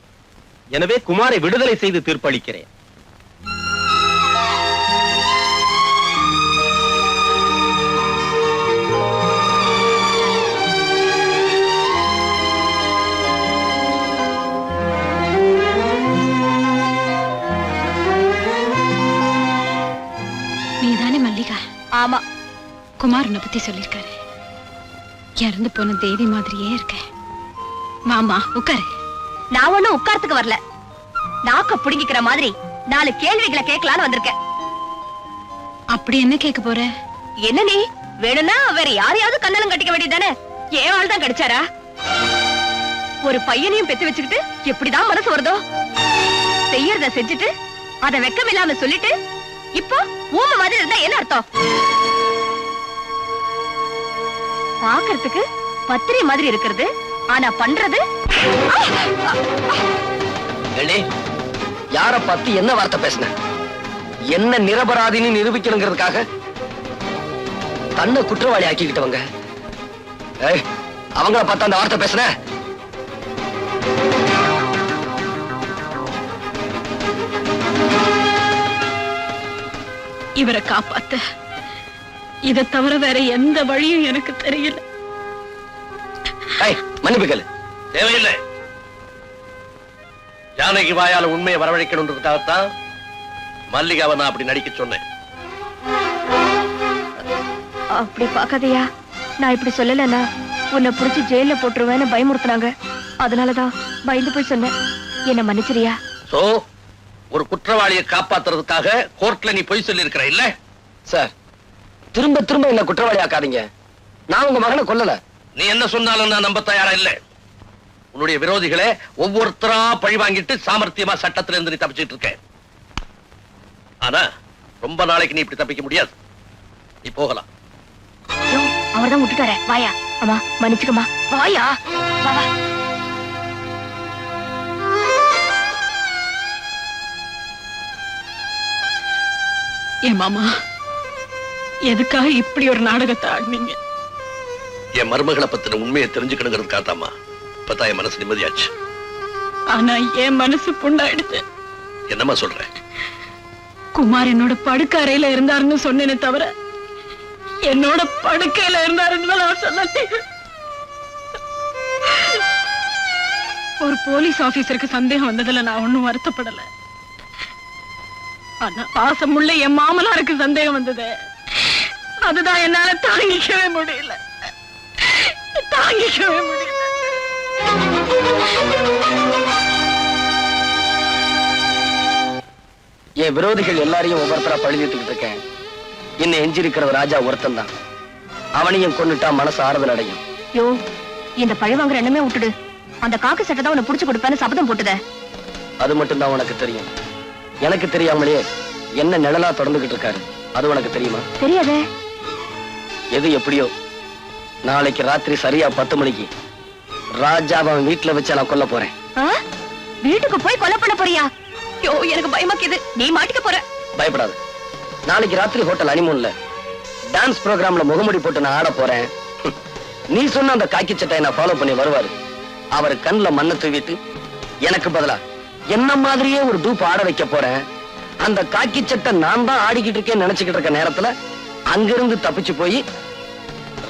K: எனவே குமாரை விடுதலை செய்து தீர்ப்பளிக்கிறேன்.
B: நீதானே மல்லிகா?
C: ஆமா.
B: குமார் உன்னை பத்தி சொல்லிருக்காரு. இறந்து போன தேவி மாதிரியே இருக்க. மாமா உட்காரு.
C: நான் ஒண்ணும் உட்கார்த்துக்கு வரல. நாக்க புடுங்கிக்கிற மாதிரி 4 கேள்விகளை கேட்கலான்னு வந்திருக்கேன்.
B: அப்படி என்ன கேட்க போற?
C: என்ன நீ வேணும்னா வேற யாரையாவது கண்ணலம் கட்டிக்க வேண்டியதானே? ஏன் ஆள் தான் கிடைச்சாரா? ஒரு பையனையும் பெத்து வச்சுக்கிட்டு எப்படிதான் மனசு வருதோ? செய்யறத செஞ்சுட்டு அத வெக்கம் இல்லாம சொல்லிட்டு இப்போ ஊம மாதிரி இருந்தா என்ன அர்த்தம்? பாக்குறதுக்கு பத்திரி மாதிரி இருக்கிறது, ஆனா பண்றது.
F: யார பார்த்து என்ன வார்த்தை பேசின? என்ன நிரபராதின்னு நிரூபிக்கணுங்கிறதுக்காக தன்னை குற்றவாளி ஆக்கிக்கிட்டவங்க. அவங்கள பார்த்து அந்த வார்த்தை பேசுன?
B: இவரை காப்பாத்த இதை தவிர வேற எந்த வழியும் எனக்கு தெரியல.
F: மன்னிப்பு கேளு.
E: தேவையில்லை. ஜானகி வாயால உண்மையை வரவழைக்கணுன்றதுக்காகத்தான் மல்லிகாவை நான் அப்படி நடிக்க சொன்னேன்.
C: அப்படி பாக்காதயா. நான் இப்படி சொல்லலன்னா உன்னை புடிச்சு ஜெயில போட்டுருவேன்னு பயமுறுத்துனாங்க. அதனாலதான் பயந்து போய் சொன்னேன். என்ன மன்னிச்சிரியா?
E: சோ ஒரு குற்றவாளியை காப்பாத்துறதுக்காக கோர்ட்ல நீ பொய் சொல்லி இருக்கிற இல்ல?
F: சார், திரும்ப திரும்ப என்ன குற்றவாளி ஆக்காதீங்க. நான் உங்க மகனை கொல்லல.
E: நீ என்ன சொன்னாலும் நான் நம்ப தயாரா இல்ல. உன்னுடைய விரோதிகளை ஒவ்வொருத்தரா பழி வாங்கிட்டு சாமர்த்தியமா சட்டத்துல இருந்து நீ தப்பிச்சிட்டு இருக்க. ஆனா ரொம்ப நாளைக்கு நீ இப்படி தப்பிக்க முடியாது. நீ போகலாம்.
C: அவர்தான் விட்டுட்டார. வாயா. அம்மா மன்னிச்சுக்கமா. வாயா. வா வா.
B: என் மாமா எதுக்காக இப்படி ஒரு நாடகத்தை ஆடினீங்க?
E: என் மருமகளை பத்தின உண்மையை தெரிஞ்சுக்கணுங்கிறதுக்காகத்தாமா இப்பதான் என் மனசு நிம்மதியாச்சு.
B: ஆனா என் மனசு புண்ணாயிடுது.
E: என்னம்மா சொல்ற?
B: குமார் என்னோட படுக்க அறையில இருந்தாருன்னு சொன்னேனே தவிர என்னோட படுக்கையில இருந்தாருன்னு நான் சொல்லல. ஒரு போலீஸ் ஆபீசருக்கு சந்தேகம் வந்ததுல நான் ஒண்ணும் வருத்தப்படல. ஆனா பாசமுள்ள என் மாமனாருக்கு சந்தேகம் வந்தது. அதுதான் என்னால தாங்கிக்கவே முடியல.
F: என் விரோதிகள் எல்லாரையும் ஒவ்வொருத்தரா பழித்துக்கிட்டு இருக்கேன். என்ன எஞ்சி இருக்கிற ராஜா ஒருத்தன் தான். அவனையும் கொண்டுட்டா மனசு ஆறுதல் அடையும்.
B: யோ, இந்த பழி வாங்குற எண்ணமே விட்டுடு. அந்த காக்கு சட்டை தான் உன்னை புடிச்சு கொடுப்பேன்னு சபதம் போட்டுத.
F: அது மட்டும் தான் உனக்கு தெரியும். எனக்கு தெரியாமலே என்ன நிழலா தொடர்ந்துகிட்டு இருக்காரு. அது உனக்கு தெரியுமா?
B: தெரியாதே.
F: எது எப்படியோ நாளைக்கு ராத்திரி சரியா 10 மணிக்கு ராஜாவை வீட்டுல வச்சு நான் கொல்ல போறேன்.
B: வீட்டுக்கு போய் கொலை பண்ண போறியா? யோ, எனக்கு பயமாக்குது. நீ மாட்டிக்க போற.
F: பயப்படாது. நாளைக்கு ராத்திரி ஹோட்டல் அனிமூன்ல டான்ஸ் ப்ரோக்ராம்ல முகமுடி போட்டு நான் ஆட போறேன். நீ சொன்ன அந்த காக்கி சட்டையை நான் ஃபாலோ பண்ணி வருவாரு. அவர் கண்ணுல மண்ணை தூவிட்டு எனக்கு பதிலா என்ன மாதிரியே ஒரு டூப் ஆட வைக்க போறேன். அந்த காக்கி சட்டை நான் தான் ஆடிக்கிட்டு இருக்கேன்னு நினைச்சுக்கிட்டு இருக்க நேரத்துல அங்கிருந்து தப்பிச்சு போய்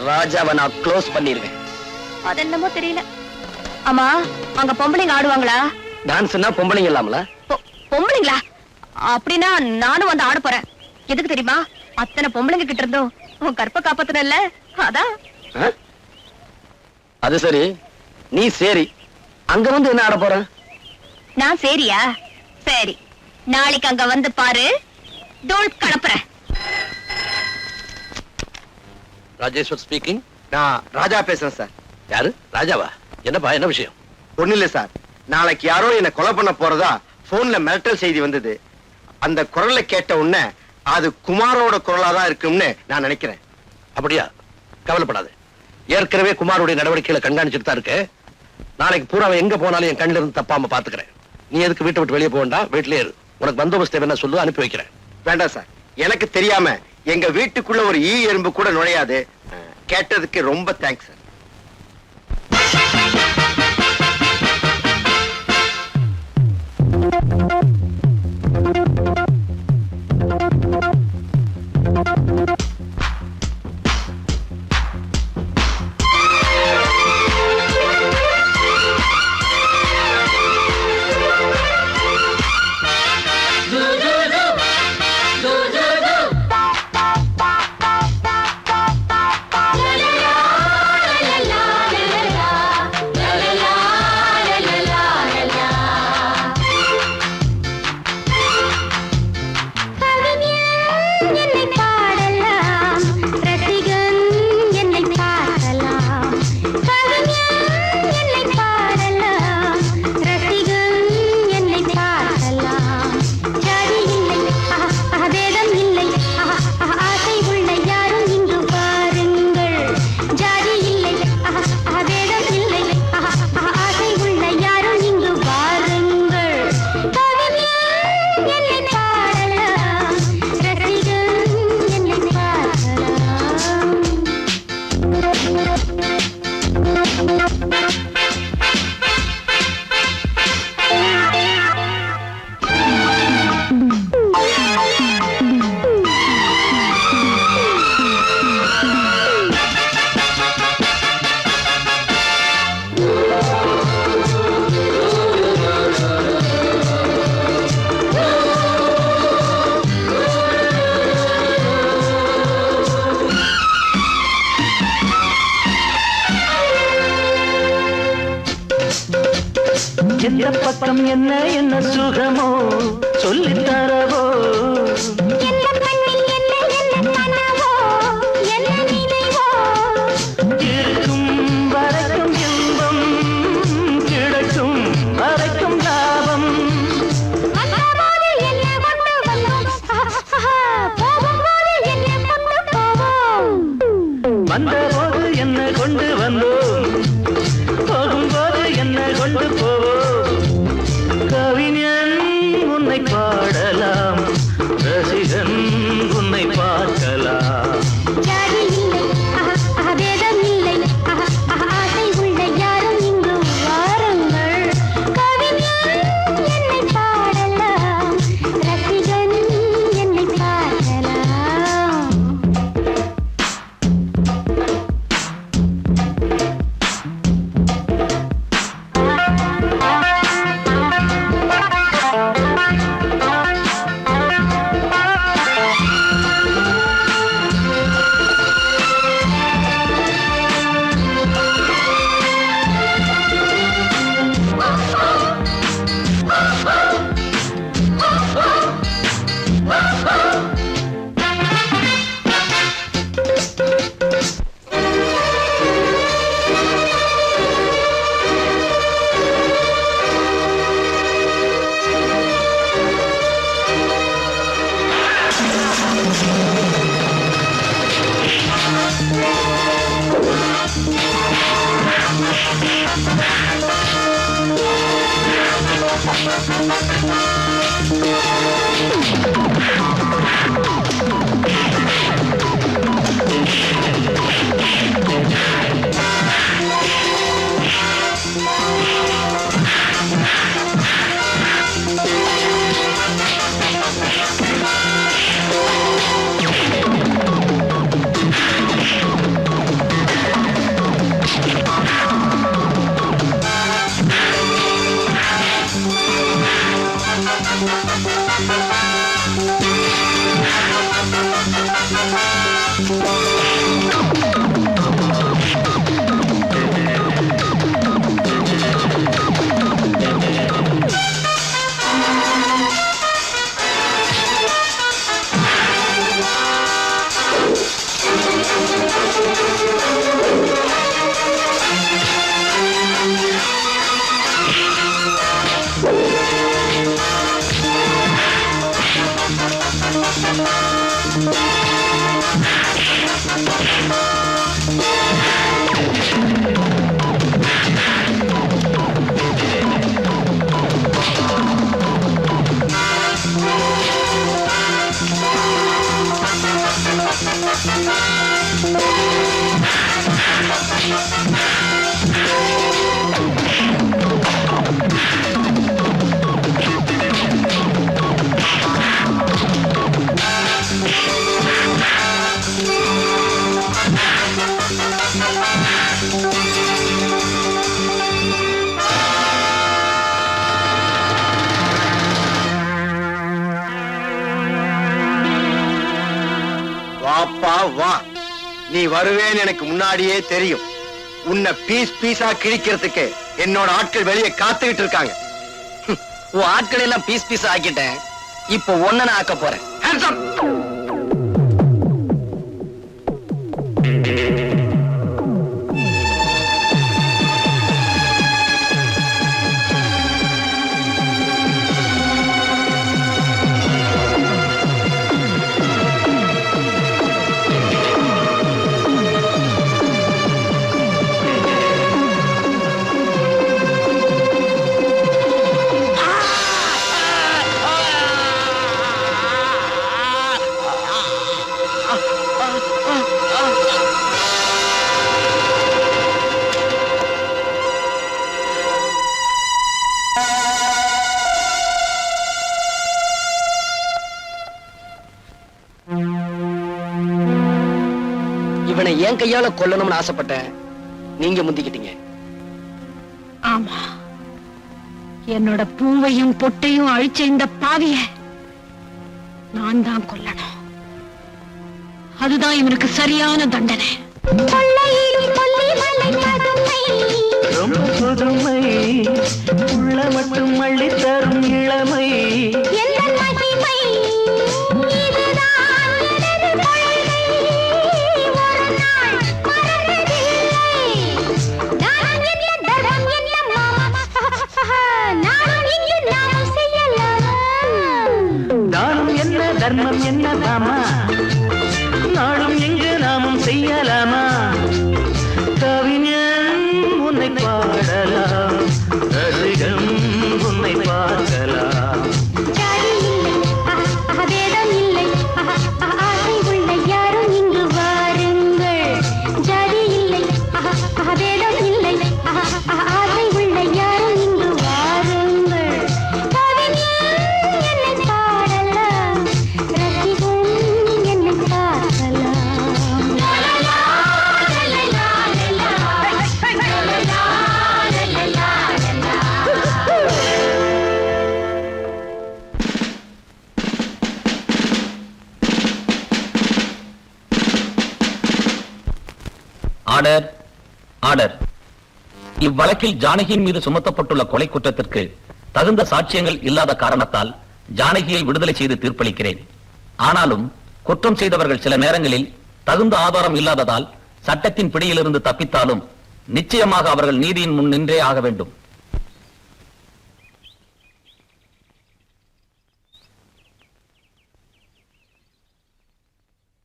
F: ராஜாவை நான் க்ளோஸ் பண்ணிருவேன்.
B: அது என்னமோ தெரியல. ஆமா, அங்க பொம்பளைங்க ஆடுவாங்களா?
F: டான்ஸ்னா பொம்பளைங்க இல்லாமல?
B: பொம்பளைங்களா? அப்படின்னா நானும் வந்து ஆட போறேன். எதுக்கு தெரியுமா? அத்தனை பொம்பளைங்க கிட்ட இருந்தோம் உன் கற்ப காப்பாத்தனல்ல, அதான்.
F: அது சரி, நீ சரி அங்க வந்து என்ன ஆட போற?
B: நான் சரியா? சரி, நாளைக்கு அங்க வந்து பாரு, தோல் கலப்புறேன்.
E: ராஜேஸ்வர் ஸ்பீக்கிங்.
G: நான் ராஜா பேசுறேன் சார்.
E: யாரு? ராஜாவா? என்னப்பா, என்ன விஷயம்?
G: ஒண்ணு இல்ல சார், நாளைக்கு யாரோ என்ன கொலை பண்ண போறதா போன்ல மிரட்டல் செய்தி வந்தது. அந்த குரலை கேட்ட உடனே அது குமாரோட குரலா தான் இருக்கும்னு நான் நினைக்கிறேன்.
E: அப்படியா? கவலைப்படாது. ஏற்கனவே குமாரோடைய நடவடிக்கைகளை கண்காணிச்சுட்டு தான் இருக்கு. நாளைக்கு பூரா அவன் எங்க போனாலும் என் கண்ணில இருந்து தப்பாம பாத்துக்கிறேன். நீ எதுக்கு வீட்டை விட்டு வெளியே போக வேண்டாம், வீட்டிலே இரு. உனக்கு பந்தோபஸ்து என்ன சொல்லு, அனுப்பி வைக்கிறேன்.
G: வேண்டாம் சார், எனக்கு தெரியாம எங்க வீட்டுக்குள்ள ஒரு ஈ எறும்பு கூட நுழையாது. கேட்டதுக்கு ரொம்ப தேங்க்ஸ் சார்.
M: எந்த பக்கம் என்ன என்ன சுகமோ சொல்லித் தரவோ, இருக்கும் வரைக்கும் இன்பம், கிடைக்கும் வரைக்கும் லாபம். வந்தபோது என்ன கொண்டு வந்தோம், போகும்போது என்ன கொண்டு போவோம். கவிஞன் உன்னை பாடலாம், ரசிகன்
F: வாப்பா வா, நீ வருவேன்னு எனக்கு முன்னாடியே தெரியும். உன்னை பீஸ் பீஸா கிழிக்கிறதுக்கு என்னோட ஆட்கள் வெளியே காத்துக்கிட்டு இருக்காங்க. உன் ஆட்கள் எல்லாம் பீஸ் பீஸ் ஆக்கிட்டேன், இப்போ ஒன்ன நான் ஆக்க போறேன். Hands up! இவனை என் கையால கொல்லணும்னு ஆசைப்பட்டேன், நீங்க முந்திக்கிட்டீங்க.
B: ஆமா, என்னோட பூவையும் பொட்டையும் அழிச்ச இந்த பாவிய நான் தான் கொல்லணும். அதுதான் இவனுக்கு சரியான தண்டனை.
M: ரொம்ப புதுமை, உள்ள மட்டும் அள்ளி தரும் இளமை. தானம் என்ன தர்மம் என்ன தாமா, நாளும் எங்கு நாமும் செய்யலாமா? கவிஞன் உன்னை பாடலாம், ரசிகம் உன்னை பார்க்கலாம்.
K: Order, order. இவ்வழக்கில் ஜானகியின் மீது சுமத்தப்பட்டுள்ள கொலை குற்றத்திற்கு தகுந்த சாட்சியங்கள் இல்லாத காரணத்தால் ஜானகியை விடுதலை செய்து தீர்ப்பளிக்கிறேன். ஆனாலும் குற்றம் செய்தவர்கள் சில நேரங்களில் தகுந்த ஆதாரம் இல்லாததால் சட்டத்தின் பிடியிலிருந்து தப்பித்தாலும் நிச்சயமாக அவர்கள் நீதியின் முன் நின்றே ஆக வேண்டும்.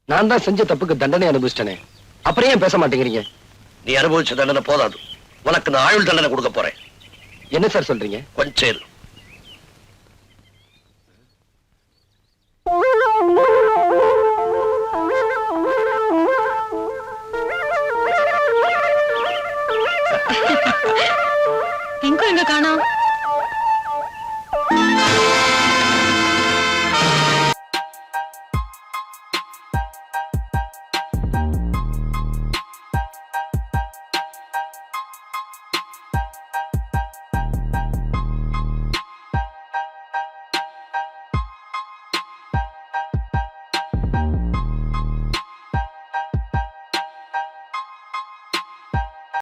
F: நான் தான் செஞ்ச தப்புக்கு தண்டனை அனுபவிச்சிட்டேனே, அப்புறம் ஏன் பேச மாட்டேங்கிறீங்க?
E: நீ அனுபவிச்ச தண்டனை போதாது, உனக்கு நான் ஆயுள் தண்டனை கொடுக்க போறேன்.
F: என்ன சார் சொல்றீங்க?
E: கொஞ்சம் இரு.
B: பிங்கு எங்க காணோம்?